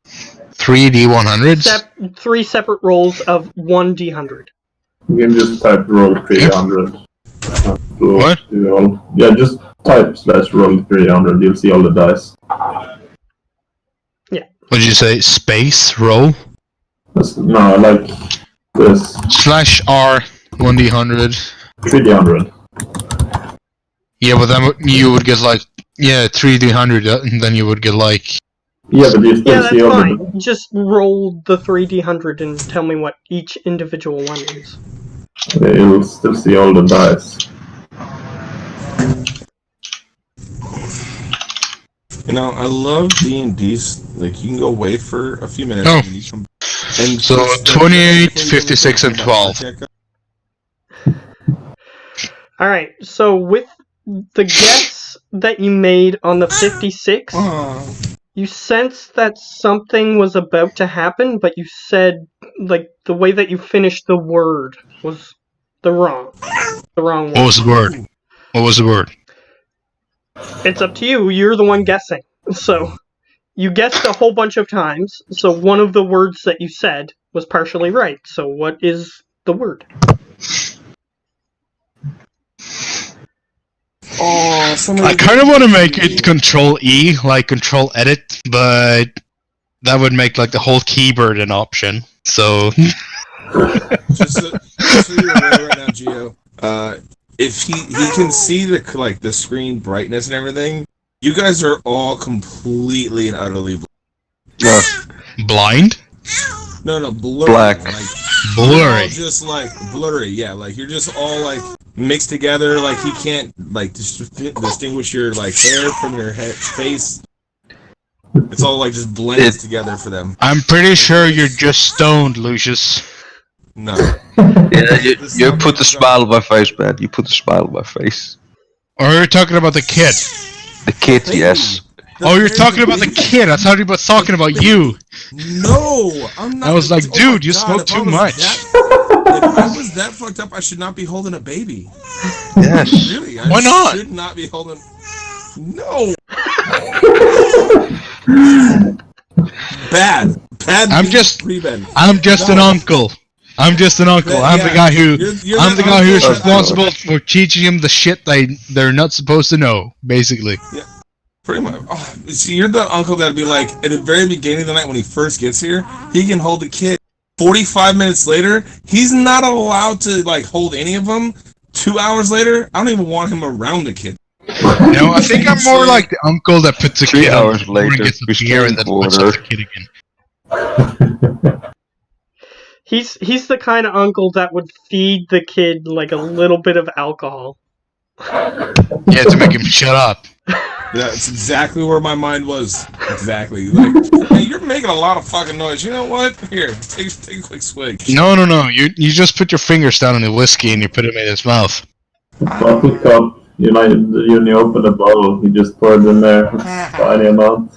3D100s? 3 separate rolls of 1D100. You can just type roll 300. What? Yeah, just type /roll 300. You'll see all the dice. Yeah. What did you say? Space roll? No, like this. /R 1D100. 3D100. Yeah, but then you would get like 3D100, and then you would get like. Yeah, but you still see that's all fine. the. Just roll the 3D100 and tell me what each individual one is. Okay, you'll still see all the dice. You know, I love D&D's. Like, you can go away for a few minutes. Oh. And you come, and So 28, 56, and 12. Alright, so with the guess that you made on the 56, you sensed that something was about to happen, but you said, like, the way that you finished the word was the wrong one. What was the word? What was the word? It's up to you. You're the one guessing. So, you guessed a whole bunch of times, so one of the words that you said was partially right. So, what is the word? Oh, somebody. I kind of want to make it Control E, like Control Edit, but that would make like the whole keyboard an option. So Just so you're aware right now, Gio. If he can see the screen brightness and everything, you guys are all completely and utterly blind, no blurry. Black. You're all blurry. just like blurry, yeah. Like you're just all like mixed together. Like he can't like distinguish your like hair from your face. It's all like just blends together for them. I'm pretty sure you're just stoned, Lucius. No. Yeah, you put the smile on my face, man. You put the smile on my face. Or you're talking about the kid. The kid, yes. Oh, you're talking about the kid. I thought you were talking about you. No, I'm not. I was like, oh my dude, you God, smoke if I too was much. If I was that fucked up, I should not be holding a baby. Yes. Really? Why not? Should not be holding. No. Bad. I'm just pre-bed. I'm just an uncle. I'm just an uncle. I'm the guy who You're I'm the that guy who's uncle responsible for teaching him the shit they're not supposed to know, basically. Pretty much. Oh, see, you're the uncle that'd be like, at the very beginning of the night when he first gets here, he can hold the kid. 45 minutes later, he's not allowed to like hold any of them. 2 hours later, I don't even want him around the kid. No, I think I'm more like the uncle that puts a 3 kid on hours the floor and later, gets a beer and then puts up the kid again. He's the kind of uncle that would feed the kid like a little bit of alcohol. Yeah, to make him shut up. That's exactly where my mind was. Exactly. Like, hey, you're making a lot of fucking noise. You know what? Here, take a quick swig. No. You just put your fingers down in the whiskey and you put it in his mouth. Coffee cup. You open the bottle. You just pour it in there. Tiny amount.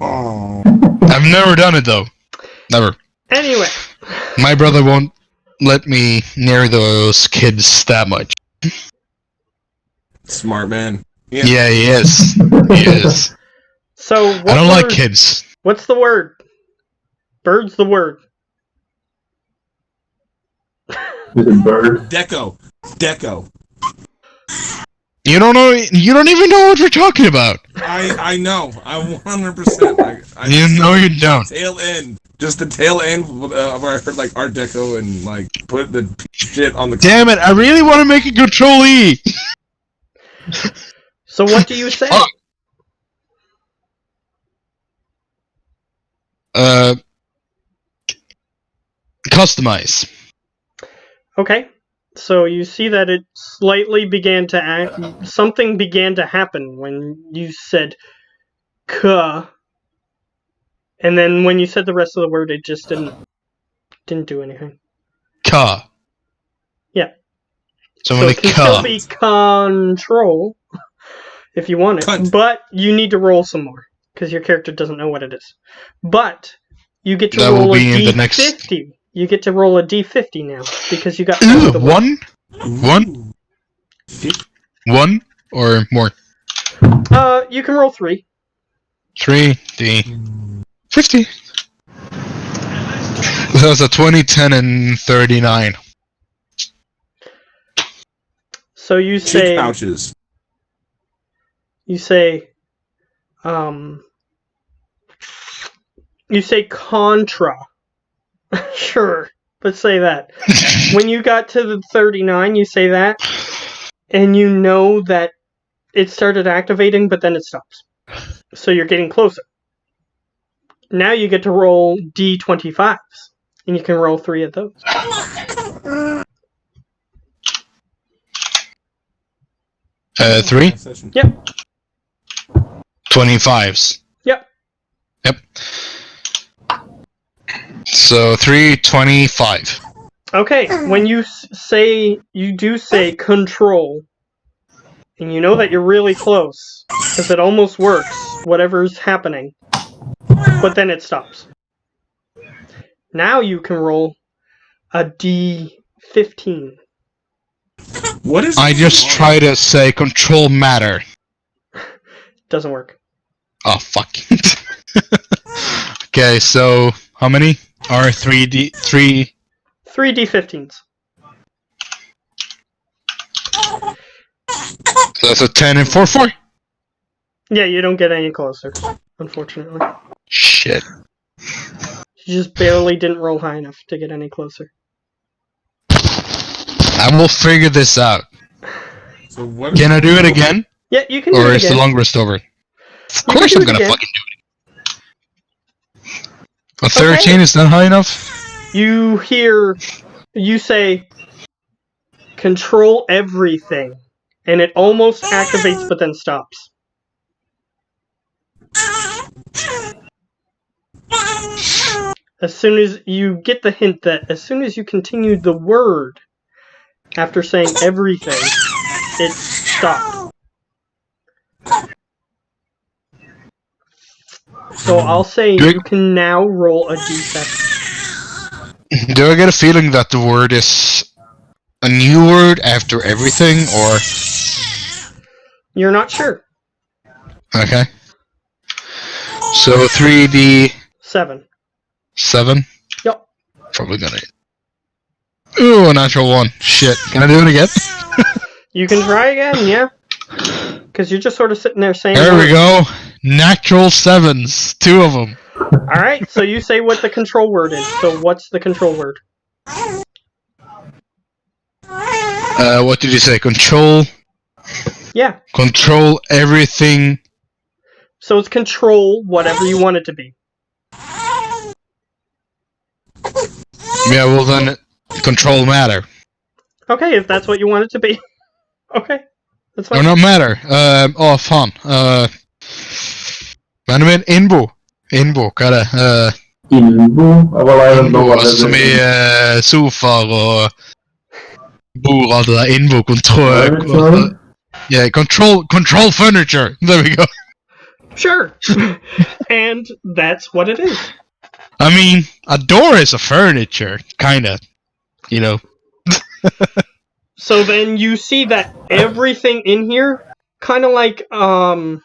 Oh. I've never done it though. Never. Anyway. My brother won't let me near those kids that much. Smart man. Yeah, he is. He is. So I don't like kids. What's the word? Bird's the word. Is it bird? Deco. You don't know. You don't even know what we're talking about. I know. I 100%. You know you don't. Tail end. Just the tail end of our like Art Deco and like put the shit on the. Damn it! I really want to make it Control E. So what do you say? Customize. Okay. So you see that it slightly began to act. Something began to happen when you said "ka," and then when you said the rest of the word, it just didn't do anything. Ka. Yeah. So So when it can the still ka. be control if you want it, Cunt. but you need to roll some more because your character doesn't know what it is. But you get to That will roll a be in the D50. next- You get to roll a D50 now because you got Ooh, the word. one or more. You can roll 3. 3D50. That was a 20, 10, and 39. So you Cheek say pouches. you say contra. Sure, let's say that. When you got to the 39, you say that, and you know that it started activating, but then it stops. So you're getting closer. Now you get to roll D25s, and you can roll 3 of those. Three? Yep. 25s. Yep. Yep. So 325. Okay, when you do say control, and you know that you're really close, because it almost works, whatever's happening, but then it stops. Now you can roll a D15. What is? I just try to say control matter. Doesn't work. Oh, fuck. Okay, so how many are 3D? 3 3 D15s. That's a 10 and 4. Yeah, you don't get any closer, unfortunately. Shit. You just barely didn't roll high enough to get any closer. I will figure this out. So what? Can I do it again? Yeah, you can do Or it is the again. long rest over? Of You course can I'm do it gonna again. fucking do it. A 13 is not high enough? You say, control everything, and it almost activates but then stops. As soon as you get the hint that as soon as you continue the word after saying everything, it stopped. So I'll say you can now roll a d7. Do I get a feeling that the word is a new word after everything, or... You're not sure. Okay. So 3d7? 7. Yep. Probably gonna... Ooh, a natural 1. Shit. Can I do it again? You can try again, yeah. Because you're just sort of sitting there saying... There we go. Natural 7s. 2 of them. Alright, so you say what the control word is. So what's the control word? What did you say? Control? Yeah. Control everything. So it's control whatever you want it to be. Yeah, well then, control matter. Okay, if that's what you want it to be. Okay, that's Or fine. not matter. Fan. Men med inbo. Inbo, hva er det? Inbo? Well, I don't know Inbo, what altså som i sofaer og bord og alt det der. Inbo, Furniture? Yeah, control furniture. There we go. Sure. And that's what it is. I mean, a door is a furniture, kinda. You know. So then you see that everything in here, kind of like, how's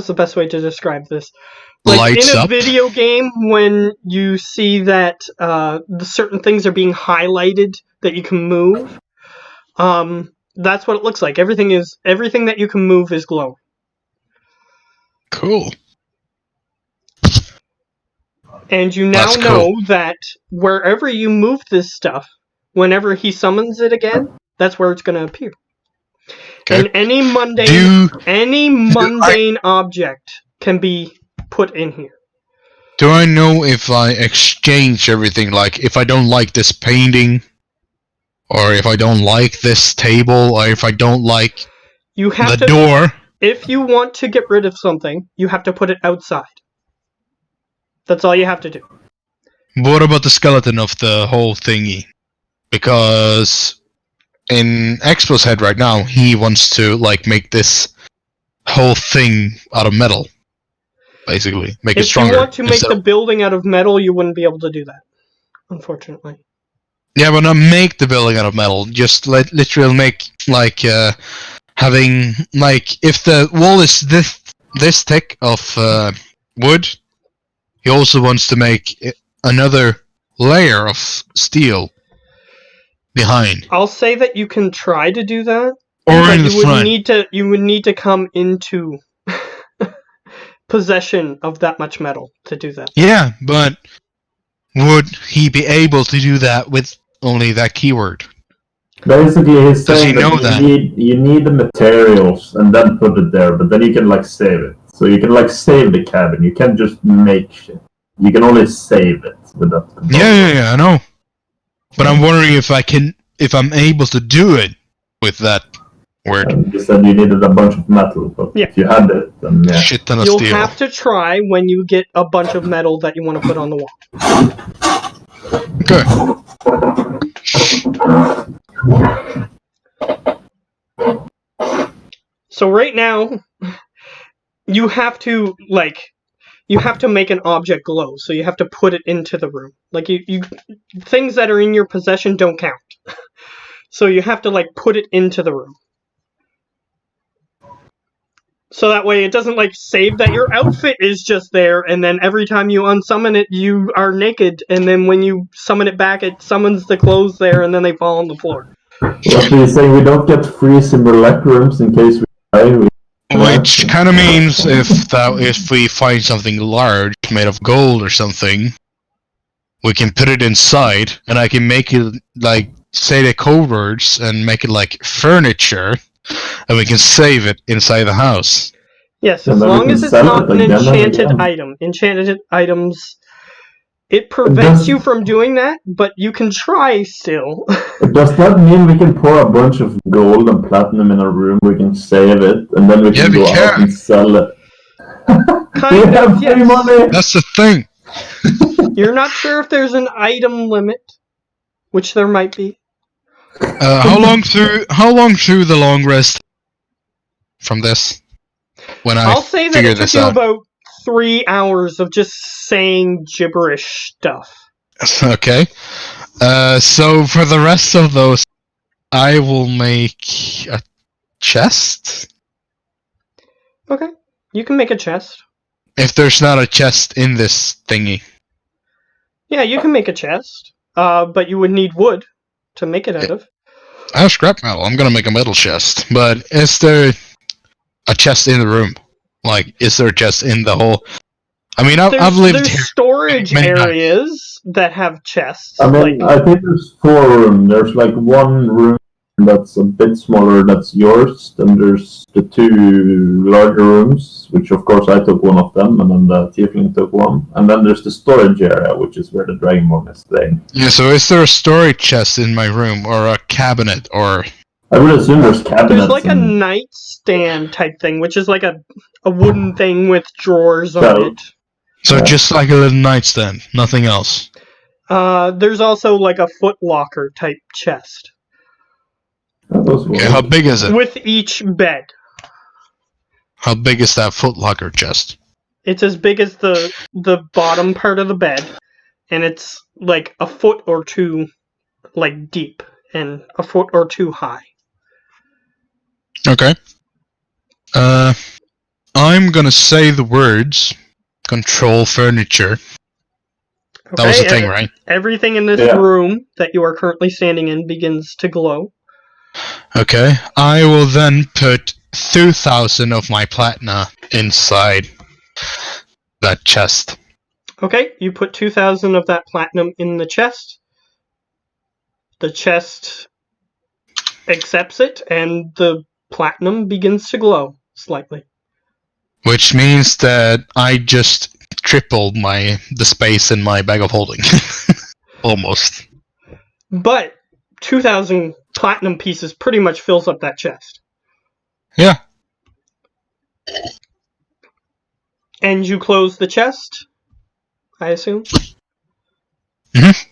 the best way to describe this? Like Lights in a up. video game, when you see that the certain things are being highlighted that you can move, that's what it looks like. Everything that you can move is glowing. Cool. And you now That's know cool. that wherever you move this stuff, whenever he summons it again, that's where it's going to appear. Okay. And any mundane object can be put in here. Do I know if I exchange everything, like if I don't like this painting, or if I don't like this table, or if I don't like You have the to, door? if you want to get rid of something, you have to put it outside. That's all you have to do. What about the skeleton of the whole thingy? Because in Expo's head right now, he wants to like make this whole thing out of metal. Basically, make it stronger. If you want to make the building out of metal, you wouldn't be able to do that, unfortunately. Yeah, but not make the building out of metal. Just literally make like having like if the wall is this thick of wood, he also wants to make another layer of steel behind. I'll say that you can try to do that, Or but in the front. you would need to come into possession of that much metal to do that. Yeah, but would he be able to do that with only that keyword? Basically, he's Does he saying know that that? you need the materials and then put it there, but then you can like save it. So you can like save the cabin. You can't just make shit. You can only save it with that. Yeah, I know. But I'm wondering if I'm able to do it with that word. You said you needed a bunch of metal, but Yeah. if you had it, then yeah. Shit ton of You'll steel. have to try when you get a bunch of metal that you want to put on the wall. Okay. So right now, you have to make an object glow. So you have to put it into the room. Like you things that are in your possession don't count. So you have to like put it into the room. So that way it doesn't like save that your outfit is just there, and then every time you unsummon it, you are naked, and then when you summon it back, it summons the clothes there, and then they fall on the floor. What are you saying? We don't get free simulacrums in case we die? Which kind of means if we find something large made of gold or something, we can put it inside, and I can make it like say the code words and make it like furniture, and we can save it inside the house. Yes, And as then we long can as it's sell not it an again and enchanted again. item. Enchanted items, it prevents you from doing that, but you can try still. Does that mean we can pour a bunch of gold and platinum in our room? We can save it, and then we Yeah, can we go out can. and sell it. Kind We have of, free yes. money. That's the thing. You're not sure if there's an item limit, which there might be. How long through the long rest from this? When I I'll say that figure it took this you out. about 3 hours of just saying gibberish stuff. Okay. So for the rest of those, I will make a chest. Okay, you can make a chest. If there's not a chest in this thingy. Yeah, you can make a chest, but you would need wood to make it out of. I have scrap metal. I'm gonna make a metal chest. But is there a chest in the room? Like, is there a chest in the whole? I mean, I've lived There's here storage many nights. areas that have chests. I mean, like, I think there's 4 rooms. There's like one room that's a bit smaller, that's yours. Then there's the 2 larger rooms, which of course I took one of them, and then the tiefling took one. And then there's the storage area, which is where the dragonborn is staying. Yeah. So is there a storage chest in my room, or a cabinet, or? I would assume there's cabinets. there's like a nightstand type thing, which is like a wooden thing with drawers on it. So Yeah. just like a little nightstand, nothing else. There's also like a foot locker type chest Okay, how big is it? with each bed. How big is that footlocker chest? It's as big as the bottom part of the bed, and it's like a foot or two like deep and a foot or two high. Okay. I'm gonna say the words control furniture. That was the thing, right? Everything in this room that you are currently standing in begins to glow. Okay. I will then put 2,000 of my platina inside that chest. Okay, you put 2,000 of that platinum in the chest. The chest accepts it, and the platinum begins to glow slightly. Which means that I just tripled the space in my bag of holding. Almost. But 2,000 platinum pieces pretty much fills up that chest. Yeah. And you close the chest, I assume? Mm-hmm.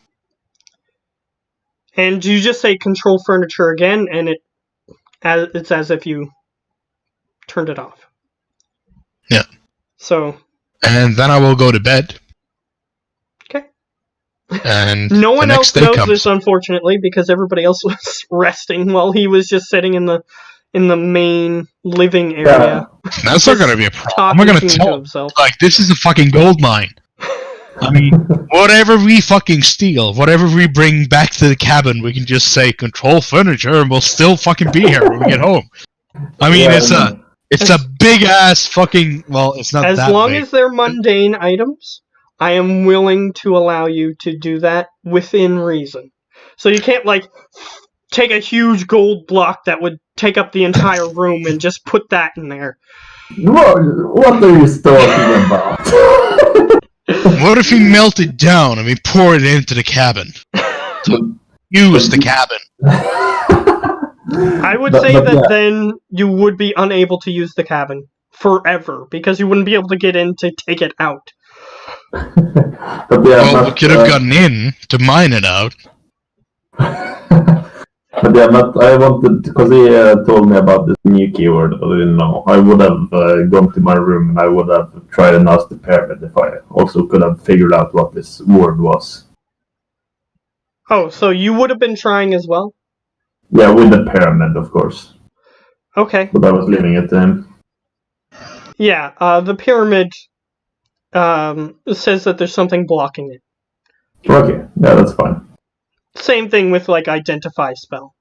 And you just say control furniture again, and it's as if you turned it off. Yeah. So. And then I will go to bed. Okay. And no one else knows comes. this, unfortunately, because everybody else was resting while he was just sitting in the main living area. That's not gonna be a problem. I'm gonna tell himself. Like, this is a fucking gold mine. I mean, whatever we fucking steal, whatever we bring back to the cabin, we can just say control furniture, and we'll still fucking be here when we get home. I mean, it's a big ass fucking. Well, it's not as that long big. as they're mundane items. I am willing to allow you to do that within reason. So you can't like take a huge gold block that would take up the entire room and just put that in there. What are you talking about? What if we melt it down and we pour it into the cabin? To use the cabin. I would say that then you would be unable to use the cabin forever because you wouldn't be able to get in to take it out. Well, we could have gotten in to mine it out. But yeah, I wanted, because he told me about this new keyword that I didn't know. I would have gone to my room and I would have tried and asked the pyramid if I also could have figured out what this word was. Oh, so you would have been trying as well? Yeah, with the pyramid, of course. Okay. But I was leaving it to him. Yeah, the pyramid says that there's something blocking it. Okay, yeah, that's fine. Same thing with, like, identify spell.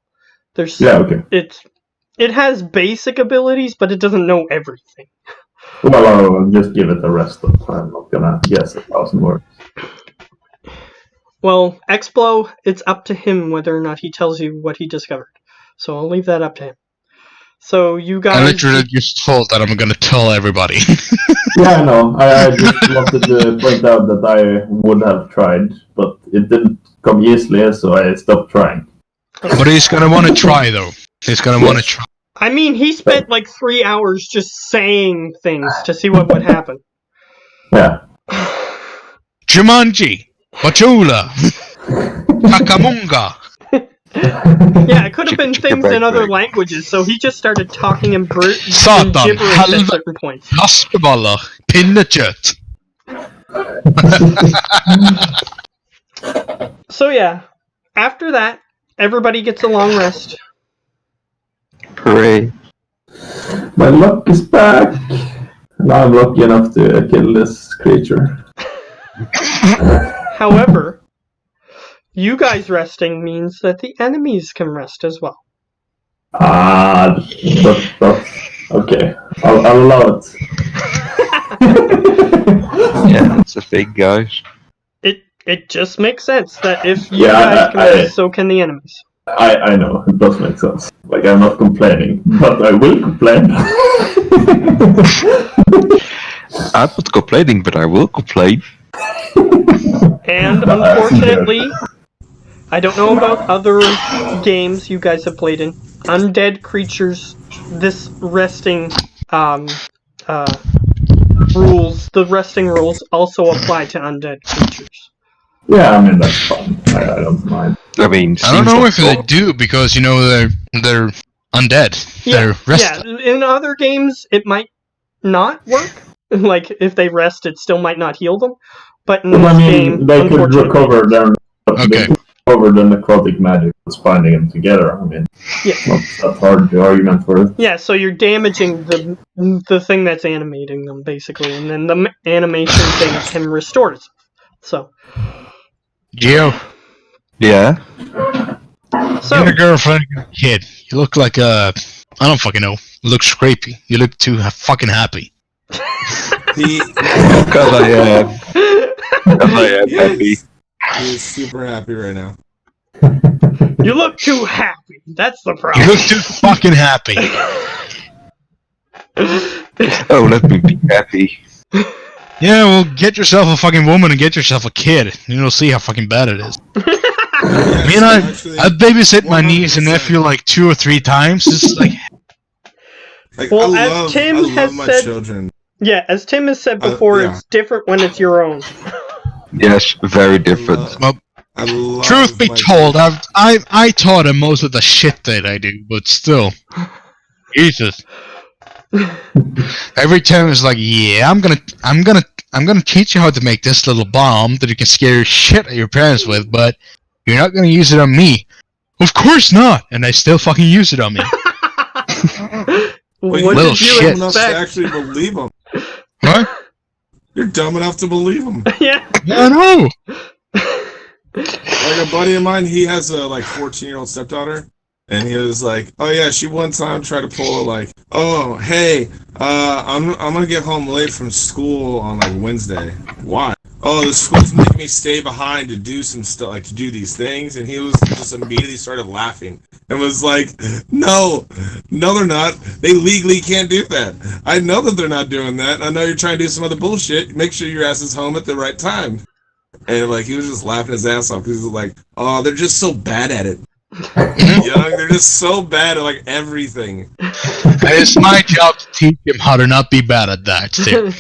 There's Okay. it has basic abilities, but it doesn't know everything. Well, I'll just give it the rest of the time. I'm not gonna guess 1,000 words. Well, Explo, it's up to him whether or not he tells you what he discovered. So I'll leave that up to him. So you guys... I literally just told that I'm gonna tell everybody. Yeah, I know. I just wanted to point out that I would have tried, but it didn't come easily, so I stopped trying. But he's gonna want to try, though. He's gonna want to try. I mean, he spent like 3 hours just saying things to see what would happen. Yeah. Jumanji, Bachula, Kakamunga. Yeah, it could have been things in other languages, so he just started talking in Satan, gibberish at helvete, certain points. Laskeballer, pinnekjøtt. So yeah, after that, everybody gets a long rest. Hooray. My luck is back. Now I'm lucky enough to kill this creature. However, you guys resting means that the enemies can rest as well. That's okay. I'll allow it. Yeah, that's a thing, guys. It just makes sense that if you guys can rest, so can the enemies. I know, it does make sense. Like, I'm not complaining, but I will complain. I'm not complaining, but I will complain. And unfortunately, I don't know about other games you guys have played in. Undead creatures, this resting rules, the resting rules also apply to undead creatures. Yeah, I mean, that's fine. I don't mind. I mean, I don't know if they do because they're undead. Yeah, They're rested. yeah. In other games, it might not work. Like if they rest, it still might not heal them. But in this game, they could recover their Okay. recover the necrotic magic that's binding them together. I mean, Yeah. not that hard the argument for it. Yeah, so you're damaging the thing that's animating them, basically, and then the animation thing can restore itself. So. Geo, Yeah? So. you're a girlfriend, kid. You look like I don't fucking know. You look scrapey. You look too fucking happy. Because I am. Because I am happy. He is super happy right now. You look too happy. That's the You problem. look too fucking happy. Oh, let me be happy. Yeah, well, get yourself a fucking woman and get yourself a kid, and you'll see how fucking bad it is. I mean, I babysit my niece and nephew like 2 or 3 times. It's like, Well, I as love, Tim I love has my said- children. Yeah, as Tim has said before, yeah. it's different when it's your own. Yes, very different. well, I love truth be my told, I taught him most of the shit that I do, but still, Jesus. Every time it's like, yeah, I'm gonna teach you how to make this little bomb that you can scare your shit at your parents with, but you're not gonna use it on me. Of course not, and I still fucking use it on me. Well, What little did you shit. You're dumb enough to expect? actually believe him. What? You're dumb enough to believe him. Yeah. I know. Like a buddy of mine, he has a 14-year-old stepdaughter, and he was like, "Oh yeah, she one time tried to pull a oh hey, I'm gonna get home late from school on Wednesday. Why? Oh, the school's making me stay behind to do some stuff, to do these things." And he was just immediately started laughing and was like, "No, they're not. They legally can't do that. I know that they're not doing that. I know you're trying to do some other bullshit. Make sure your ass is home at the right time." And he was just laughing his ass off because he was like, "Oh, they're just so bad at it. They're just so bad at everything." It's my job to teach him how to not be bad at that. Too.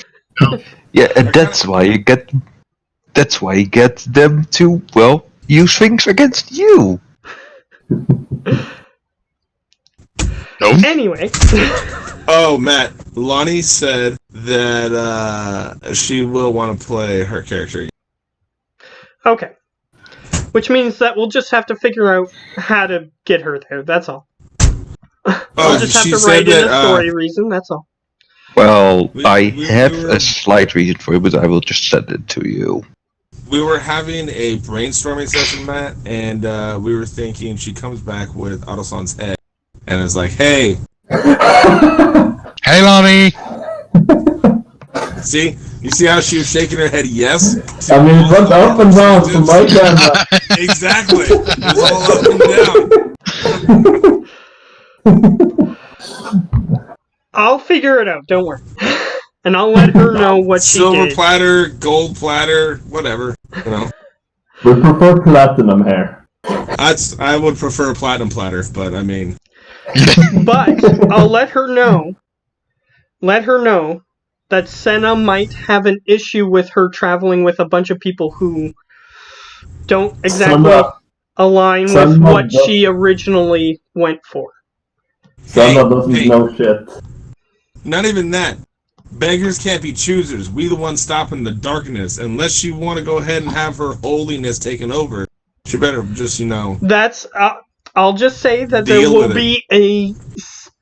Yeah, and that's why you get them to, well, use things against you. Anyway. Oh, Matt, Lonnie said that she will want to play her character. Okay. Which means that we'll just have to figure out how to get her there, that's all. I'll just have she to said write in that, a story reason, that's all. Well, We- I we have were- a slight reason for it, but I will just send it to you. We were having a brainstorming session, Matt, and we were thinking she comes back with Autosan's head, and is like, "Hey, Hey, Lonnie. see, you see how she was shaking her head? Yes. I mean, it went up and down from my camera. Exactly. It was all up and down. I'll figure it out. Don't worry, and I'll let her know what she Silver did. platter, gold platter, whatever. You know, We prefer platinum hair. I would prefer a platinum platter, but I mean, But I'll let her know. Let her know that Senna might have an issue with her traveling with a bunch of people who don't exactly align with Senna what does- she originally went for. Senna doesn't know shit. not even that. Beggars can't be choosers. We the ones stopping the darkness. Unless you want to go ahead and have her holiness taken over, she better just, That's. I'll just say that there Deal will with it. be a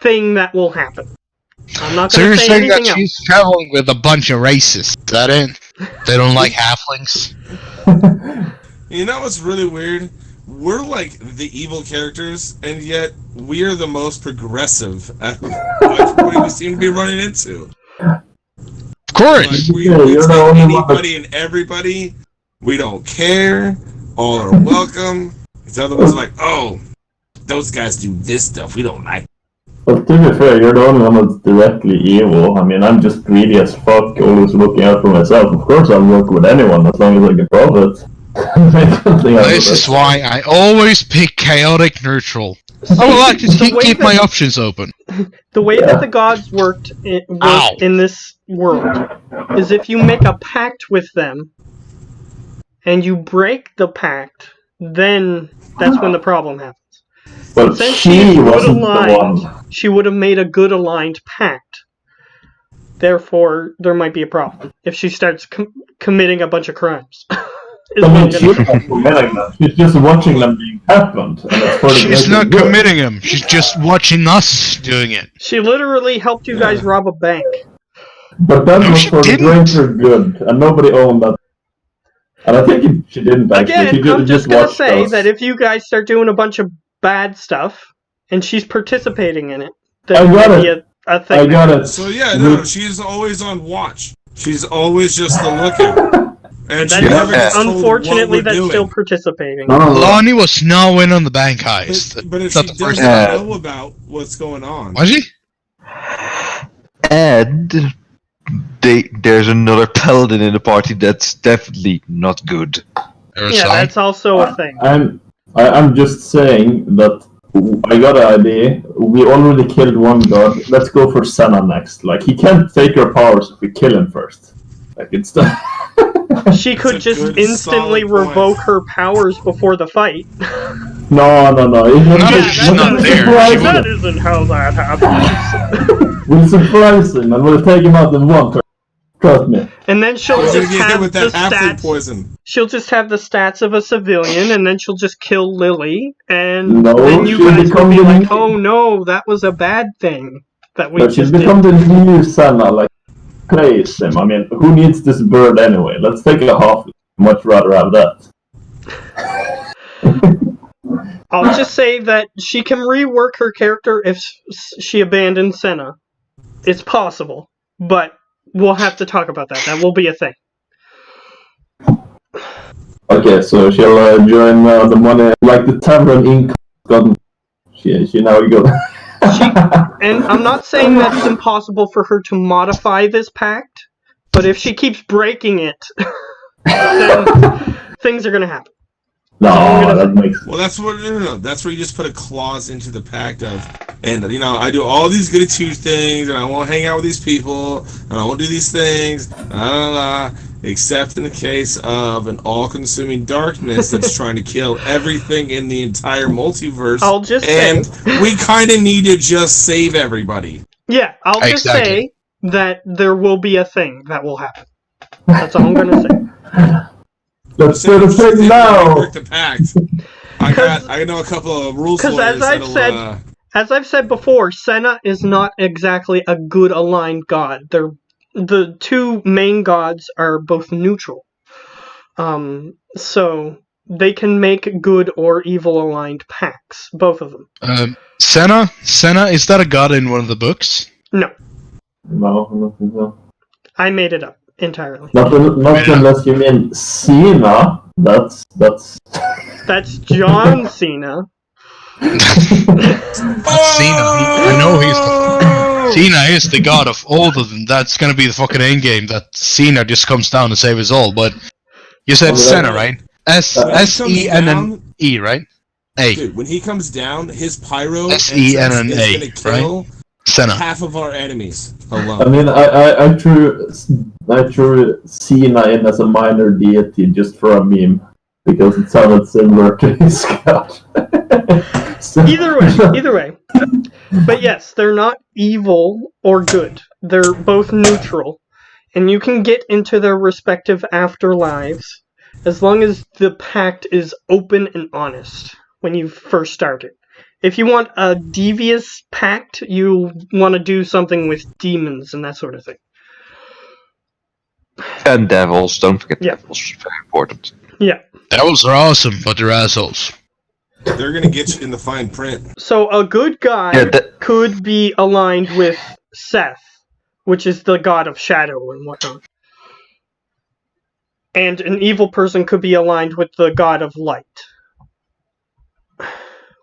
thing that will happen. I'm not So going you're to say saying that anything else. she's traveling with a bunch of racists? Is that it? They don't like halflings? You know what's really weird? We're like the evil characters, and yet we are the most progressive out of everybody we seem to be running into. Of course. Like, we Yeah, you're the take only one anybody and everybody. We don't care. All are welcome. These other ones are like, oh, those guys do this stuff. We don't like. But to be fair, you're the only one that's directly evil. I mean, I'm just greedy as fuck, always looking out for myself. Of course I'll work with anyone as long as I can profit. This is why I always pick chaotic neutral. I would like to keep my options open. The way that the gods work in this world is if you make a pact with them and you break the pact, then that's when the problem happens. But Since she she's good wasn't the aligned, one. she would have made a good aligned pact. Therefore, there might be a problem if she starts committing a bunch of crimes. I mean, she's not committing them. She's just watching them being happened. And that's for the She's greater not good. committing them. She's just watching us doing it. She literally helped you guys rob a bank. But that No, was she for the didn't. greater good, and nobody owned that. And I think she didn't actually. Again, She I'm just gonna watched say us. that if you guys start doing a bunch of bad stuff and she's participating in it, I then got maybe it. a thing. I got it. So yeah, no, she's always on watch. She's always just the lookout. And she never gets told Unfortunately, what we're that's doing. still participating. Lonnie was now in on the bank heist. But if That's she the first doesn't time. know about what's going on, Was he? And there's another paladin in the party that's definitely not good. Yeah, that's also a thing. I'm just saying that I got an idea. We already killed one god. Let's go for Senna next. Like, he can't take her powers if we kill him first. Like, it's the... She could That's a just good, instantly solid point. revoke her powers before the fight. No. It No, was she's not there. She That isn't how that happens. We'll surprise him and we'll take him out in one turn. Trust me. And then she'll You're just gonna get hit have with the that halfling stats. poison. She'll just have the stats of a civilian, and then she'll just kill Lily, and No, then you she'll guys will become be the like, new- "Oh no, that was a bad thing that we But she's just become did." the new Senna, like, praise him. I mean, who needs this bird anyway? Let's take a half. Much rather have that. I'll just say that she can rework her character if she abandons Senna. It's possible, but we'll have to talk about that. That will be a thing. Okay, so she'll join the money, like the tavern in God. She now go. And I'm not saying that it's impossible for her to modify this pact, but if she keeps breaking it, then things are gonna happen. No, that makes. Well, that's what no. That's where you just put a clause into the pact of, and I do all these goody two things, and I won't hang out with these people, and I won't do these things, except in the case of an all-consuming darkness that's trying to kill everything in the entire multiverse. I'll just and say, we kind of need to just save everybody. yeah, I'll just Exactly. say that there will be a thing that will happen. That's all I'm gonna say. Let's do the thing now. Break the pact. I know a couple of rules Because lawyers as I've said before, Senna is not exactly a good aligned god. The two main gods are both neutral. So they can make good or evil aligned pacts, both of them. Senna, is that a god in one of the books? No, No, I don't think so. I made it up entirely. Not unless you mean Cena. That's That's John Cena. Cena. I know Cena is the god of all of them. That's gonna be the fucking end game. That Cena just comes down to save us all. But you said Senna, right? S-E-N-N-E, right? A. Dude, when he comes down, his pyro S-E-N-N-A, is gonna kill Senna. half of our enemies alone. I mean, I threw Cena in as a minor deity just for a meme because it sounded similar to his god. Either way. But yes, they're not evil or good. They're both neutral. And you can get into their respective afterlives as long as the pact is open and honest when you first start it. If you want a devious pact, you want to do something with demons and that sort of thing. And devils, don't forget Yeah. devils, very important. Yeah. Devils are awesome, but they're assholes. They're gonna get you in the fine print. So a good guy could be aligned with Seth, which is the god of shadow and whatnot. And an evil person could be aligned with the god of light.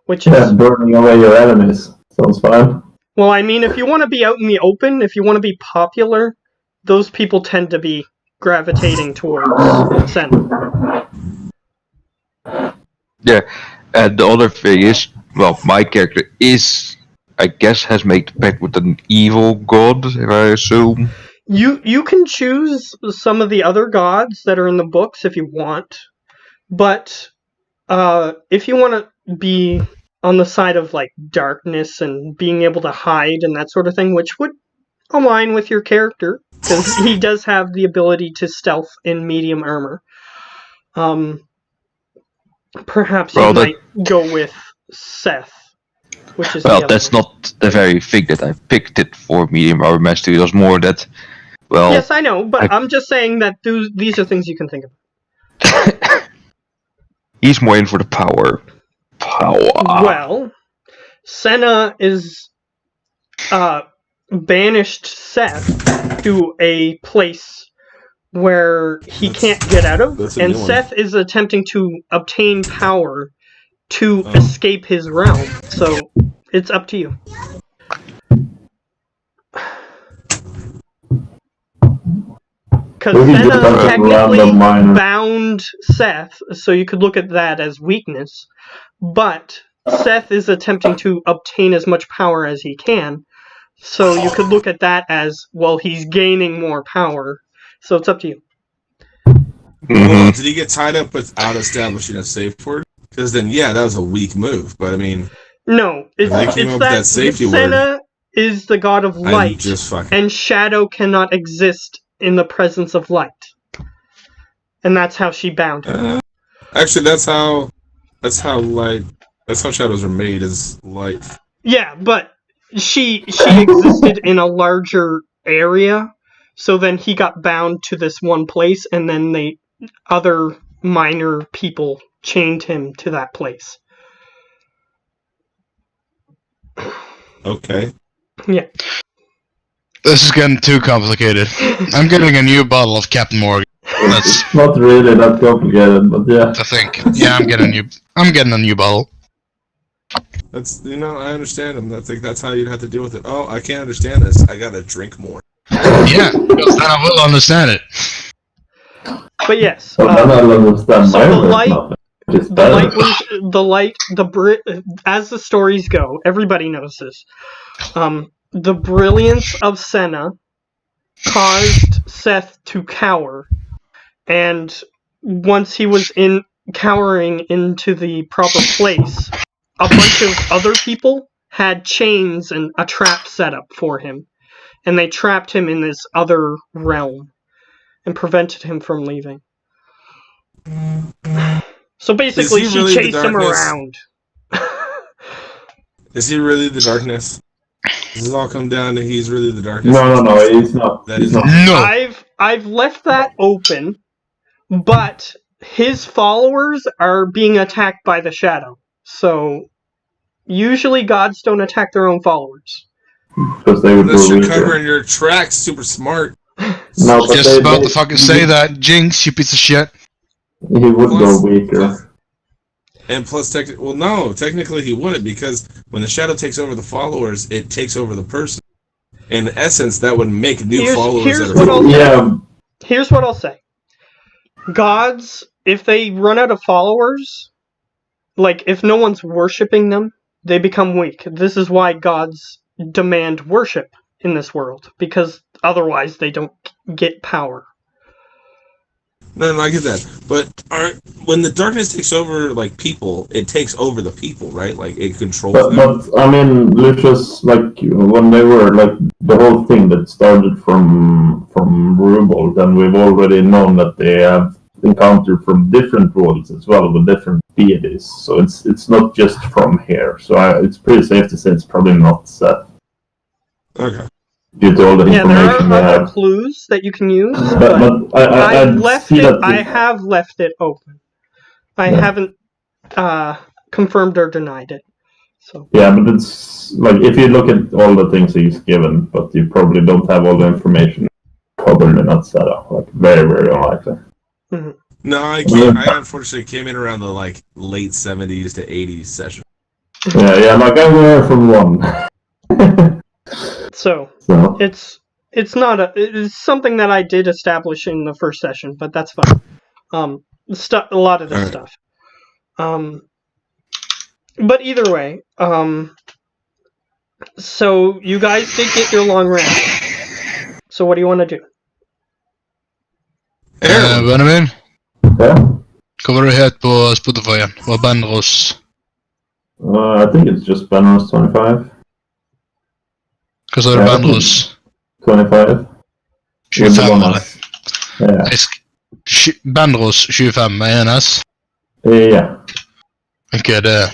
Which is... burning away your enemies. Sounds fine. Well, I mean, if you want to be out in the open, if you want to be popular, those people tend to be gravitating towards Senna. Yeah, and the other thing is, well, my character is, I guess, has made the pact with an evil god, if I assume. You can choose some of the other gods that are in the books if you want, but if you want to be on the side of like darkness and being able to hide and that sort of thing, which would align with your character, because he does have the ability to stealth in medium armor. Perhaps you might go with Seth, which is well, that's not the very thing that I picked it for medium armor mastery. It was more that, well. Yes, I know, but I'm just saying that these are things you can think of. He's more in for the power. Well, Senna is banished Seth to a place where he can't get out of, and Seth is attempting to obtain power to escape his realm. So it's up to you. Because Senna technically bound Seth, so you could look at that as weakness, but Seth is attempting to obtain as much power as he can, so you could look at that as, well, he's gaining more power, so it's up to you. Well, did he get tied up without establishing a safe word? Because then, yeah, that was a weak move, but I mean... No, it's that Senna is the god of light, and shadow cannot exist in the presence of light. And that's how she bound him. Actually, that's how shadows are made, is light. Yeah, but she existed in a larger area, so then he got bound to this one place, and then other minor people chained him to that place. Okay. Yeah. This is getting too complicated. I'm getting a new bottle of Captain Morgan. It's not really that complicated, but yeah. I think. Yeah, I'm getting a new bottle. That's I understand him. I think that's how you'd have to deal with it. Oh, I can't understand this. I gotta drink more. Yeah, because then I will understand it. But yes. Then I'll understand as the stories go, everybody knows this. The brilliance of Senna caused Seth to cower, and once he was cowering into the proper place, a bunch of other people had chains and a trap set up for him, and they trapped him in this other realm and prevented him from leaving. So basically, she chased him around. Is he really the darkness? Does it all come down to he's really the darkness? No, he's not. That is no. I've left that open, But his followers are being attacked by the shadow. So usually gods don't attack their own followers. Because they would Unless grow you're weaker. covering your tracks super smart. No, but Just about to fucking say that, Jinx, you piece of shit. He would grow weaker. And plus, technically he wouldn't, because when the shadow takes over the followers, it takes over the person. In essence, that would make new followers. Here's what I'll say. Gods, if they run out of followers, like if no one's worshipping them, they become weak. This is why gods demand worship in this world, because otherwise they don't get power. No, I get that. But when the darkness takes over, like, people, it takes over the people, right? Like, it controls them. But, I mean, Lucius, like, when they were, like, the whole thing that started from Rubold, and we've already known that they have encountered from different worlds as well, with different deities. So it's not just from here. So it's pretty safe to say it's probably not Seth. Okay. Due to all the information there are other clues that you can use, but I have left it open. I haven't confirmed or denied it. So yeah, but it's like if you look at all the things he's given, but you probably don't have all the information. Probably not set up. Like very, very unlikely. Mm-hmm. No, I unfortunately came in around the like late 70s to 80s session. Yeah, like I'm there from one. So it's not it's something that I did establish in the first session, but that's fine. A lot of this stuff. But either way, so you guys did get your long rest. So what do you want to do? Benjamin? Yeah? Hva var det het på Spotify igjen? Var Benros? I think it's just Benros 25. Hva sa du, Benros? 25. 25, eller? Yeah. Benros 25 med en S? Yeah. Okay, det...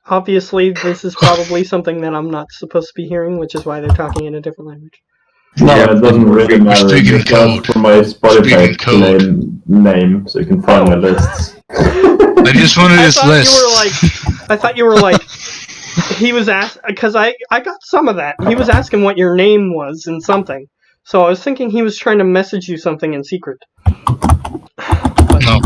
Obviously, this is probably something that I'm not supposed to be hearing, which is why they're talking in a different language. No, it doesn't really matter. Speaking code. For my Spotify name, so you can find my lists. I just wanted this list. I thought you were like, he was asked, because I got some of that. He was asking what your name was in something. So I was thinking he was trying to message you something in secret. No.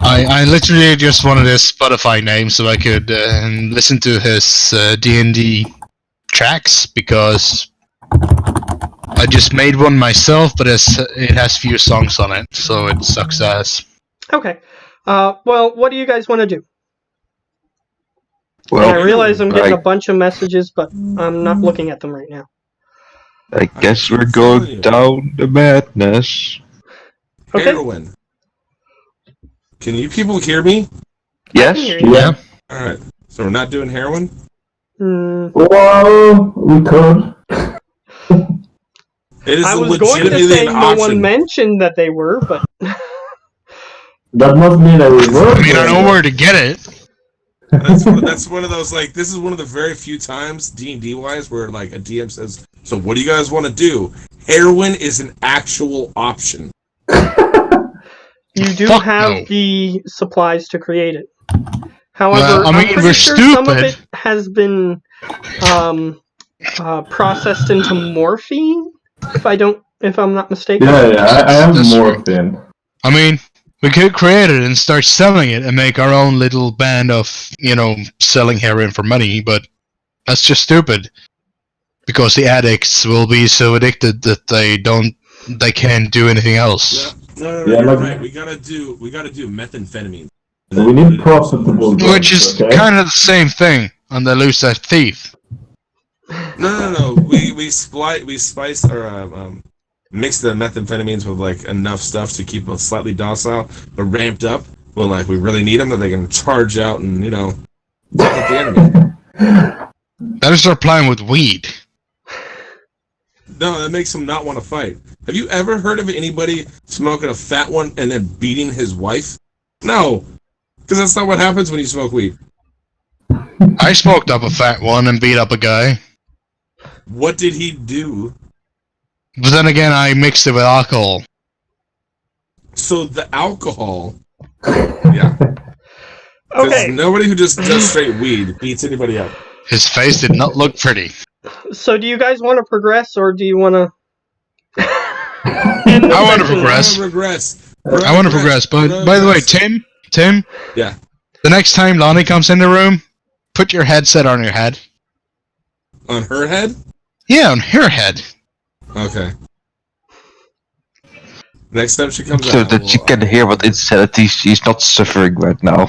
I literally just wanted his Spotify name so I could listen to his D&D tracks, because I just made one myself, but it has few songs on it, so it sucks ass. Okay. Well, what do you guys want to do? Well, I realize I'm getting a bunch of messages, but I'm not looking at them right now. I guess we're going down the madness. Okay. Heroin. Can you people hear me? Yes? Yeah. Alright. So we're not doing heroin? Well, we could. It is I was going to say no one mentioned that they were, but... That must mean that we were. I mean, I know where to get it. That's one of those, like, this is one of the very few times, D&D wise, where, like, a DM says, so what do you guys want to do? Heroin is an actual option. You do have the supplies to create it. However, I mean, I'm pretty sure some of it has been processed into morphine, if I'm not mistaken. Yeah, I have morphine. I mean, we could create it and start selling it and make our own little band of, selling heroin for money, but that's just stupid. Because the addicts will be so addicted that they can't do anything else. No, you're right. We gotta do methamphetamine. We need profitable drugs, which is kind of the same thing, and they lose their teeth. No. We spice or mix the methamphetamines with like enough stuff to keep them slightly docile, but ramped up when like we really need them, that they can charge out and take out the enemy. Better start playing with weed. No, that makes them not want to fight. Have you ever heard of anybody smoking a fat one and then beating his wife? No, because that's not what happens when you smoke weed. I smoked up a fat one and beat up a guy. What did he do? But then again, I mixed it with alcohol. So the alcohol, yeah. Because Okay, nobody who just does straight weed beats anybody up. His face did not look pretty. so do you guys want to progress, or do you want to... I want to progress. I want to progress, but by the way, Tim? Yeah. The next time Lonnie comes in the room, put your headset on your head. On her head? Yeah, on her head. Okay. Next time she comes So out. that you can hear what insanity she's not suffering right now.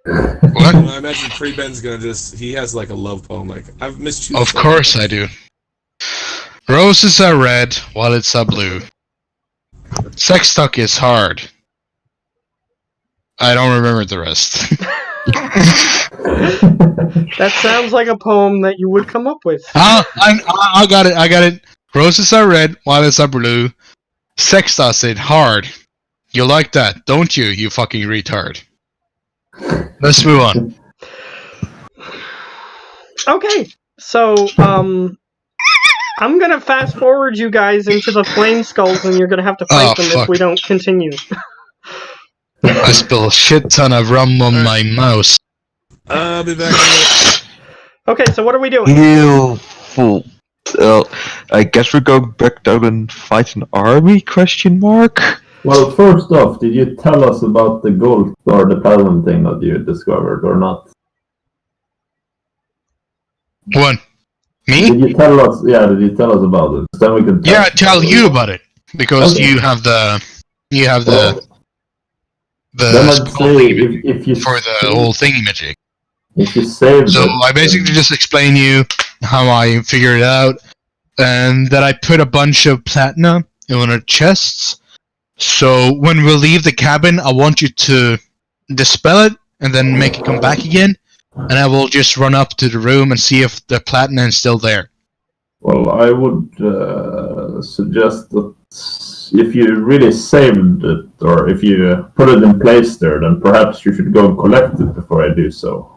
What? I imagine Free Ben's gonna he has like a love poem, like, I've missed you. Of course I do. Roses are red, wallets are blue. Sex talk is hard. I don't remember the rest. That sounds like a poem that you would come up with. I got it. Roses are red, wallets are blue. Sex does it hard. You like that, don't you, you fucking retard? Let's move on. Okay, so, I'm gonna fast forward you guys into the flame skulls, and you're gonna have to fight them fuck. if we don't continue. I spill a shit ton of rum on my mouse. I'll be back in a minute. Okay, so what are we doing? You fool. I guess we're going back down and fight an army? Question mark. Well, first off, did you tell us about the gold or the paladin thing that you discovered or not? One. Me? Did you tell us? Yeah, did you tell us about it? Then we can. Yeah, tell you about it because Okay. you have the Then I'd spell say thingy if you for the whole thingy magic. if you saved So it, I basically just explain you how I figured it out, and that I put a bunch of platinum in our chests. So when we leave the cabin, I want you to dispel it and then make it come back again, and I will just run up to the room and see if the platinum is still there. well, I would suggest that if you really saved it, or if you put it in place there, then perhaps you should go and collect it before I do so.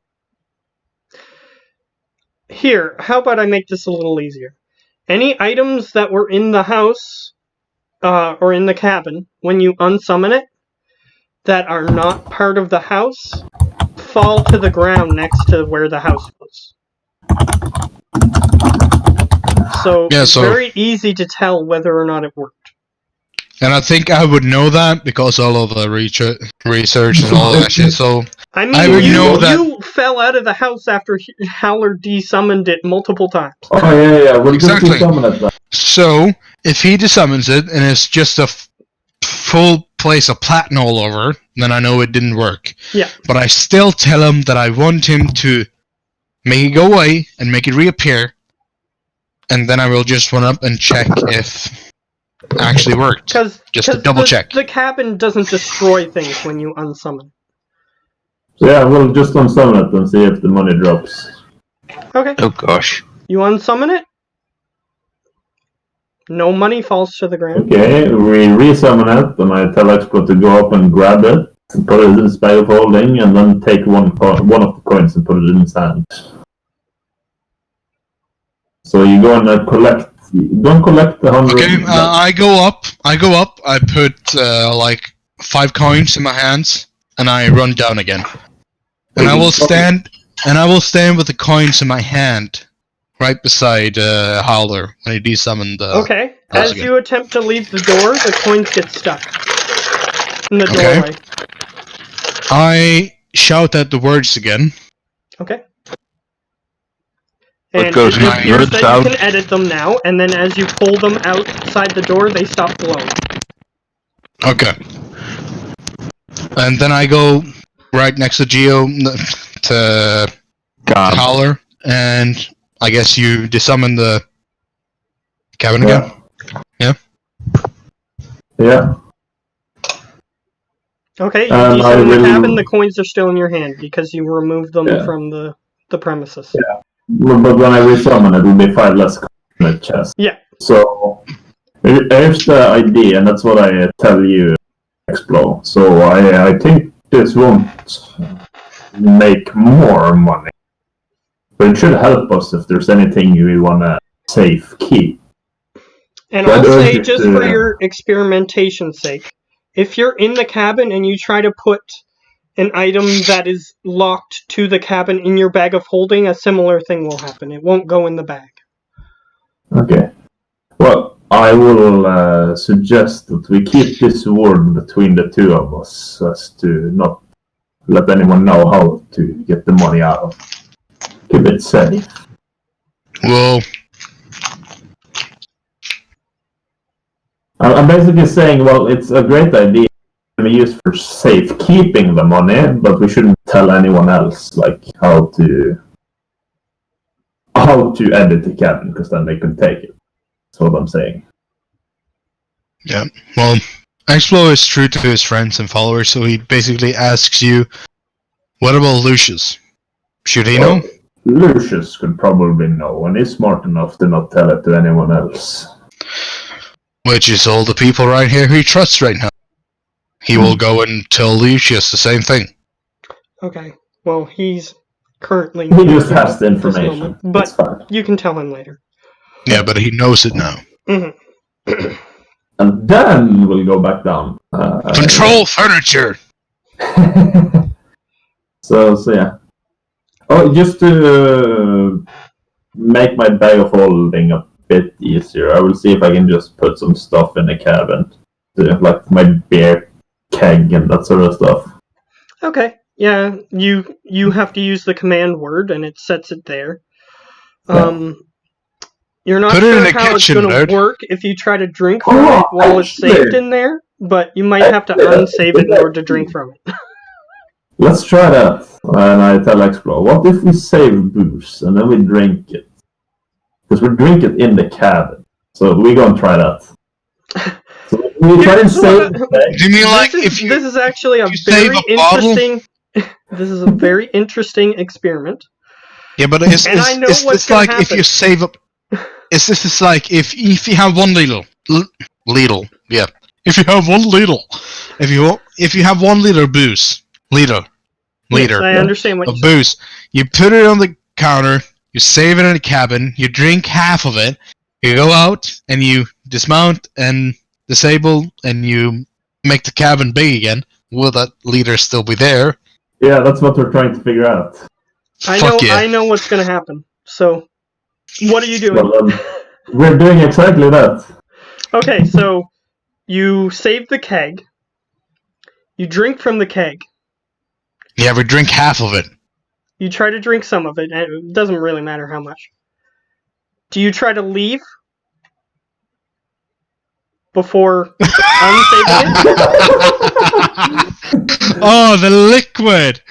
Here, how about I make this a little easier? Any items that were in the house, or in the cabin, when you unsummon it, that are not part of the house, fall to the ground next to where the house was. So Yeah, it's so- very easy to tell whether or not it worked. And I think I would know that because all of the research and all that shit. So I mean, I would know that- you fell out of the house after Howler desummoned it multiple times. Oh yeah, we'll Exactly. just summon it then. So, if he desummons it and it's just a full place of platinum all over, then I know it didn't work. Yeah. But I still tell him that I want him to make it go away and make it reappear, and then I will just run up and check if it actually worked. Because Just to double check. The cabin doesn't destroy things when you unsummon. So yeah, we'll just unsummon it and see if the money drops. Okay. Oh gosh. You unsummon it. No money falls to the ground. Okay, we resummon it, and I tell Explo to go up and grab it, and put it in his bag of holding, and then take one of the coins and put it in his hand. So you go and don't collect the 100. Okay, I go up, I put like 5 coins in my hands, and I run down again. And I will stand with the coins in my hand, right beside Howler when he desummoned the... Okay. That's As good. you attempt to leave the door, the coins get stuck in the Okay. doorway. I shout out the words again. Okay. What And goes it in appears your that sound? you can edit them now, and then as you pull them outside the door, they stop glowing. Okay. And then I go right next to Geo to God. Howler, and I guess you desummon the cabin again? Yeah. Okay, you I desummon the will- cabin, the coins are still in your hand because you removed them Yeah. from the premises. But when I resummon it, it will be 5 less coins in the chest. Yeah. So here's the idea, and that's what I tell you, Explo. So I think this won't make more money, but it should help us if there's anything we want to safe keep. And So I'd I'll urge say, you just to- for your experimentation sake, if you're in the cabin and you try to put an item that is locked to the cabin in your bag of holding, a similar thing will happen. It won't go in the bag. Okay. Well, I will suggest that we keep this word between the two of us as to not let anyone know how to get the money out. Keep it safe. Well, I'm basically saying, well, it's a great idea to be used for safekeeping the money, but we shouldn't tell anyone else like how to edit the cabin, because then they can take it. That's what I'm saying. yeah. Well, Explo is true to his friends and followers, so he basically asks you, what about Lucius? Should he know? Lucius could probably know, and he's smart enough to not tell it to anyone else. Which is all the people right here he trusts right now. He will go and tell Lucius the same thing. Okay. Well, he's currently... He just has the at this information. moment, but It's fine. you can tell him later. Yeah, but he knows it now. Mm-hmm. And then we'll go back down. Control furniture! So yeah. Oh, just to make my bag of holding a bit easier, I will see if I can just put some stuff in the cabin, like my beer keg and that sort of stuff. Okay. Yeah, you have to use the command word, and it sets it there. You're not Put it in sure the how kitchen, it's going to nerd. work if you try to drink from it while it's saved in there, but you might have to unsave it in order to drink from it. Let's try that. And I tell Explo, what if we save booze and then we drink it? Because we drink it in the cabin. So we're going to try that. So we try and save it. Do you mean like if you... This is actually a you very save a bottle? interesting... This is a very interesting experiment. Yeah, but is I know this what's like gonna if you happen. save up... Is this like if you have one Lidl, yeah. If you have one Lidl, if you have 1 liter booze, liter Yes, I understand what of you said. booze, you put it on the counter, you save it in the cabin, you drink half of it, you go out and you dismount and disable, and you make the cabin big again. Will that liter still be there? Yeah, that's what we're trying to figure out. I know what's going to happen. So, what are you doing? Well, we're doing exactly that. Okay, so you save the keg. You drink from the keg. Yeah, we drink half of it. You try to drink some of it, and it doesn't really matter how much. Do you try to leave before unsaving it? Oh, the liquid!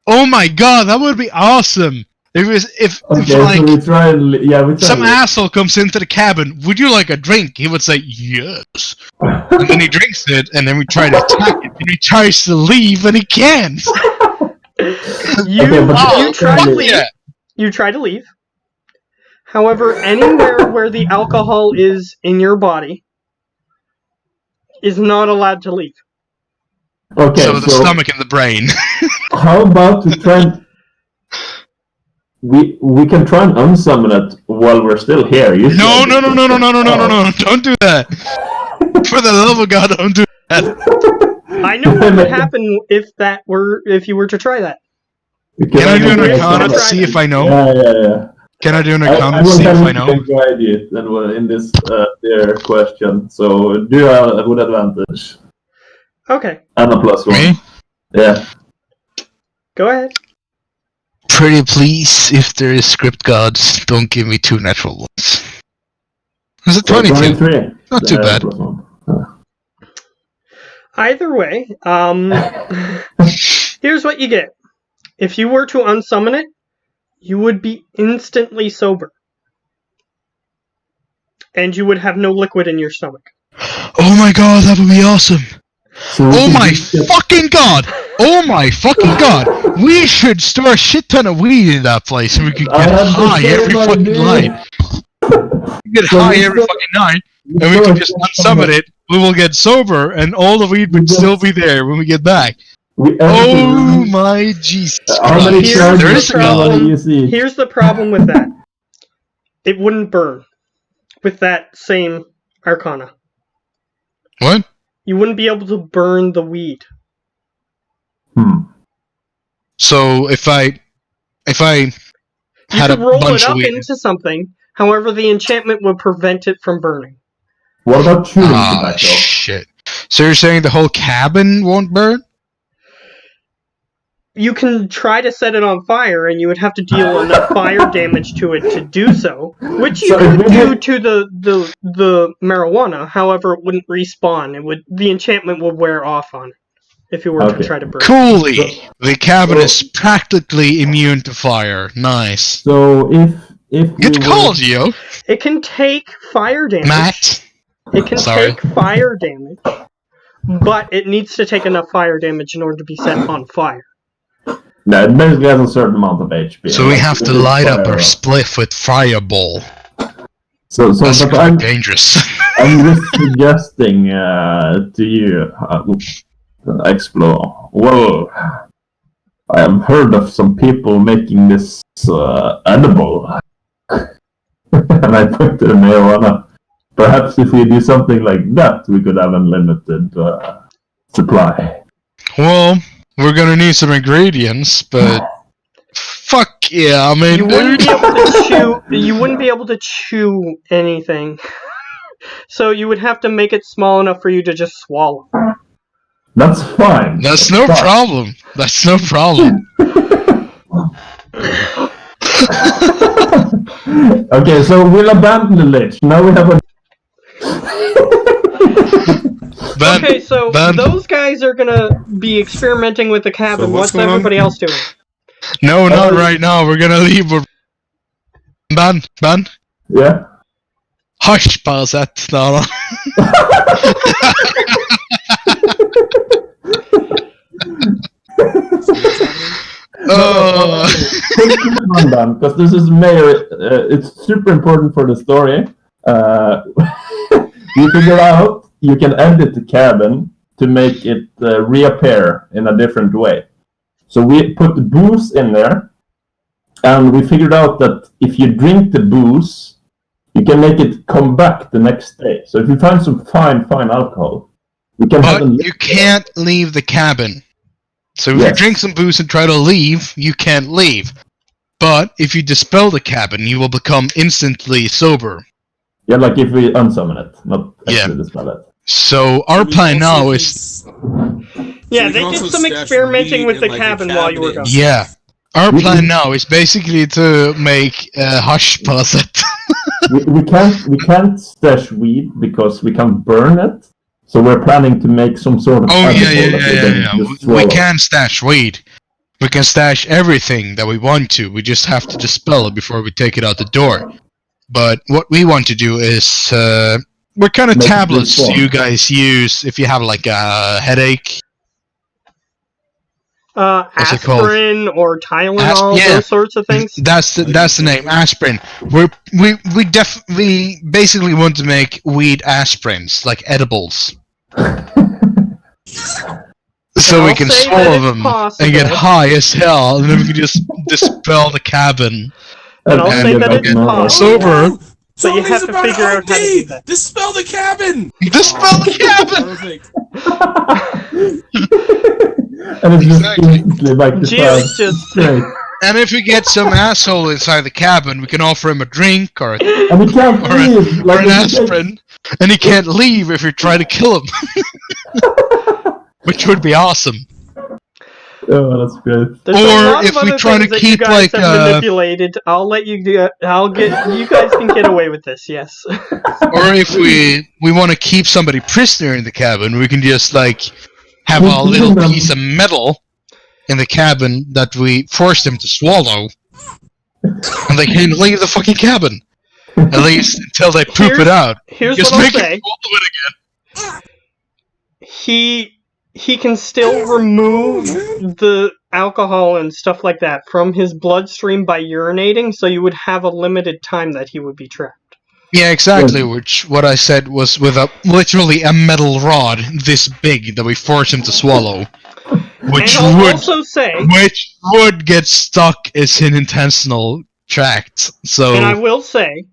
Oh my god, that would be awesome! If So we try and some asshole comes into the cabin, would you like a drink? He would say yes. And then he drinks it, and then we try to attack it, and he tries to leave, and he can't! You try to leave. Yeah. You try to leave. However, anywhere where the alcohol is in your body is not allowed to leave. Okay, So the stomach and the brain. How about we try and... We can try and unsummon it while we're still here. No, don't do that! For the love of God, don't do that! I know what would happen if you were to try that. Can I do an arcana to see if I know? Yeah. Can I do an arcana to see if I know? I will guide you in this their question. So do a good advantage. Okay. And a +1. Me? Yeah. Go ahead. Pretty please, if there is script gods, don't give me 2 natural ones. Was it 22? 23. Not too bad. Either way, here's what you get. If you were to unsummon it, you would be instantly sober. And you would have no liquid in your stomach. Oh my god, that would be awesome! Oh my fucking god! Oh my fucking god! We should store a shit ton of weed in that place and we could get high every fucking night. Get high every fucking night and we can just unsummon it. We will get sober and all the weed would still be there when we get back. Oh my Jesus Christ. There is a god. Here's the problem with that. It wouldn't burn with that same arcana. What? You wouldn't be able to burn the weed. So if I You had a could roll bunch it of up weed. into something. However, the enchantment would prevent it from burning. What about chewing Ah, tobacco? shit. So you're saying the whole cabin won't burn? You can try to set it on fire, and you would have to deal enough fire damage to it to do so, which you So if could we do did- to the marijuana. However, it wouldn't respawn. The enchantment would wear off on it if you were to Okay. try to burn it. Coolly! The cabin So- is practically immune to fire. Nice. So if we Good were- call, Gio. It can take fire damage. Matt. It can Sorry. take fire damage, but it needs to take enough fire damage in order to be set on fire. No, it basically has a certain amount of HP. So we have to light up our fire. spliff with fireball. So That's but quite dangerous. I'm just suggesting to you, explore. Well, I have heard of some people making this edible, and I put the marijuana. Perhaps if we do something like that, we could have unlimited supply. Well, we're gonna need some ingredients, but fuck yeah, I mean, You wouldn't dude. be able to chew. You wouldn't be able to chew anything. So you would have to make it small enough for you to just swallow. That's fine. That's no But- problem. That's no problem. Okay, so we'll abandon the lich. Now we have a. Ben, Okay, so Ben. those guys are gonna be experimenting with the cabin. So What's what's going on? everybody else doing? No, not right now. We're gonna leave. Ben. Yeah. Hush, pauset. No. Because this is Mayor. It's super important for the story. You figure out you can edit the cabin to make it reappear in a different way. So we put the booze in there, and we figured out that if you drink the booze, you can make it come back the next day. So if you find some fine alcohol, we can have But them. you can't leave the cabin. So if you Yes. drink some booze and try to leave, you can't leave. But if you dispel the cabin, you will become instantly sober. Yeah, like if we unsummon it, not Yeah. actually dispel it. So our We plan also now can is Yeah, we they can did also some stash experimenting weed with in, the like, cabin while you were gone. cabinets. yeah. Our We- plan now is basically to make hush pauset. we can't stash weed because we can't burn it. So we're planning to make some sort of. Oh yeah, edible that we can just We swallow. can stash weed. We can stash everything that we want to. We just have to dispel it before we take it out the door. But what we want to do is, what kind of Make it tablets do dissolve. you guys use if you have like a headache? What's it called? Aspirin or Tylenol, yeah. those sorts of things. That's the name, aspirin. We basically want to make weed aspirins, like edibles. So I'll we can say that swallow it's them possible. and get high as hell, and then we can just dispel the cabin. And I'll say get that back it's normal. possible. Sober. But you Somebody's have to about figure out how to do OD! that. Dispel the cabin! Dispel the cabin! Perfect. And it's Exactly. just instantly like the Gio's just Great. And if we get some asshole inside the cabin, we can offer him a drink or And we can't Or a- leave. or Like an if we take- aspirin, and he can't leave if you try to kill him. Which would be awesome. Oh, that's great. There's a Or lot of if we other try to things that you keep, guys like, have manipulated. I'll let you do. I'll get. You guys can get away with this. Yes. Or if we want to keep somebody prisoner in the cabin, we can just like have a Well, little even, piece of metal in the cabin that we force them to swallow, and they can't leave the fucking cabin. At least until they poop it out. Here's Just what I'll make say. it swallow it again. He can still remove the alcohol and stuff like that from his bloodstream by urinating, so you would have a limited time that he would be trapped. Yeah, exactly. Which what I said was with literally a metal rod this big that we force him to swallow, which And I'll would also say, get stuck as an intestinal tract. So and I will say,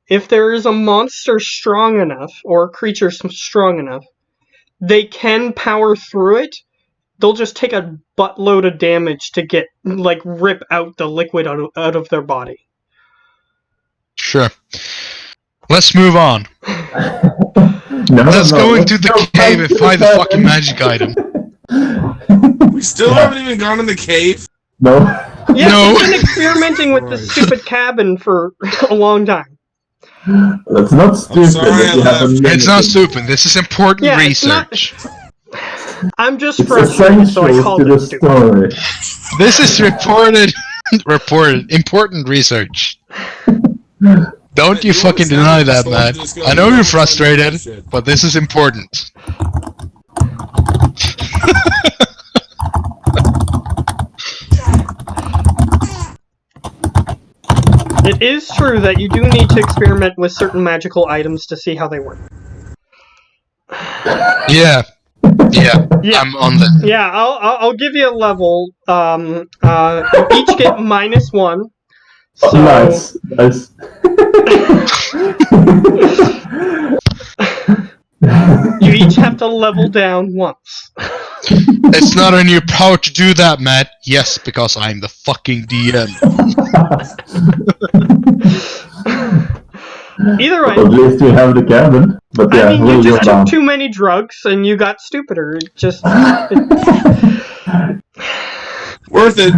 if there is a monster strong enough or a creature strong enough, they can power through it. They'll just take a buttload of damage to get, like, rip out the liquid out of their body. Sure. Let's move on. Let's go into the cave and find the fucking magic item. We still haven't even gone in the cave. No. Yeah, No. we've been experimenting with this stupid cabin for a long time. That's not stupid. sorry that you I have a left. It's not limited- stupid. This is important Yeah, it's not- research. I'm just It's frustrated, so I essential called to the it stupid. story. This is reported important research. Don't you fucking deny that, Matt. I know you're frustrated, but this is important. It is true that you do need to experiment with certain magical items to see how they work. Yeah. Yeah. Yeah. I'm on that. Yeah, I'll give you a level. You each get -1. So Oh, nice. you each have to level down once. It's not in your power to do that, Matt. Yes, because I'm the fucking DM. Either way, At least we have the cabin. But yeah, I mean, you we'll just go down. took too many drugs and you got stupider. It just Worth it.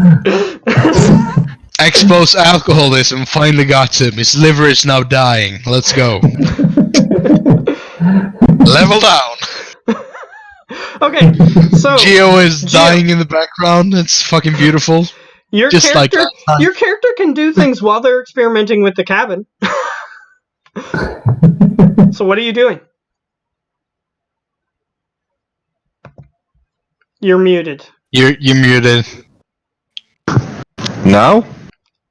Expose alcoholism finally got him. His liver is now dying. Let's go. Level down. Okay, so Geo is Geo. dying in the background. It's fucking beautiful. your Just like character, last time. your character can do things while they're experimenting with the cabin. So what are you doing? You're muted. You're muted. Now?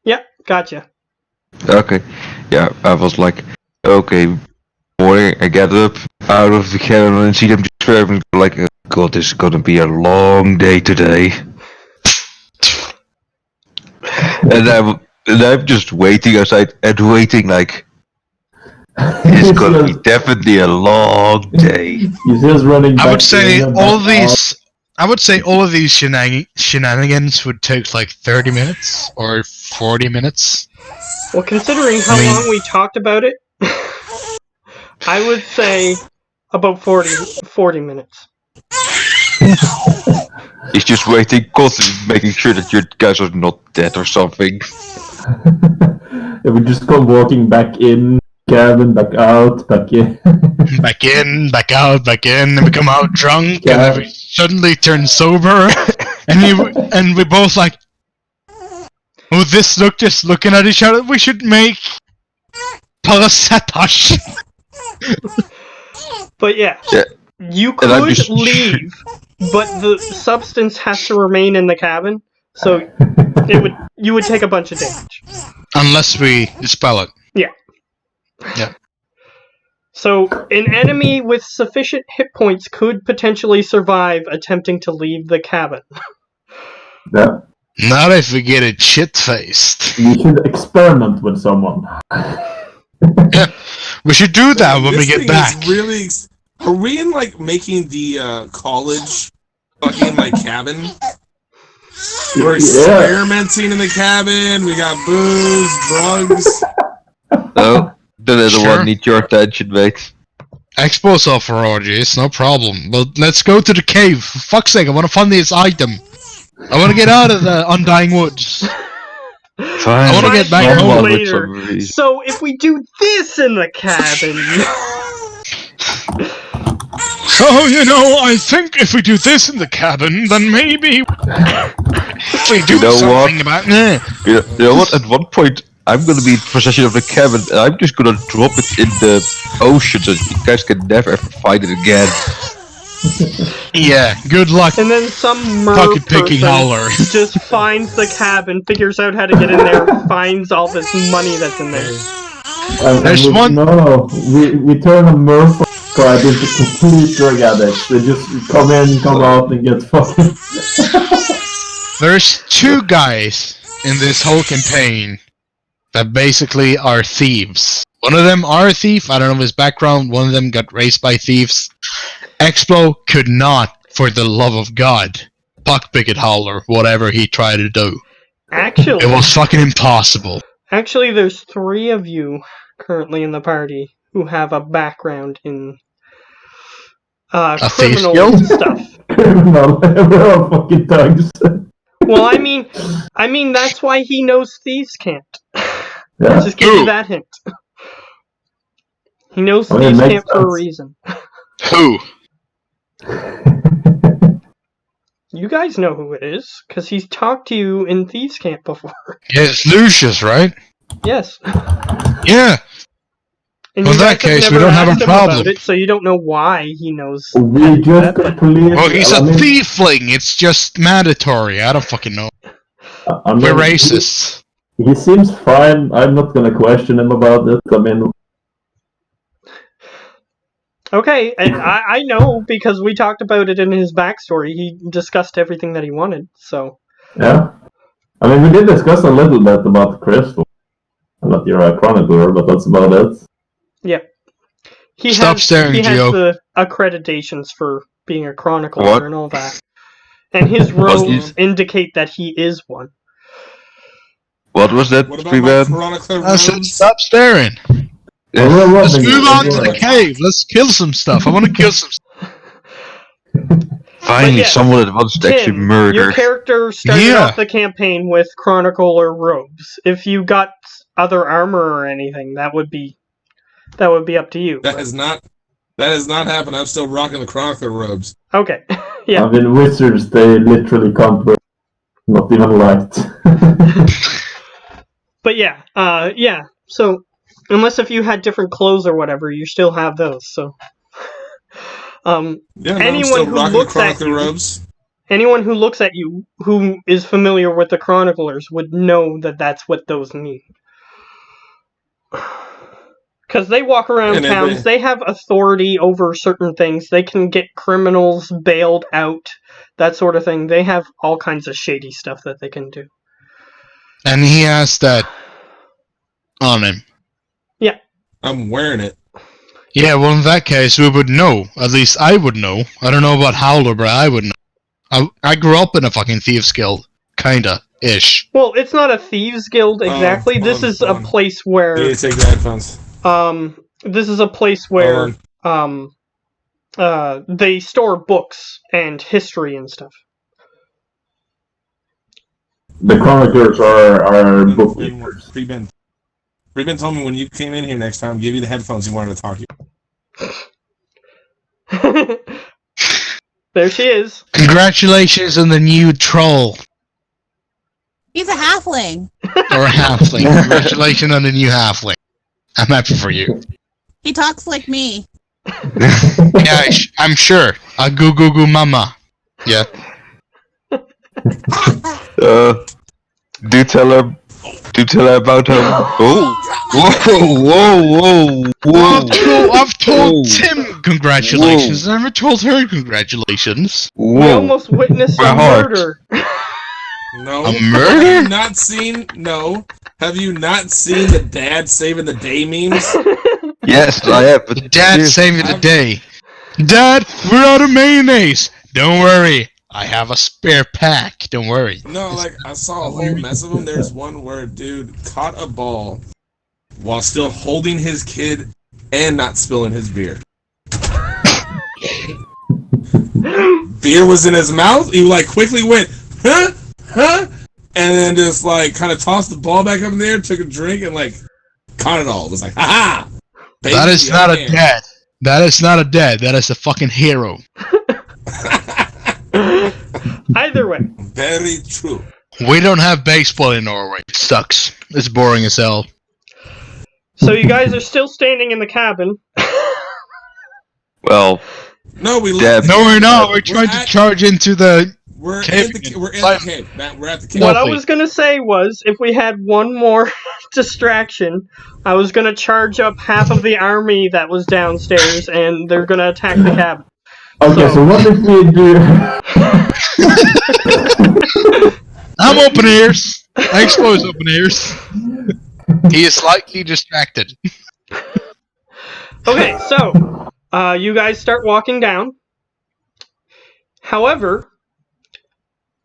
Yep, gotcha. Okay. Yeah, I was like, okay. Morning, I get up out of the cabin and see them just driving. Like, oh God, this is gonna be a long day today. And I'm just waiting outside and waiting like. It's gonna be definitely a long day. You see us running back I would say in and all back these. I would say all of these shenanigans would take like 30 minutes or 40 minutes. Well, considering how I mean- long we talked about it, I would say about 40 minutes. He's just waiting, constantly making sure that your guys are not dead or something. Yeah, we just come walking back in, cabin, back out, back in. Back in, back out, back in, and we come out drunk, Yeah. and then we suddenly turn sober, and we both like, oh, this look, just looking at each other. We should make Palasatosh. But yeah, Yeah. you And I'm could just- leave, but the substance has to remain in the cabin, so you would take a bunch of damage. Unless we dispel it. So an enemy with sufficient hit points could potentially survive attempting to leave the cabin. Yeah. Not if we get it shit-faced. You should experiment with someone. We should do that when we This get thing back. is really. Are we in like making the college fucking like cabin? We're Yeah. experimenting in the cabin. We got booze, drugs. Oh, the little Sure. one needs your attention, mate. Expose off for orgies, no problem. But let's go to the cave. For fuck's sake, I want to find this item. I want to get out of the Undying Woods. Fine. I wanna get back Years home. later. So if we do this in the cabin, So, I think if we do this in the cabin, then maybe if we do You know what? something about You know what? At one point, I'm gonna be in possession of the cabin, and I'm just gonna drop it in the ocean so you guys can never ever find it again. Yeah, good luck, and then some pocket picking person howler. just finds the cabin, figures out how to get in there, finds all this money that's in there. There's one- No, we turn a merfolk tribe into complete drug addicts. They just come in, come out, and get fucking. There's two guys in this whole campaign that basically are thieves. One of them are a thief, I don't know his background, one of them got raised by thieves. Expo could not, for the love of God, pockpicket Howler, whatever he tried to do. Actually, It was fucking impossible. Actually, there's 3 of you currently in the party who have a background in thief criminal guild? stuff. Criminal. We're all fucking thugs. Well, I mean that's why he knows thieves can't. Yeah. Just give you that hint. He knows I mean, it thieves makes can't for a sense. reason. Who? You guys know who it is, because he's talked to you in thieves camp before. Yeah, it's Lucius, right? Yes. Yeah. And Well, you in that guys case, have we never don't have asked a him about problem. it, so you don't know why he knows. We just that. police. Well, he's I a mean, thiefling. It's just mandatory. I don't fucking know. I mean, We're racists. He seems fine. I'm not gonna question him about it. I mean, Okay, and I know because we talked about it in his backstory. He discussed everything that he wanted, so. yeah. I mean, we did discuss a little bit about the crystal. I'm not your chronicler, but that's about it. Yep. He Stop has, staring, he has Gio. the accreditations for being a chronicler What? and all that. And his Was robes indicate that he is one. What was that, What about my Freeman? chronicler I said, robes? stop staring. Well, we're Let's robbing move you. on to the cave. Let's kill some stuff. I want to kill some stuff. Finally, yeah, someone that wants to actually Tim, murder. your character started Yeah. off the campaign with chronicler robes. If you got other armor or anything, that would be up to you. That has not happened. I'm still rocking the chronicler robes. Okay. Yeah. I mean, wizards, they literally can't wear not even light. But yeah. So, unless if you had different clothes or whatever, you still have those. So, Yeah, no, I'm anyone still who rocking the looks at chronicler you, robes. anyone who looks at you who is familiar with the chroniclers would know that that's what those mean. Because they walk around And towns, they have authority over certain things. They can get criminals bailed out, that sort of thing. They have all kinds of shady stuff that they can do. And he has that on him. I'm wearing it. Yeah, well, in that case, we would know. At least I would know. I don't know about Howler, but I would know. I grew up in a fucking thieves guild. Kinda. Ish. Well, it's not a thieves guild exactly. hold This on, is hold a on. place You where need to take the headphones. this is a place where they store books and history and stuff. The chroniclers are bookkeepers. Freeman told me when you came in here next time, give you the headphones he wanted to talk to you. There she is. Congratulations on the new troll. He's a halfling. Or a halfling. Congratulations on the new halfling. I'm happy for you. He talks like me. Yeah, I'm sure. A goo goo goo mama. Yeah. Do tell her about her. Oh, whoa. Well, I've told Whoa. Tim congratulations. I never told her congratulations. We Whoa. almost witnessed My a heart. murder. No. A Have murder? you not seen? No. Have you not seen the dad saving the day memes? Yes, I have. But Dad yes. saved the day. Dad, we're out of mayonnaise. Don't worry. I have a spare pack. Don't worry. No, like I saw a whole mess of them. There's one where a dude caught a ball while still holding his kid and not spilling his beer. Beer was in his mouth. He like quickly went, huh, and then just like kind of tossed the ball back up in there, took a drink, and like caught it all. It was like, ha ha. That is not a dad. That is not a dad. That is a fucking hero. Either way. Very true. We don't have baseball in Norway. It sucks. It's boring as hell. So you guys are still standing in the cabin. Well, No, we Dad. No, we're not. We're We're trying to at- charge into the... We're Cave in the again. we're in Fine. the cave. Matt, we're at the cave. What I Lovely. was gonna say was, if we had one more distraction, I was gonna charge up half of the army that was downstairs, and they're gonna attack the cabin. Okay, so what if we do? I'm open ears. Expo's open ears. He is slightly distracted. Okay, so you guys start walking down, However,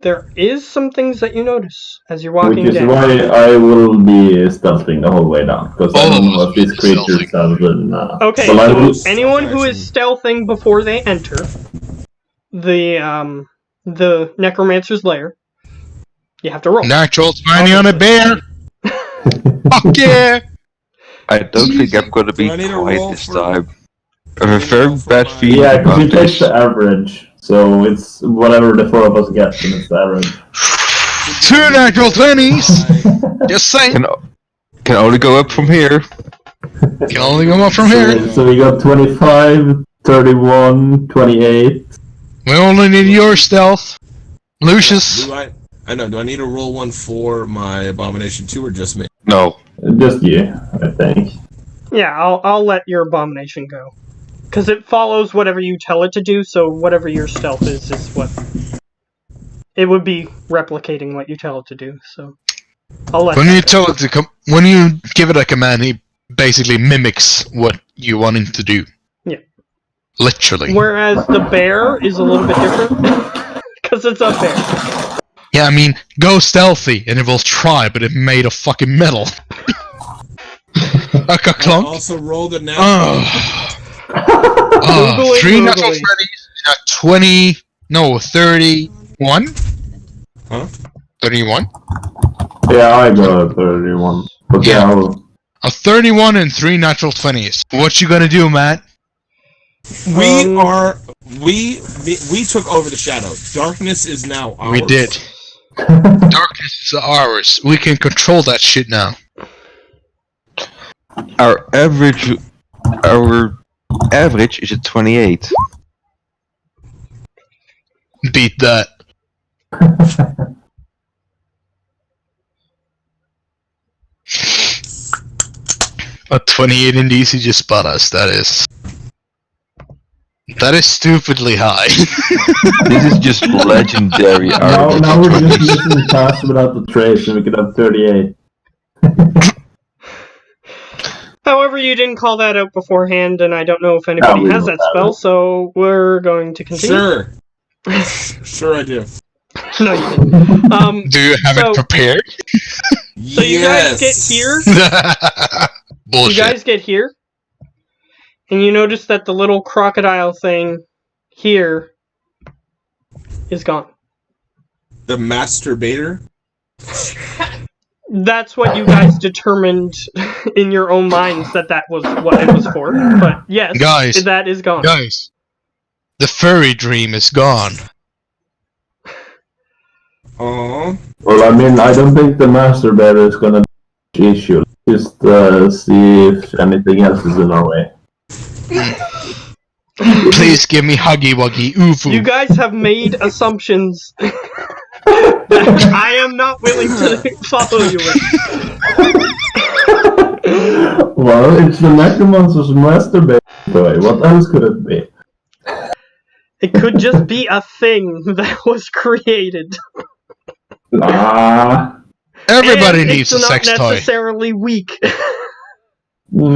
there is some things that you notice as you're walking Which is down. why I will be stealthing the whole way down, because I don't know if these creatures have been... Okay, well, I so will... anyone who is stealthing before they enter the necromancer's lair, you have to roll. Natural 20 on a bear! Fuck yeah! I don't think I'm gonna be Do I need a quiet roll this for- time. I Do I have a need a very roll for bad my- feeling Yeah, because about you take this. the average, so it's whatever the four of us get, and it's the average. 2 natural 20s! Just saying! Can only go up from here. Can only go up from here. So we got 25, 31, 28. We only need your stealth. Lucius. Do I know. Do I need to roll one for my abomination 2 or just me? No. Just you, I think. Yeah, I'll let your abomination go. Because it follows whatever you tell it to do, so whatever your stealth is what... It would be replicating what you tell it to do, so... I'll let When that you go. tell it to come, when you give it a command, he basically mimics what you want him to do. Yeah. Literally. Whereas the bear is a little bit different. Because it's a bear. Yeah, I mean, go stealthy, and it will try, but it made of fucking metal. A I clunk. also rolled a natural. Googling, 3 natural googling. 20s, 20, no, 31? Huh? 31? Yeah, I got 31. But yeah, Yeah. I'll... A 31 and 3 natural 20s. What you gonna do, Matt? We took over the shadow. Darkness is now ours. We did. Darkness is ours. We can control that shit now. Our average is at 28. Beat that. A 28 in DC just spot us. That is stupidly high. This is just legendary. Now we're just missing past without the trace, and we could have 38. However, you didn't call that out beforehand, and I don't know if anybody we has don't that have spell, it. so we're going to continue. Sure. Sure, I do. No, you didn't. Do you have So- it prepared? So you guys get here, Bullshit. you guys get here, and you notice that the little crocodile thing here is gone. The masturbator. That's what you guys determined in your own minds that was what it was for. But yes, Guys. that is gone. Guys, the furry dream is gone. Aww. Well, I mean, I don't think the masturbator is gonna be an issue. Just see if anything else is in our way. Please give me Huggy Wuggy Oofu. You guys have made assumptions that I am not willing to follow you with. Well, it's the necromancer's masturbator toy. What else could it be? It could just be a thing that was created. Ah. Everybody And needs a it's sex not toy. necessarily weak.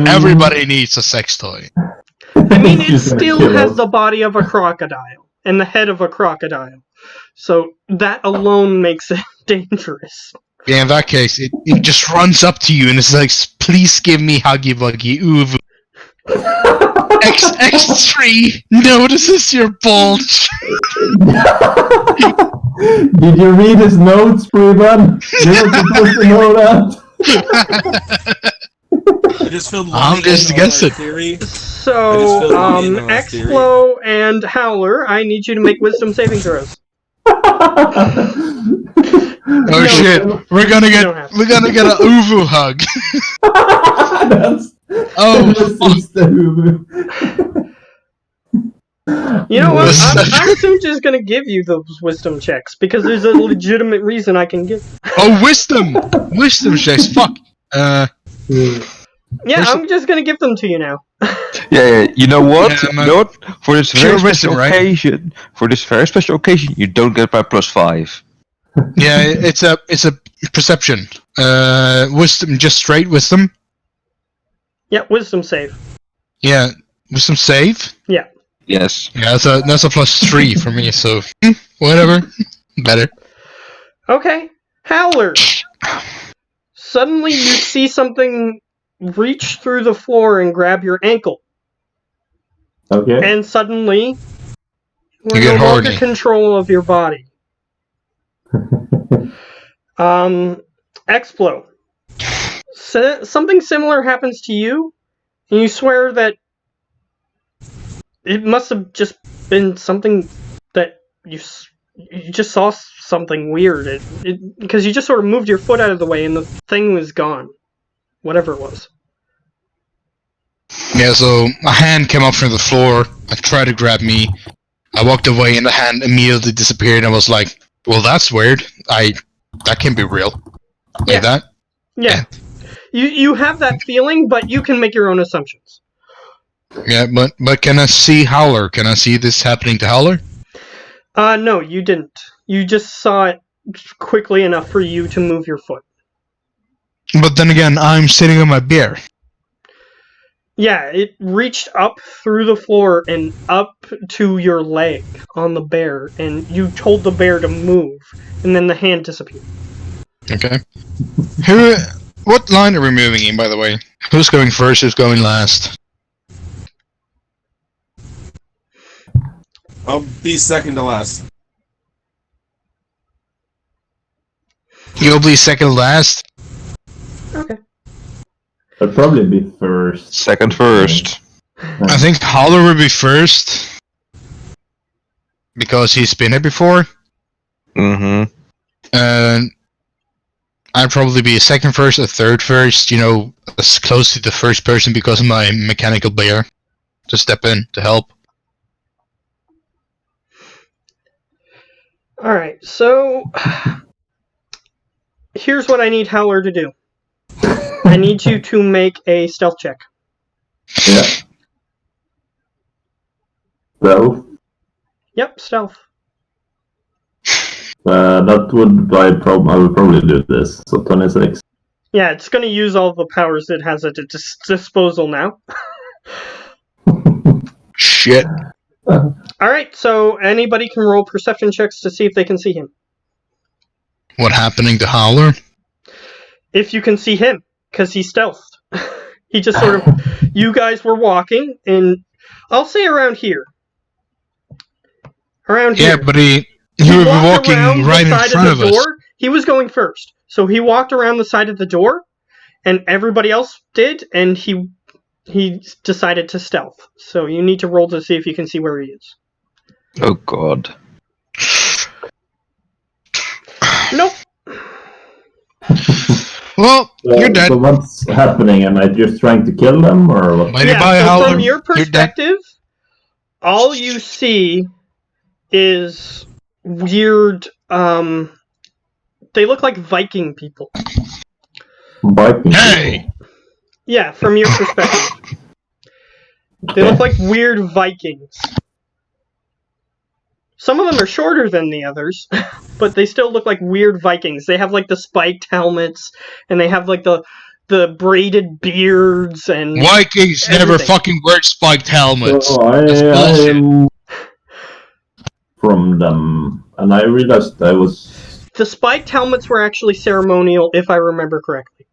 Everybody needs a sex toy. I mean, it She's gonna still kill has us. the body of a crocodile and the head of a crocodile. So that alone makes it dangerous. Yeah, in that case, it just runs up to you and it's like, please give me Huggy Wuggy Oofu. X3 notices your bulge. Did you read his notes, Preben? You're not supposed to know that. I just feel I'm just guessing. Theory. So, X-Flow and Howler, I need you to make wisdom saving throws. Oh shit, we're gonna get a Uvu hug. That's Oh, stupid. You know what? I'm soon just gonna give you those wisdom checks because there's a legitimate reason I can give. oh, wisdom checks. Fuck. Yeah, I'm just gonna give them to you now. Yeah, you know what? Yeah, You know what? For this Pure very wisdom, special right? occasion, you don't get my +5. Yeah, it's a perception. Wisdom, just straight wisdom. Yeah, wisdom save. Yeah, wisdom save. Yeah. Yes. Yeah, that's a +3 for me. So whatever, better. Okay, Howler. Suddenly you see something reach through the floor and grab your ankle. Okay. And suddenly you are You no get longer horny. control of your body. Explo. Something similar happens to you, and you swear that it must have just been something that you just saw something weird. Because you just sort of moved your foot out of the way and the thing was gone. Whatever it was. Yeah, so a hand came up from the floor. I tried to grab me. I walked away, and the hand immediately disappeared. I was like, "Well, that's weird. That can't be real." Like Yeah. that. Yeah. You have that feeling, but you can make your own assumptions. Yeah, but can I see Howler? Can I see this happening to Howler? No, you didn't. You just saw it quickly enough for you to move your foot. But then again, I'm sitting on my beer. Yeah, it reached up through the floor and up to your leg on the bear, and you told the bear to move, and then the hand disappeared. Okay. What line are we moving in, by the way? Who's going first? Who's going last? I'll be second to last. You'll be second last. Okay. I'd probably be first. Second first. I think Howler will be first because he's been here before, Mm-hmm. and I'd probably be a second first, a third first. You know, as close to the first person because of my mechanical bear to step in to help. Alright, so here's what I need Howler to do. I need you to make a stealth check. Yeah. Well, Yep, stealth. that would be a problem. I would probably do this. So 26. Yeah, it's going to use all the powers it has at its disposal now. Shit. Alright, so anybody can roll perception checks to see if they can see him. What happening to Howler? If you can see him, because he's stealthed. He just sort of... You guys were walking, and I'll say around here. Around Yeah, here. but he He was walked walking around right the in side front of of the us. door. He was going first. So he walked around the side of the door, and everybody else did, and he decided to stealth. So you need to roll to see if you can see where he is. Oh god. Nope. Well, you're dead. So what's happening? Am I just trying to kill them, or what? Bye, Yeah, bye, so Howler. from your You're dead. perspective, all you see is weird, they look like Viking people. Biting Hey! people. Yeah, from your perspective. They look like weird Vikings. Some of them are shorter than the others, but they still look like weird Vikings. They have like the spiked helmets, and they have like the braided beards and Vikings never everything. fucking wear spiked helmets. So That's I bullshit. am from them, and I realized I was. The spiked helmets were actually ceremonial, if I remember correctly.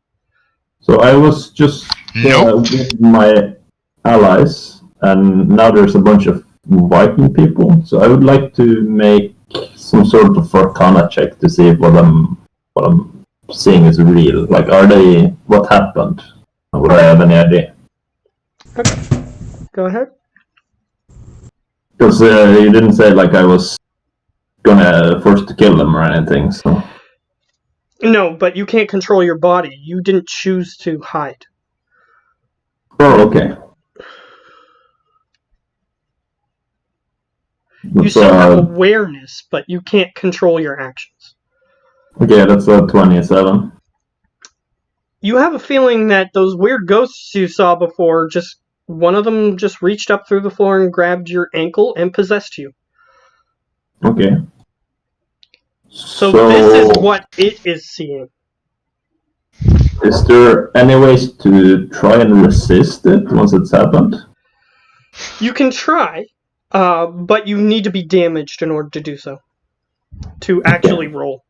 So I was just Nope. with my allies, and now there's a bunch of Viking people. So I would like to make some sort of Arcana check to see if what I'm seeing is real. Like, are they? What happened? Would I have any idea? Okay. Go ahead. Because you didn't say like I was gonna force to kill them or anything. So No, but you can't control your body. You didn't choose to hide. oh, okay. You still have awareness, but you can't control your actions. Okay, that's a 27. You have a feeling that those weird ghosts you saw before, one of them just reached up through the floor and grabbed your ankle and possessed you. Okay. So this is what it is seeing. Is there any ways to try and resist it once it's happened? You can try. But you need to be damaged in order to do so. To actually roll.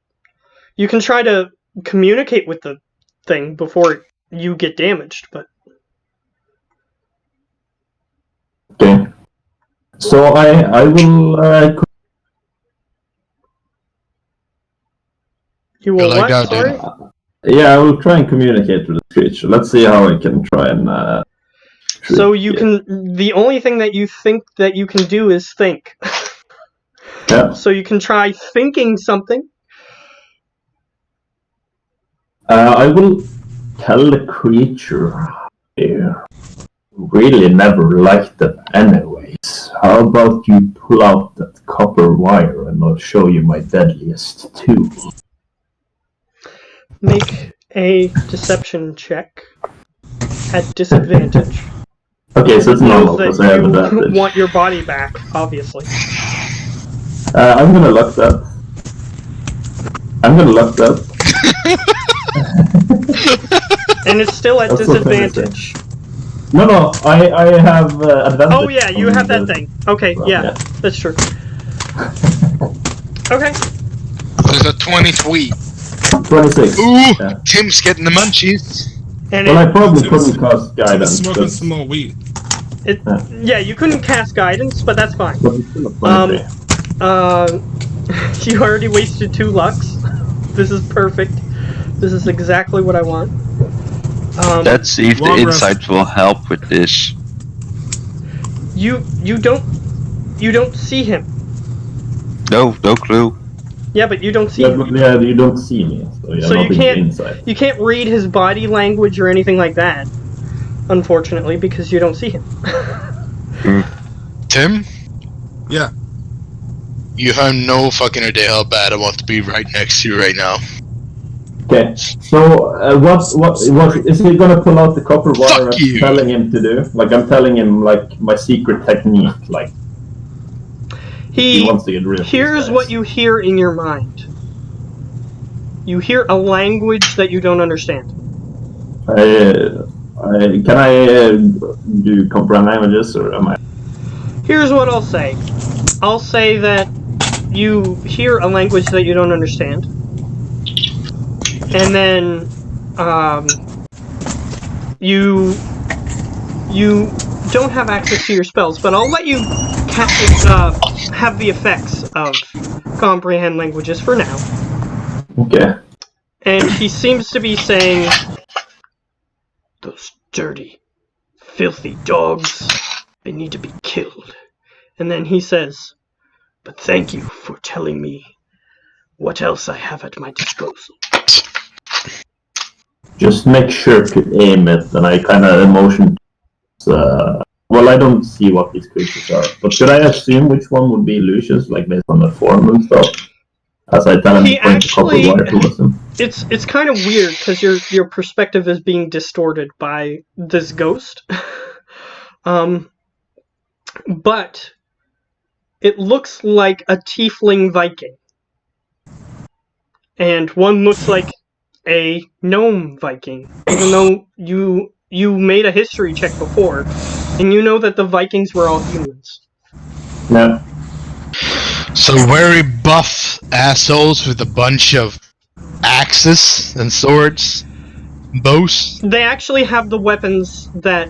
You can try to communicate with the thing before you get damaged, but... Okay. So I will... You will like what, that, dude. sorry? Yeah, I will try and communicate with the creature. Let's see how I can try and... So you can... The only thing that you think that you can do is think. Yeah. So you can try thinking something. I will tell the creature I really never liked it anyways. How about you pull out that copper wire and I'll show you my deadliest tool. Make a deception check at disadvantage. Okay, so it's normal That because I have you advantage. want your body back, obviously. I'm gonna lock that. And it's still at That's so disadvantage. No, I have advantage. Oh yeah, you have that thing. Okay, Well, yeah, that's true. Okay. There's a 23. 26. Ooh, Yeah. Tim's getting the munchies. And Well, I probably Tim's- couldn't cast Tim is guidance. smoking But some more weed. yeah, you couldn't cast guidance, but that's fine. it's still a 23. You already wasted 2 lucks. This is perfect. This is exactly what I want. That's if the Long rest. insight will help with this. You don't see him. No clue. Yeah, but you don't see Yeah, him. but yeah, you don't see me, so yeah, So you nothing can't- inside. You can't read his body language or anything like that, unfortunately, because you don't see him. Tim, Yeah. you have no fucking idea how bad I want to be right next to you right now. Okay, so what is he gonna pull out the copper wire? Fuck I'm you. telling him to do. Like I'm telling him like my secret technique. Like he wants to get rid of these Here's guys. what you hear in your mind. You hear a language that you don't understand. Can I do comprehend languages or am I? Here's what I'll say. I'll say that you hear a language that you don't understand. And then you don't have access to your spells, but I'll let you have the effects of comprehend languages for now. Okay. And he seems to be saying, "Those dirty, filthy dogs, they need to be killed." And then he says, "But thank you for telling me what else I have at my disposal." Just make sure to aim it, and I kind of emotion. Well, I don't see what these creatures are, but should I assume which one would be Lucius, like based on the form and stuff? As I tell him He to point the copper actually- wire towards him. It's kind of weird because your perspective is being distorted by this ghost. But it looks like a tiefling Viking. And one looks like a gnome Viking. Even though you made a history check before, and you know that the Vikings were all humans. Yeah. So very buff assholes with a bunch of axes and swords, bows. They actually have the weapons that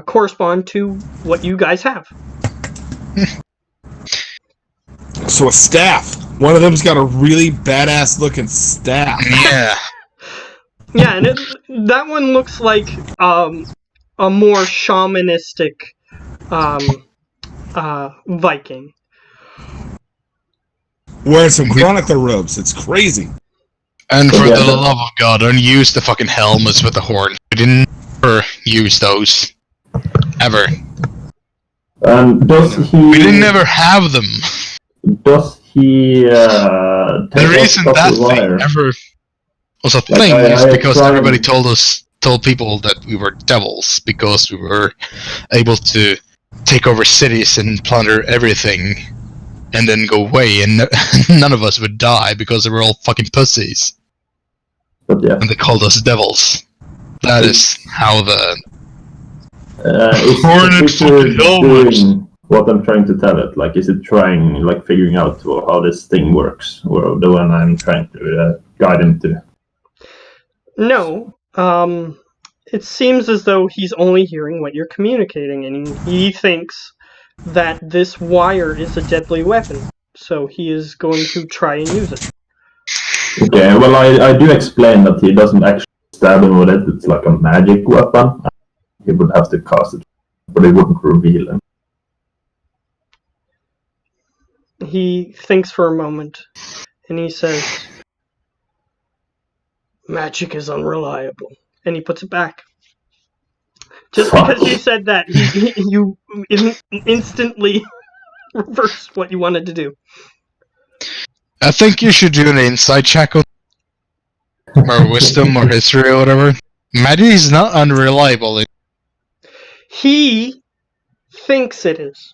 correspond to what you guys have. So a staff. One of them's got a really badass looking staff. Yeah. Yeah, and that one looks like a more shamanistic Viking. Wearing some chronicler robes. It's crazy. And for Yeah. the love of God, don't use the fucking helmets with the horn. We didn't ever use those. Ever. Does he? We didn't ever have them. Does he? Take The off reason copper that wire? thing ever was a Like, thing is I because tried- everybody told people that we were devils because we were able to take over cities and plunder everything and then go away, and none of us would die because they were all fucking pussies, But yeah. and they called us devils. That is how the Is Hornet the creature fucking what I'm trying to tell it? Like, is it trying, like, figuring out how this thing works, or the one I'm trying to guide him to? No. It seems as though he's only hearing what you're communicating, and he thinks that this wire is a deadly weapon, so he is going to try and use it. Okay, well, I do explain that he doesn't actually stab him with it. It's like a magic weapon. He would have to cast it, but it wouldn't reveal him. He thinks for a moment, and he says, "Magic is unreliable," and he puts it back. Just because you said that, you instantly reversed what you wanted to do. I think you should do an insight check on or wisdom or history or whatever. Magic is not unreliable. He thinks it is.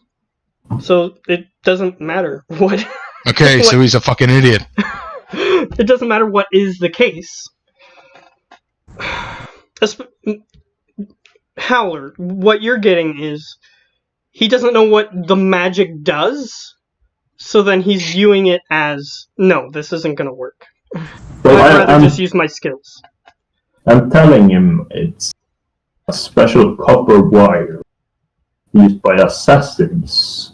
So it doesn't matter what... Okay, so he's a fucking idiot. It doesn't matter what is the case. Howler, what you're getting is he doesn't know what the magic does, so then he's viewing it as, no, this isn't going to work. So I'd rather just use my skills. I'm telling him it's a special copper wire used by assassins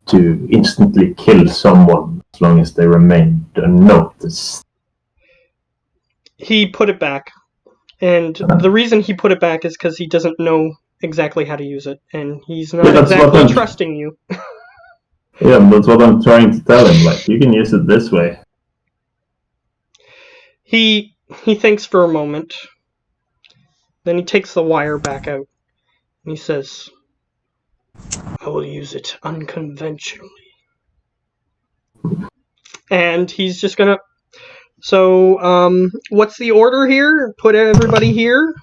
to instantly kill someone as long as they remain unnoticed. He put it back. And the reason he put it back is because he doesn't know exactly how to use it. And he's not exactly trusting you. Yeah, that's what I'm trying to tell him. Like, you can use it this way. He thinks for a moment. Then he takes the wire back out. And he says, "I will use it unconventionally." And he's just gonna... So, what's the order here? Put everybody here.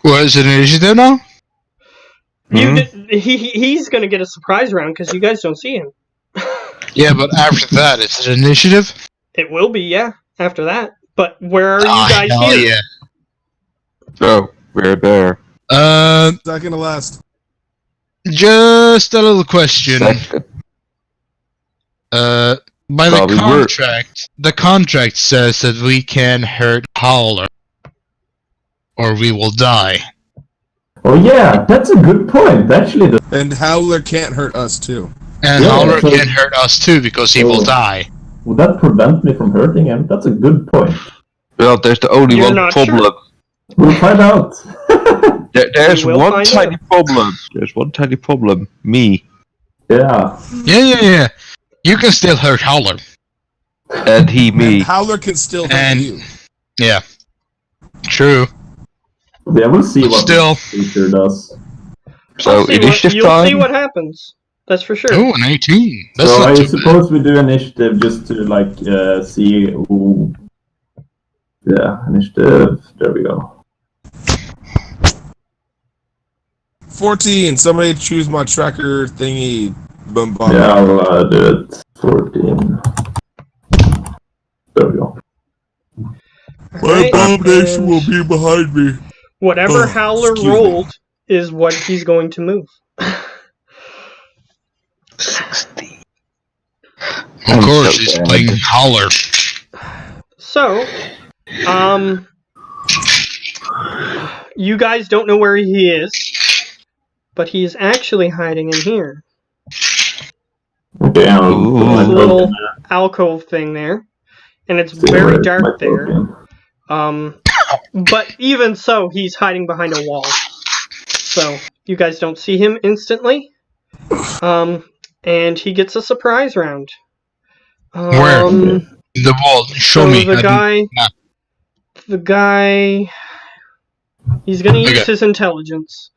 What is it, initiative now? He's gonna get a surprise round because you guys don't see him. Yeah, but after that, it's an initiative? It will be, yeah, after that. But where are you guys hell here? Yeah. So, we're there. Second to last. Just a little question. Second. By the contract, the contract says that we can hurt Howler, or we will die. Oh yeah, that's a good point. Actually, And Howler can't hurt us too. And Howler can hurt us too because he will die. Would that prevent me from hurting him? That's a good point. Well, there's the only You're one not problem. sure. We'll find out. There's We will one find tiny out. problem. There's one tiny problem. Me. Yeah. Yeah. You can still hurt Howler. And he me. And Howler can still hurt And- you. Yeah. True. Yeah, we'll see But what still. the future does. So, initiative You'll time. see what happens. That's for sure. Oh, an 18. That's So not I too bad. suppose we do initiative just to like see who. Yeah, initiative. There we go. 14. Somebody choose my tracker thingy. Boom, bomb. Yeah, I'll do it. 14. There we go. My abomination will be behind me. Whatever Oh, Howler excuse me. rolled is what he's going to move. 60. Of course, he's playing Howler. So, you guys don't know where he is, but he is actually hiding in here. Okay, I'll Ooh. put my This little token alcove thing there, and it's there. See, very where's my dark there. token? But even so, he's hiding behind a wall. So, you guys don't see him instantly. And he gets a surprise round. Where? The wall. Show so me. the guy, he's gonna use Okay. his intelligence.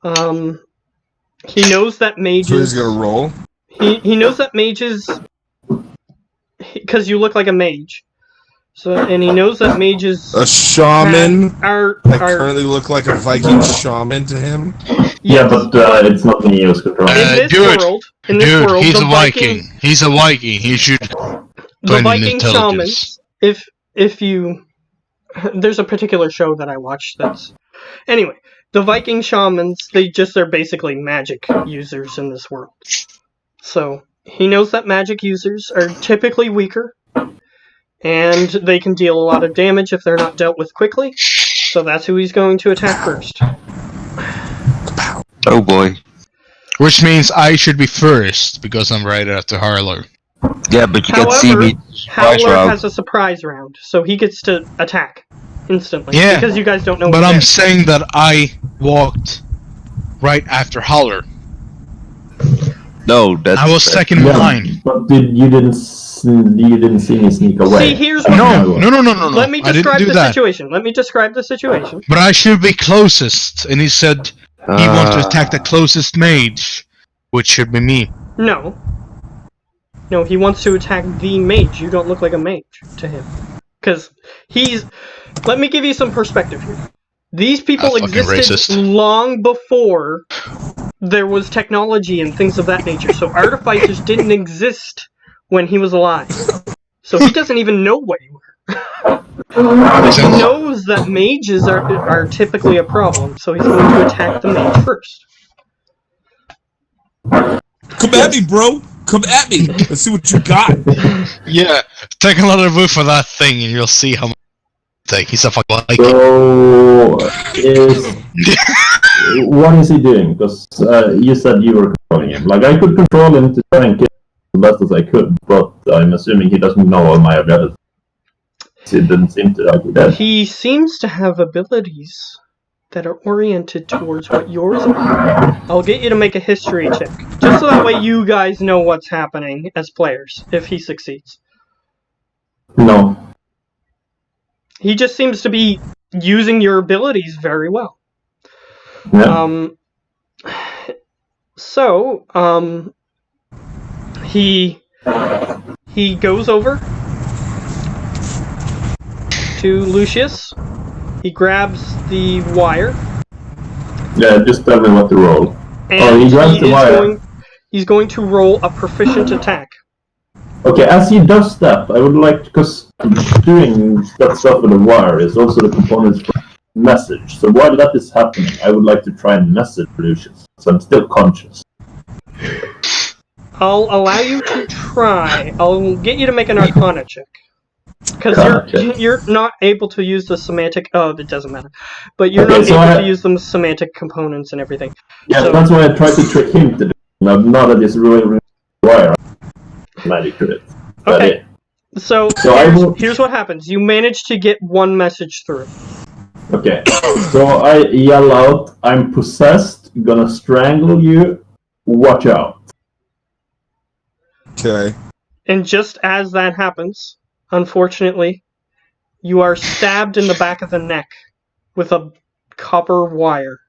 He knows that So he's mages. gonna roll. He knows that mages, because you look like a mage. So, and he knows that mages A shaman. are I currently look like a Viking shaman to him. Yeah, but it's not me who's controlling. in this Dude, world, in this Dude, world, he's the a Viking. He's a Viking. He should. The Going Viking intelligence. shamans. If you, there's a particular show that I watch that's, anyway, the Viking shamans, they're basically magic users in this world. So he knows that magic users are typically weaker, and they can deal a lot of damage if they're not dealt with quickly. So that's who he's going to attack first. Oh boy. Which means I should be first because I'm right after Harlow. Yeah, but you can see me twice Howler round. has a surprise round, so he gets to attack instantly. Yeah, because you guys don't know. But he's I'm there. saying that I walked right after Holler. No, that's... I was second in Yeah, line. but you didn't see me sneak away. See, here's what No. Let me I didn't describe do the that. situation. Let me describe the situation. But I should be closest, and he said he wants to attack the closest mage, which should be me. No. No, he wants to attack the mage. You don't look like a mage to him. Because he's... Let me give you some perspective here. These people fucking existed racist. long before there was technology and things of that nature. So artificers didn't exist when he was alive. So he doesn't even know what you were. He knows that mages are typically a problem, so he's going to attack the mage first. Come at me, bro. Come at me. Let's see what you got. Yeah, take another whiff of that thing, and you'll see how much take. He's a fucking like. So, what is he doing? Because you said you were controlling him. Like, I could control him to try and kill him as best as I could, but I'm assuming he doesn't know all my abilities. He didn't seem to like that. He seems to have abilities that are oriented towards what yours are. I'll get you to make a history check, just so that way you guys know what's happening as players, if he succeeds. No. He just seems to be using your abilities very well. Yeah. He goes over to Lucius. He grabs the wire. Yeah, just tell me what to roll. And he grabs the wire. He's going to roll a proficient attack. Okay, as he does that, I would like, because doing that stuff with the wire is also the components for message. So while that is happening, I would like to try and message Lucius, so I'm still conscious. I'll allow you to try. I'll get you to make an Arcana check. Because you're not able to use the semantic... Oh, it doesn't matter. But you're not able to use the semantic components and everything. Yeah, so that's why I tried to trick him to do it. Now that it's really wire, magic to it. Okay. So here's what happens. You manage to get one message through. Okay. So I yell out, I'm possessed, gonna strangle you, watch out. Okay. And just as that happens, unfortunately, you are stabbed in the back of the neck with a copper wire.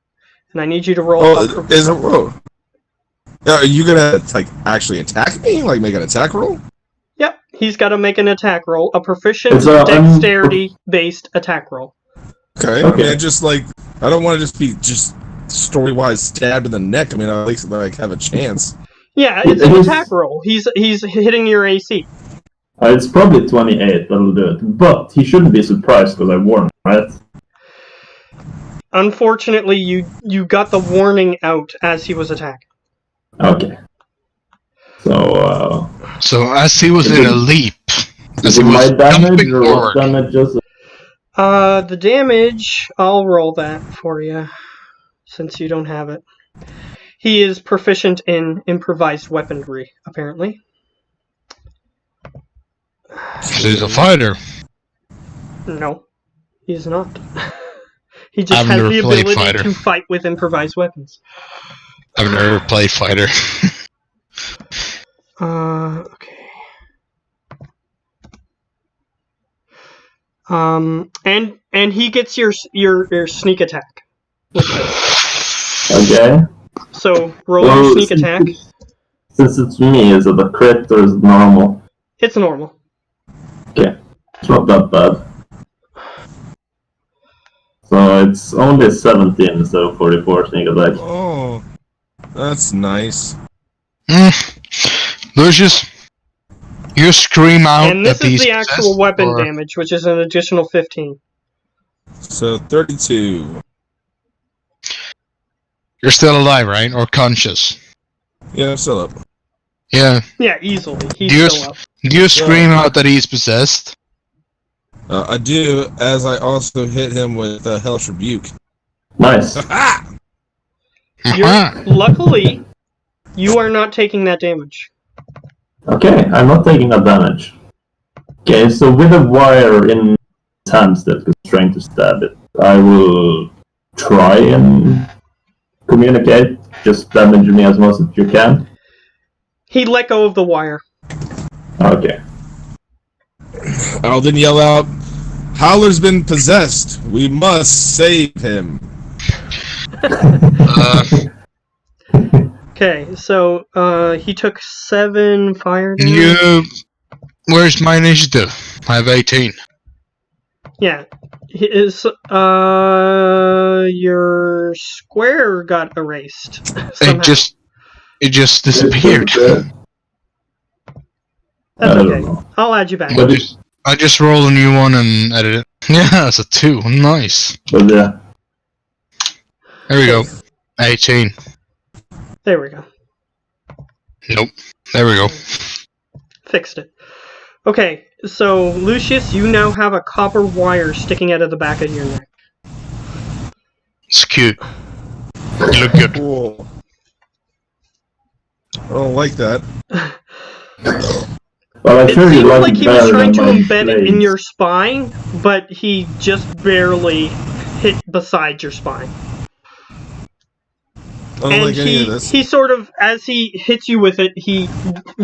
And I need you to roll Are you gonna actually attack me? Like make an attack roll? Yep, he's got to make an attack roll, a proficient dexterity-based attack roll. Okay. And just I don't want to just be story-wise stabbed in the neck. I mean, at least have a chance. Yeah, it's an attack roll. He's hitting your AC. It's probably 28 that'll do it, but he shouldn't be surprised because I warned him, right? Unfortunately, you got the warning out as he was attacking. Okay. So as he was in a leap, as he was jumping forward. The damage, I'll roll that for you, since you don't have it. He is proficient in improvised weaponry, apparently. He's a fighter. No, he's not. He just has the ability to fight with improvised weapons. I've never played fighter. Okay. And he gets your sneak attack. Okay. So roll your sneak attack. Since it's me, is it a crit or is it normal? It's normal. Okay. It's not that bad. So it's only 17 instead of 44 sneak attack. Oh, that's nice. Lucius, you scream out. And this is the actual weapon damage, which is an additional 15. So 32. You're still alive, right? Or conscious? Yeah, I'm still up. Yeah. Yeah, easily. He's Do you, still up. do you scream out that he's possessed? I do, as I also hit him with Hellish Rebuke. Nice. Ah! Luckily, you are not taking that damage. Okay, I'm not taking that damage. Okay, so with a wire in his hands that is trying to stab it, I will try and communicate. Just damage me as much as you can. He let go of the wire. Okay. I'll then yell out, Howler's been possessed. We must save him. Okay, so he took 7 fire damage. Where's my initiative? I have 18. Yeah. Your square got erased somehow. It just disappeared. That's I don't okay. know. I'll add you back. I just rolled a new one and edit it. Yeah, that's a 2. Nice. But yeah. There we go. 18. There we go. Nope. There we go. Fixed it. Okay, so Lucius, you now have a copper wire sticking out of the back of your neck. It's cute. You look good. Cool. I don't like that. Well, I'm It sure you seemed like like it he was better trying to than my embed it in blades. your spine, but he just barely hit beside your spine. I don't And like any of this. he sort of, as he hits you with it, he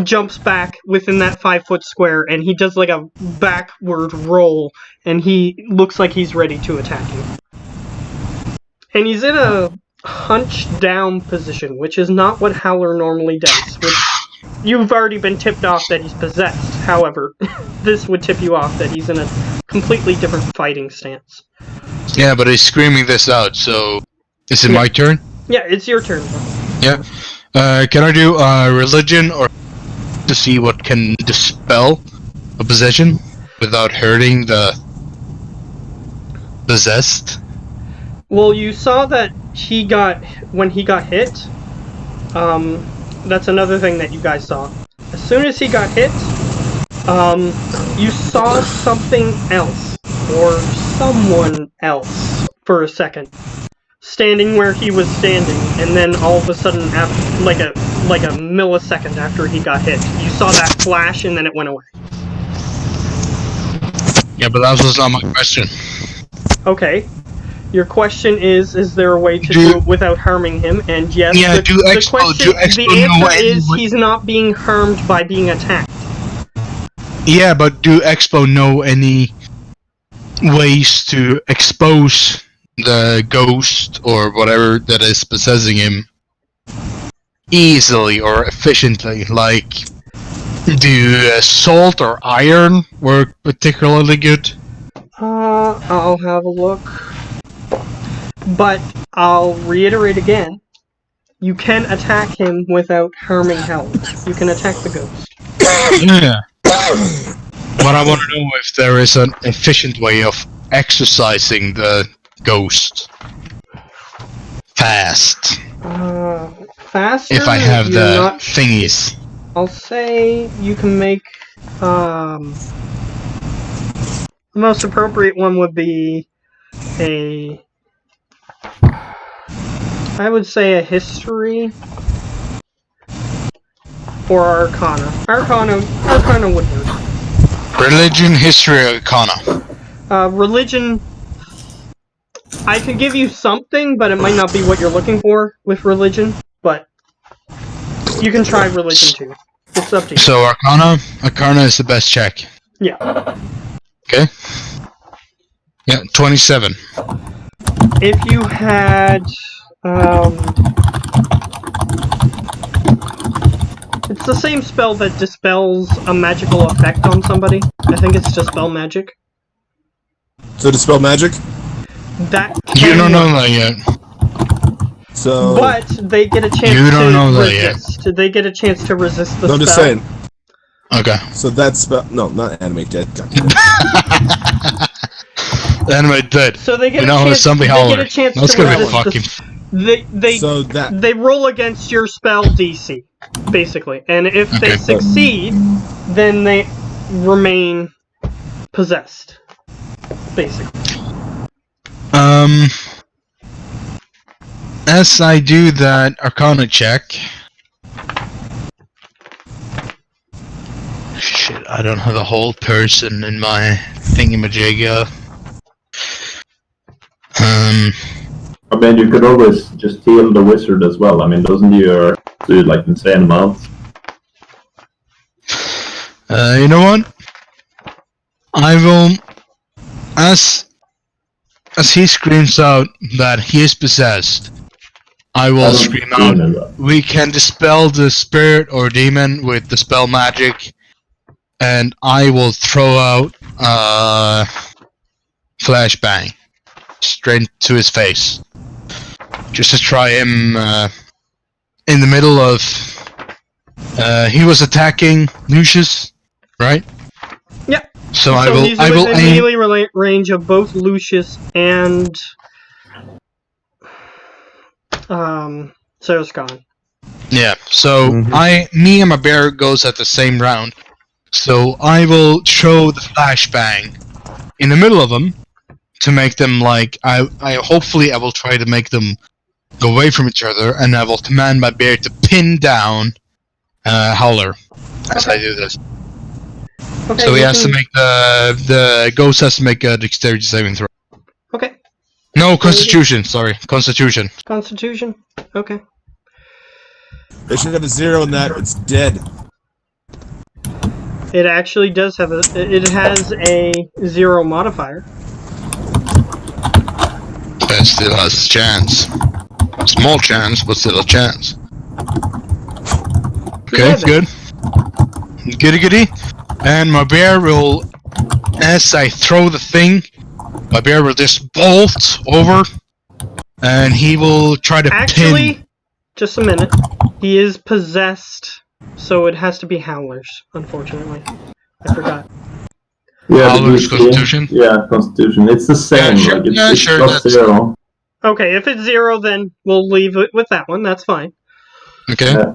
jumps back within that 5-foot square, and he does like a backward roll, and he looks like he's ready to attack you. And he's in a hunched down position, which is not what Howler normally does, which you've already been tipped off that he's possessed. However, this would tip you off that he's in a completely different fighting stance. Yeah, but he's screaming this out, so... Is it my turn? Yeah, it's your turn. Yeah. Can I do religion or to see what can dispel a possession without hurting the possessed? Well, you saw that when he got hit, that's another thing that you guys saw. As soon as he got hit, you saw something else, or someone else, for a second. Standing where he was standing, and then all of a sudden, after, like a millisecond after he got hit, you saw that flash, and then it went away. Yeah, but that was not my question. Okay. Your question is there a way to do it without harming him? And yes, Yeah, the answer is he's not being harmed by being attacked. Yeah, but do Expo know any ways to expose the ghost or whatever that is possessing him easily or efficiently? Like, do salt or iron work particularly good? I'll have a look. But I'll reiterate again. You can attack him without harming Howler. You can attack the ghost. Yeah. But I want to know if there is an efficient way of exercising the ghost fast. Faster? If I have you're the not thingies. I'll say you can make, the most appropriate one would be I would say a history or arcana. Arcana would work. Religion, history, arcana. Religion, I could give you something, but it might not be what you're looking for with religion, but you can try religion too. It's up to you. So arcana is the best check. Yeah. Okay. Yeah, 27. If you had, it's the same spell that dispels a magical effect on somebody. I think it's Dispel Magic. So dispel magic? That You can don't know work. that yet. So But they get a chance You don't know to that yet. resist. They get a chance to resist the no, I'm spell. just saying. Okay. So that's spell. No, not animate dead. Anyway, dead. So they get We a now have a chance. zombie They howler. get a chance That's to gonna be resist fucking. So that they roll against your spell DC, basically, and if they Okay. succeed, then they remain possessed, basically. As I do that Arcana check. Shit, I don't have a whole person in my thingamajigga. I mean, you could always just heal the wizard as well. I mean, doesn't he do like insane amounts? You know what? I will, as he screams out that he is possessed, I will scream out, we can dispel the spirit or demon with dispel magic, and I will throw out flashbang straight to his face. Just to try him in the middle of... he was attacking Lucius, right? Yeah. So he's I will within aim... melee range of both Lucius and Sarascon. Yeah, so me and my bear goes at the same round. So I will throw the flashbang in the middle of them to make them like I hopefully I will try to make them go away from each other, and I will command my bear to pin down Howler as I do this. Okay, So he has to make the ghost has to make a dexterity saving throw. Okay. No, Constitution. Sorry, Constitution. Constitution. Okay. they should have a 0 in that. It's dead. It actually does have it has a 0 modifier. That still has a chance. Small chance, but still a chance. Okay, 11. good. Goody. And my bear will, as I throw the thing, my bear will just bolt over, and he will try to pin. Just a minute. He is possessed, so it has to be Howlers, unfortunately. I forgot. Yeah, Howler's Constitution? Yeah, Constitution. It's the same. Yeah, sure. It's Sure, plus 0. Okay, if it's 0, then we'll leave it with that one. That's fine. Okay. Yeah.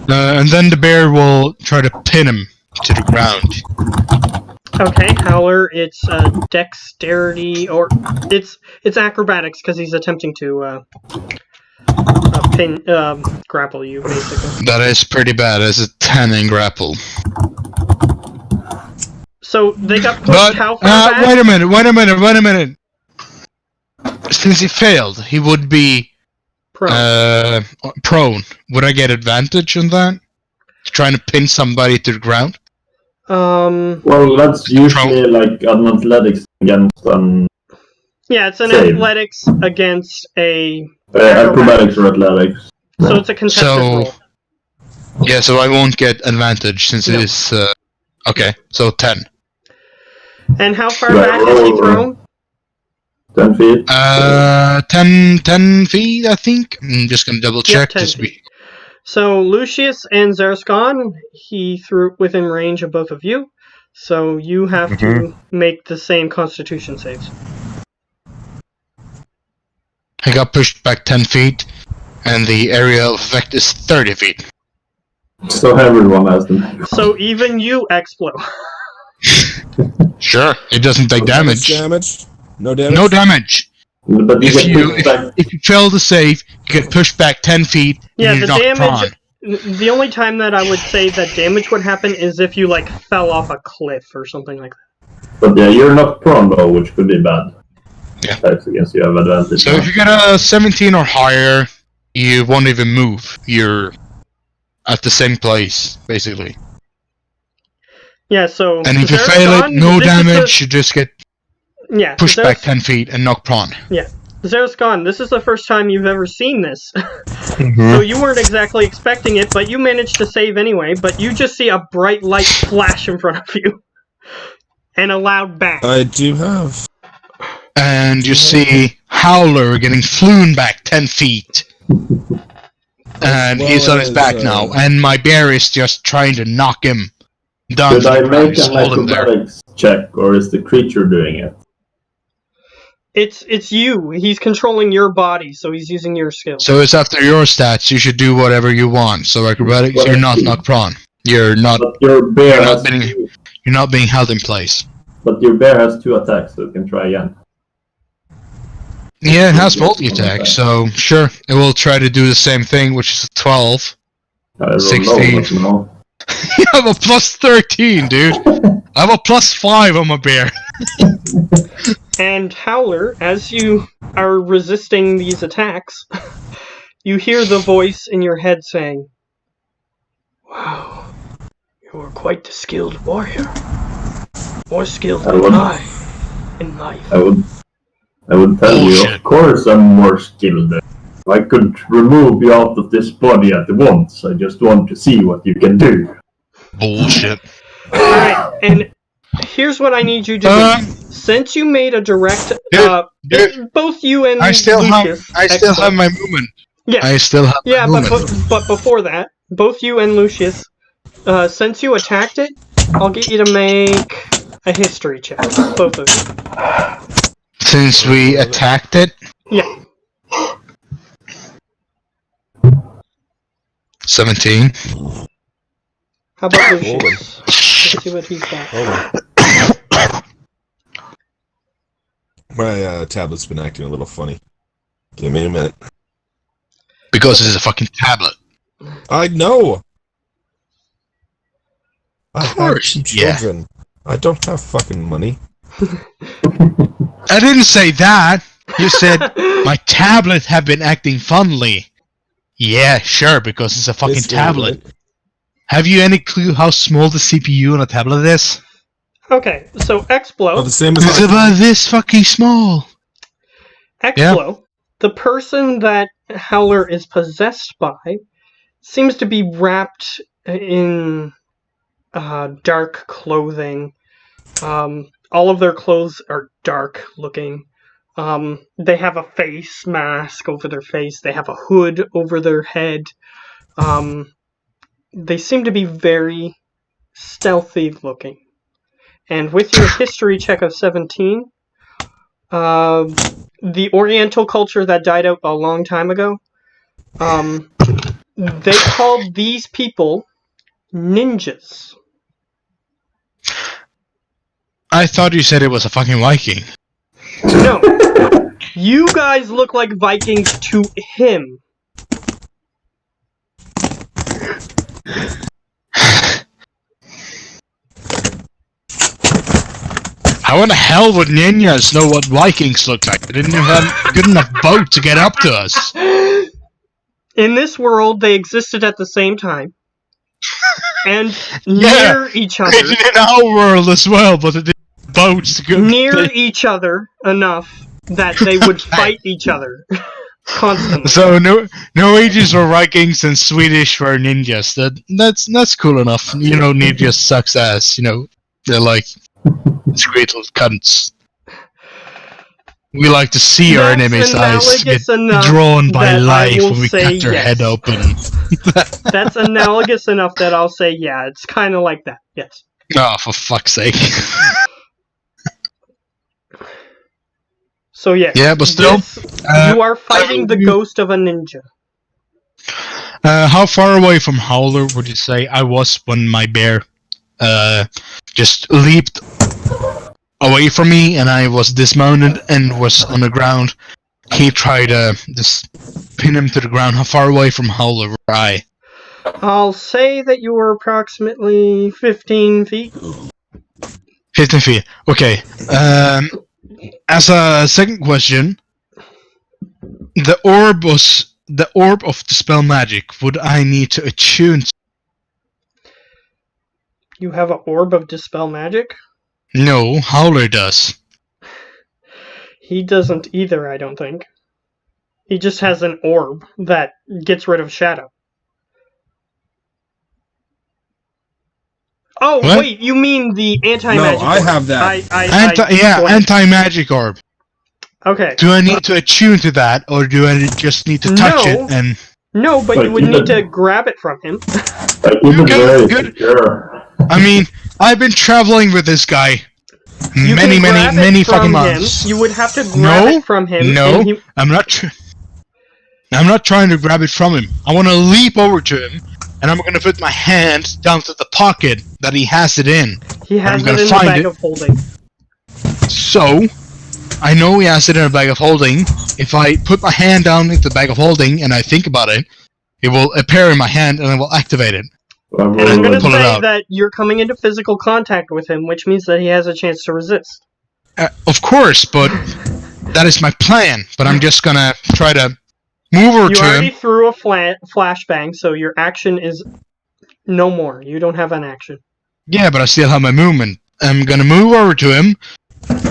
And then the bear will try to pin him to the ground. Okay, Howler, it's dexterity, or it's acrobatics because he's attempting to grapple you, basically. That is pretty bad. It's a 10 in grapple. So they got pushed how far back? Wait a minute. Since he failed, he would be prone. Would I get advantage on that? Trying to pin somebody to the ground? Well, that's usually like an athletics against an... Yeah, it's an save. athletics against a... acrobatics or athletics. So it's a contested roll. Yeah, so I won't get advantage since it is... okay, so 10. And how far back is he thrown? 10 feet? 10 feet, I think. I'm just gonna double check. 10 feet. So Lucius and Zarskon, he threw within range of both of you. So you have to make the same Constitution saves. I got pushed back 10 feet, and the area of effect is 30 feet. So everyone has them. So even you explode. Sure, it doesn't take damage. No damage? No damage. But If you fail to save, you get pushed back 10 feet, Yeah, and the you're knocked damage... prone. The only time that I would say that damage would happen is if you, like, fell off a cliff or something like that. But yeah, you're not prone though, which could be bad. Yeah. Attacks against you have advantage. So if you get a 17 or higher, you won't even move. You're at the same place, basically. Yeah, so... And if you fail it, no damage, you just get Yeah, pushed back 10 feet and knocked prone. Yeah. Zarskon, this is the first time you've ever seen this. So you weren't exactly expecting it, but you managed to save anyway, but you just see a bright light flash in front of you. And a loud bang. I do have. And you see Howler getting flown back 10 feet. And he's on his back now, and my bear is just trying to knock him down. Should I make an acrobatics check, or is the creature doing it? It's you. He's controlling your body, so he's using your skills. So it's after your stats. You should do whatever you want. So acrobatics, you're not knocked prone. You're not. But your bear You're has not being. You're not being held in place. but your bear has 2 attacks, so it can try again. Yeah, it has multi-attack, so sure, it will try to do the same thing, which is a 12. I don't 16. know, but no. You have a plus 13, dude. I have a plus 5 on my bear. And Howler, as you are resisting these attacks, you hear the voice in your head saying, "Wow, you are quite the skilled warrior. More skilled than I in life." I would tell you, Bullshit. of course I'm more skilled. I could remove you out of this body at once. I just want to see what you can do. Bullshit. Alright, and here's what I need you to do. Since you made a direct, dude, both you and I still Lucius, have my movement. Yeah, I still have my movement. but before that, both you and Lucius, since you attacked it, I'll get you to make a history check, both of you. Since we attacked it? Yeah. 17. How about Lucius? Let's see what he's got. Hold on. My tablet's been acting a little funny. Give me a minute. Because it's a fucking tablet. I know! I Of course, have 2 children. I don't have fucking money. I didn't say that. You said my tablet have been acting funly. Yeah, sure, because it's a fucking It's tablet. irrelevant. Have you any clue how small the CPU on a tablet is? Okay, so Oh, Explo. the same as It's about this fucking small. Explo, the person that Howler is possessed by, seems to be wrapped in dark clothing. All of their clothes are dark looking. They have a face mask over their face. They have a hood over their head. They seem to be very stealthy looking. And with your history check of 17, the Oriental culture that died out a long time ago, they called these people ninjas. I thought you said it was a fucking Viking. No. You guys look like Vikings to him. How in the hell would ninjas know what Vikings look like? They didn't even have a good enough boat to get up to us. In this world, they existed at the same time. And near each other. It's in our world as well, but it didn't boats to go. Near each other enough that they would fight each other constantly. So Norwegians were Vikings and Swedish were ninjas. That's cool enough. You know, ninjas sucks ass. You know, they're like discreet little cunts. We like to see our That's enemies' eyes get analogous enough drawn by that I life will when we say cut their yes. head open. That's analogous enough that I'll say, yeah, it's kind of like that. Yes. Oh, for fuck's sake. So yes. Yeah, but still, you are fighting the ghost of a ninja. How far away from Howler would you say I was when my bear just leaped away from me and I was dismounted and was on the ground? He tried to just pin him to the ground. How far away from Howler were I? I'll say that you were approximately 15 feet. 15 feet. Okay. As a second question, the orb of dispel magic. Would I need to attune? You have an orb of dispel magic? No, Howler does. He doesn't either, I don't think. He just has an orb that gets rid of shadow. Oh, What? wait, you mean the anti-magic No, I orb. have that. Anti-magic orb. Okay. Do I need to attune to that, or do I just need to touch No. it and... No, but Like, you would need to grab it from him. Like, even Good, very good. secure. I mean, I've been traveling with this guy You many, can grab many, it many from fucking him. months. You would have to grab No, it from him. no, And he... I'm not trying to grab it from him. I want to leap over to him, and I'm gonna put my hand down to the pocket that he has it in. He And I'm has it gonna in the find bag it. of holding. So, I know he has it in a bag of holding. If I put my hand down into the bag of holding and I think about it, it will appear in my hand and I will activate it. And I'm going to Pull it say out. that you're coming into physical contact with him, which means that he has a chance to resist. Of course, but that is my plan. But I'm just gonna try to move over You to already him. threw a flashbang, so your action is no more. You don't have an action. Yeah, but I still have my movement. I'm gonna move over to him,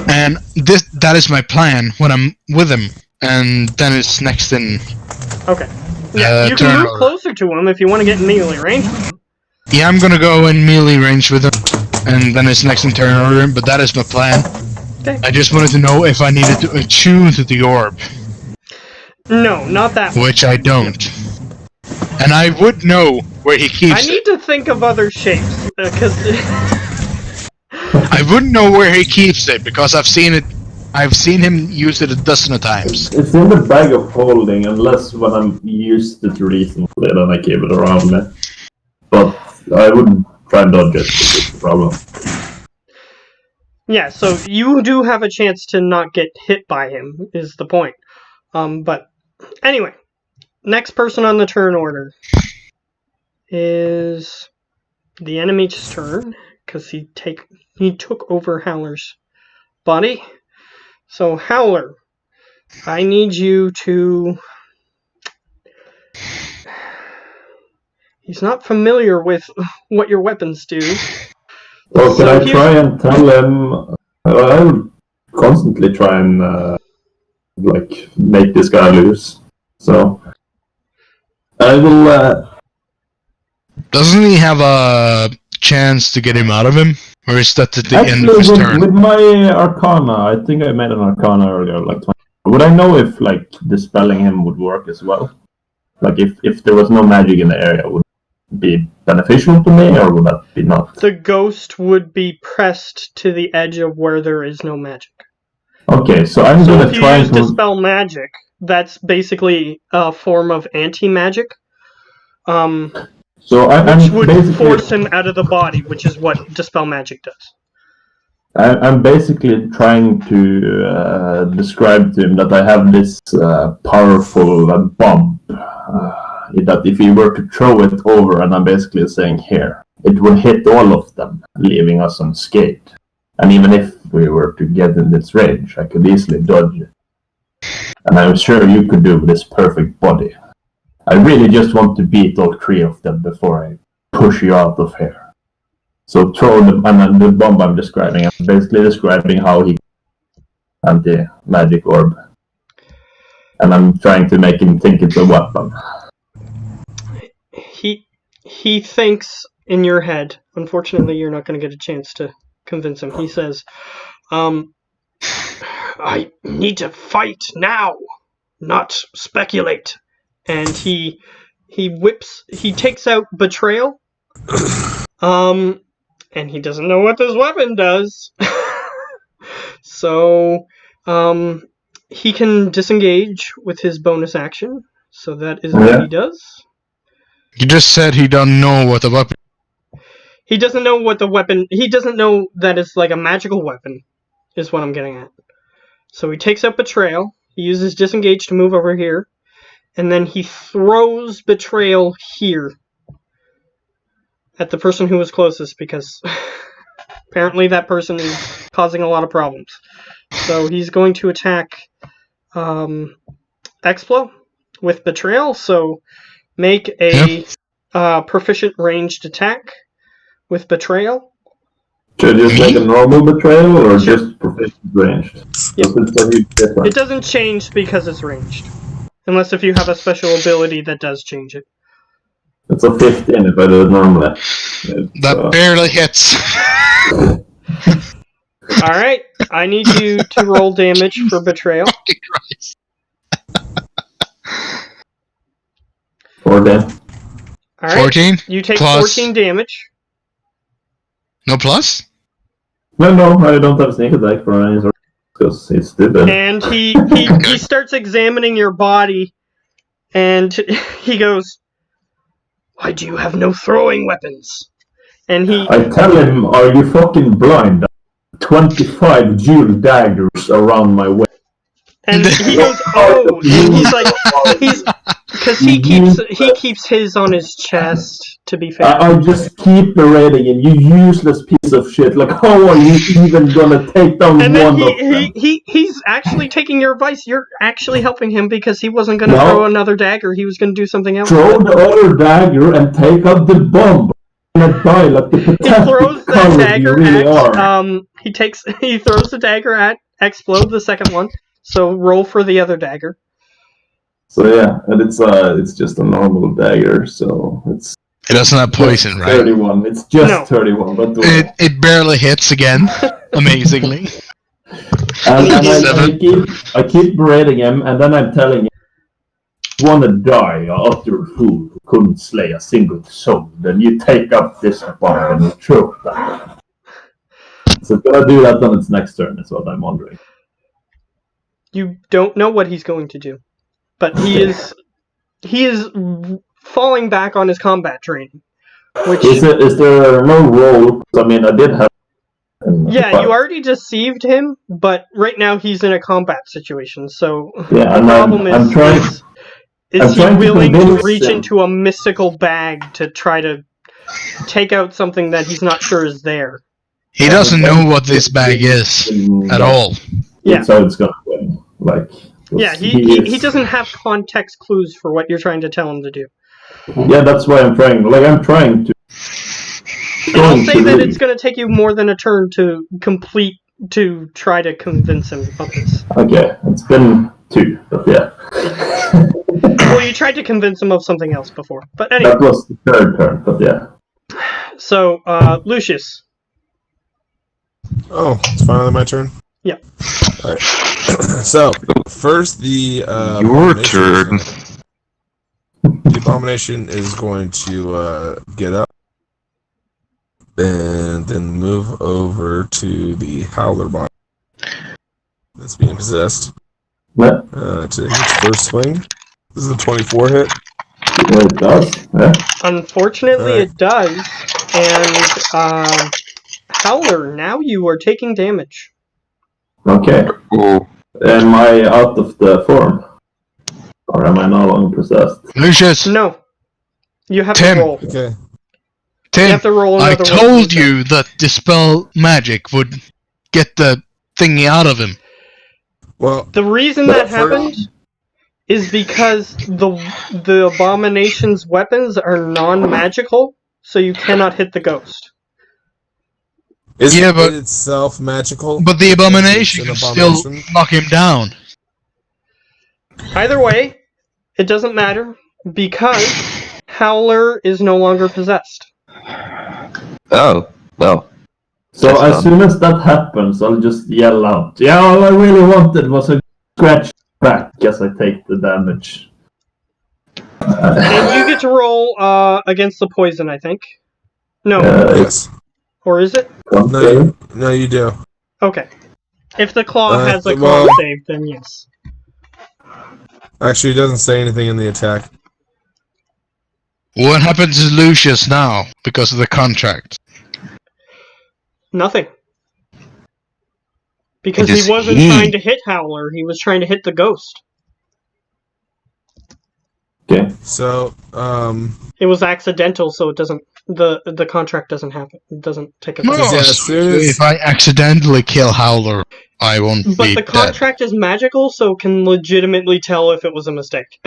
and that is my plan when I'm with him. And then it's next in. Okay. Yeah, you can turn move order. closer to him if you want to get in melee range with him. Yeah, I'm gonna go in melee range with him, and then it's next in turn order. But that is my plan. Okay. I just wanted to know if I needed to attune to the orb, No, not that one. which I don't. And I would know where he keeps I need to think of other shapes, because... I wouldn't know where he keeps it because I've seen it. I've seen him use it a dozen of times. It's in the bag of holding, unless when I'm used it recently, then I keep it around me. But I wouldn't try and dodge it, it's the problem. Yeah, so you do have a chance to not get hit by him, is the point. But anyway, next person on the turn order is the enemy's turn, because he took over Howler's body. So Howler, I need you to... He's not familiar with what your weapons do. Well, can So I try and tell him... I would constantly try and, make this guy lose. So... I will, Doesn't he have a chance to get him out of him, or is that at the end of his Actually, turn? with my Arcana, I think I made an Arcana earlier, like 20. Would I know if, dispelling him would work as well? Like, if there was no magic in the area, would it be beneficial to me, or would that be not? the ghost would be pressed to the edge of where there is no magic. Okay, so I'm So gonna if you try use and... Dispel Magic, that's basically a form of anti-magic. So Which I'm would basically... force him out of the body, which is what Dispel Magic does. I'm basically trying to describe to him that I have this powerful bomb. That if he were to throw it over, and I'm basically saying here, it would hit all of them, leaving us unscathed. And even if we were to get in this range, I could easily dodge it. And I'm sure you could do this perfect body. I really just want to beat all three of them before I push you out of here. So throw them, and then the bomb I'm describing, I'm basically describing how he anti-magic orb. And I'm trying to make him think it's a weapon. He thinks in your head. Unfortunately, you're not going to get a chance to convince him. He says, I need to fight now, not speculate. And he takes out Betrayal. And he doesn't know what this weapon does. So, he can disengage with his bonus action. So that is what he does. You just said he doesn't know what the weapon. He doesn't know what the weapon... He doesn't know that it's like a magical weapon, is what I'm getting at. So he takes out Betrayal. He uses Disengage to move over here. And then he throws Betrayal here. At the person who was closest, because apparently that person is causing a lot of problems. So he's going to attack Explo with Betrayal. So make a proficient ranged attack with Betrayal. Should I just make a normal betrayal, or Sure. just proficient ranged? Yep. It It doesn't change because it's ranged. Unless if you have a special ability that does change it. It's a 15 if I do it normally. That barely hits. Alright, I need you to roll damage for Betrayal. Christ. 14. Alright, 14? you take plus- 14 damage. No plus? No, I don't have sneak attack for any sort because it's stupid. And he starts examining your body, and he goes, "Why do you have no throwing weapons?" And I tell him, "Are you fucking blind? 25 dual daggers around my waist." And he goes, "Oh," and he's like, because he keeps his on his chest. To be fair, I just keep berating him. You useless piece of shit! Like, how are you even gonna take down and then one of them? he's actually taking your advice. You're actually helping him because he wasn't gonna No. throw another dagger. He was gonna do something else. Throw the other dagger and take out the bomb. You're gonna die like the He pathetic throws the coward you dagger really at are. he throws the dagger at explode the second one. So roll for the other dagger. So yeah, and it's just a normal dagger, so it's It doesn't have poison, right? 31. It's just No. 31, but It barely hits again, amazingly. and I keep berating him, and then I'm telling him, "You wanna die, you utter fool who couldn't slay a single soul, then you take up this bomb and you throw that." So if I do that on its next turn, is what I'm wondering. You don't know what he's going to do, but he is falling back on his combat training. Which Is there no roll? I mean, I did have. yeah, you already deceived him, but right now he's in a combat situation. So Yeah, the problem I'm trying. is he trying to willing to convince reach him. into a mystical bag to try to take out something that he's not sure is there? He doesn't know what this bag is at all. Yeah. That's how it's gonna win. Like. Yeah, he doesn't have context clues for what you're trying to tell him to do. Yeah, that's why I'm trying. Like, I'm trying to. I'll say that it's going to take you more than a turn to try to convince him of this. Okay, it's been 2, but yeah. Well, you tried to convince him of something else before, but anyway. That was the 3rd turn, but yeah. So, Lucius. Oh, it's finally my turn? Yeah. Alright. So, first the Your turn. The abomination is going to get up and then move over to the howler body that's being possessed. What? To his first swing. This is a 24 hit. Yeah, it does. Yeah. Unfortunately, Alright. it does. And, Howler, now you are taking damage. Okay. Oh, Am I out of the form? Or am I no longer possessed? Lucius, No. You have Tim. to roll. Okay. You Tim, have to roll I another told you that Dispel Magic would get the thingy out of him. Well, The reason that happened is because the abomination's weapons are non-magical, so you cannot hit the ghost. is Yeah, it but- itself magical? But the abomination It's can an still abomination? knock him down. Either way, it doesn't matter because Howler is no longer possessed. oh, well. So That's as done. soon as that happens, I'll just yell out, "Yeah, all I really wanted was a scratch back," as I take the damage. And you get to roll against the poison, I think. No, Yes. or is it? No, you do. Okay. If the claw has a well- con save, then yes. Actually, it doesn't say anything in the attack. What happens to Lucius now because of the contract? Nothing. Because It is he wasn't he. trying to hit Howler, he was trying to hit the ghost. Okay. So, It was accidental, so it doesn't. The contract doesn't happen. It doesn't take effect. No, Yeah, as soon as- if I accidentally kill Howler, I won't But be the dead. contract is magical, so can legitimately tell if it was a mistake.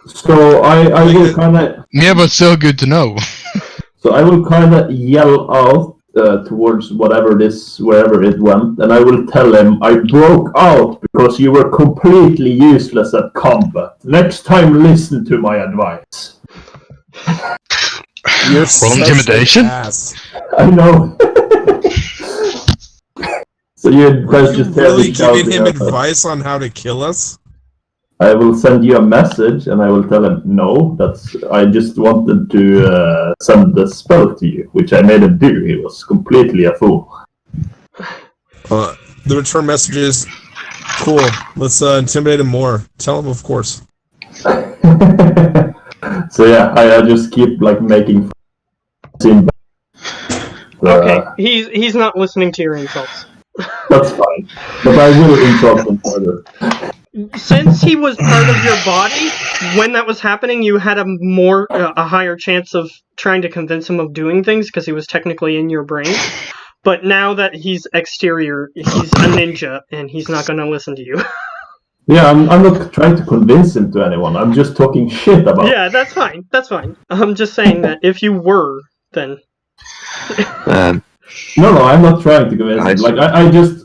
So I will kind of Yeah, but still good to know. yell out towards wherever it went, and I will tell him, "I broke out because you were completely useless at combat. Next time, listen to my advice." you're Roll such intimidation? an ass. I know. So you Are guys you just hear really me giving shouting him at us. advice on how to kill us? I will send you a message, and I will tell him, "No, I just wanted to send the spell to you," which I made him do. He was completely a fool. The return message is, cool, let's intimidate him more. Tell him, of course. So yeah, I just keep like making scene. Okay, he's not listening to your insults. That's fine, but I will insult him further. Since he was part of your body, when that was happening, you had a higher chance of trying to convince him of doing things because he was technically in your brain. But now that he's exterior, he's a ninja, and he's not going to listen to you. Yeah, I'm not trying to convince him to anyone. I'm just talking shit about. Yeah, that's fine. That's fine. I'm just saying that if you were, then. No, I'm not trying to convince him. Like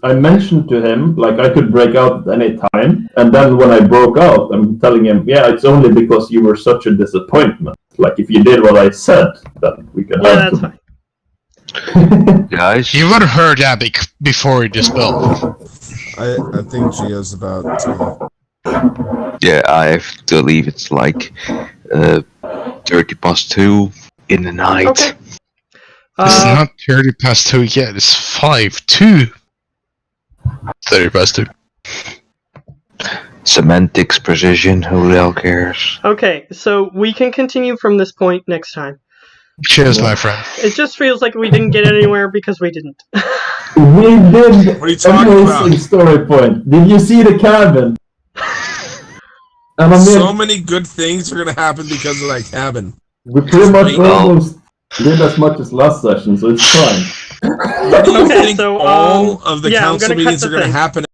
I mentioned to him like I could break out at any time, and then when I broke out, I'm telling him, yeah, it's only because you were such a disappointment. Like if you did what I said, then we can. Yeah, that's fine. Guys, You would have heard that before he dispelled. I think Gio's about to... yeah, I have to leave. It's like 2:30 in the night. Okay. It's not 30 past 2 yet, it's 5 to 30 past 2. Semantics, precision, who the hell cares? Okay, so we can continue from this point next time. Cheers, my friend. It just feels like we didn't get anywhere because we didn't. We did. What are you talking amazing about? story point. Did you see the cabin? And I mean, So many good things are gonna happen because of that cabin. we pretty much Well- almost did as much as last session, so it's fine. What do you Okay, think so, all of the yeah, I'm council gonna cut meetings the are gonna thing. happen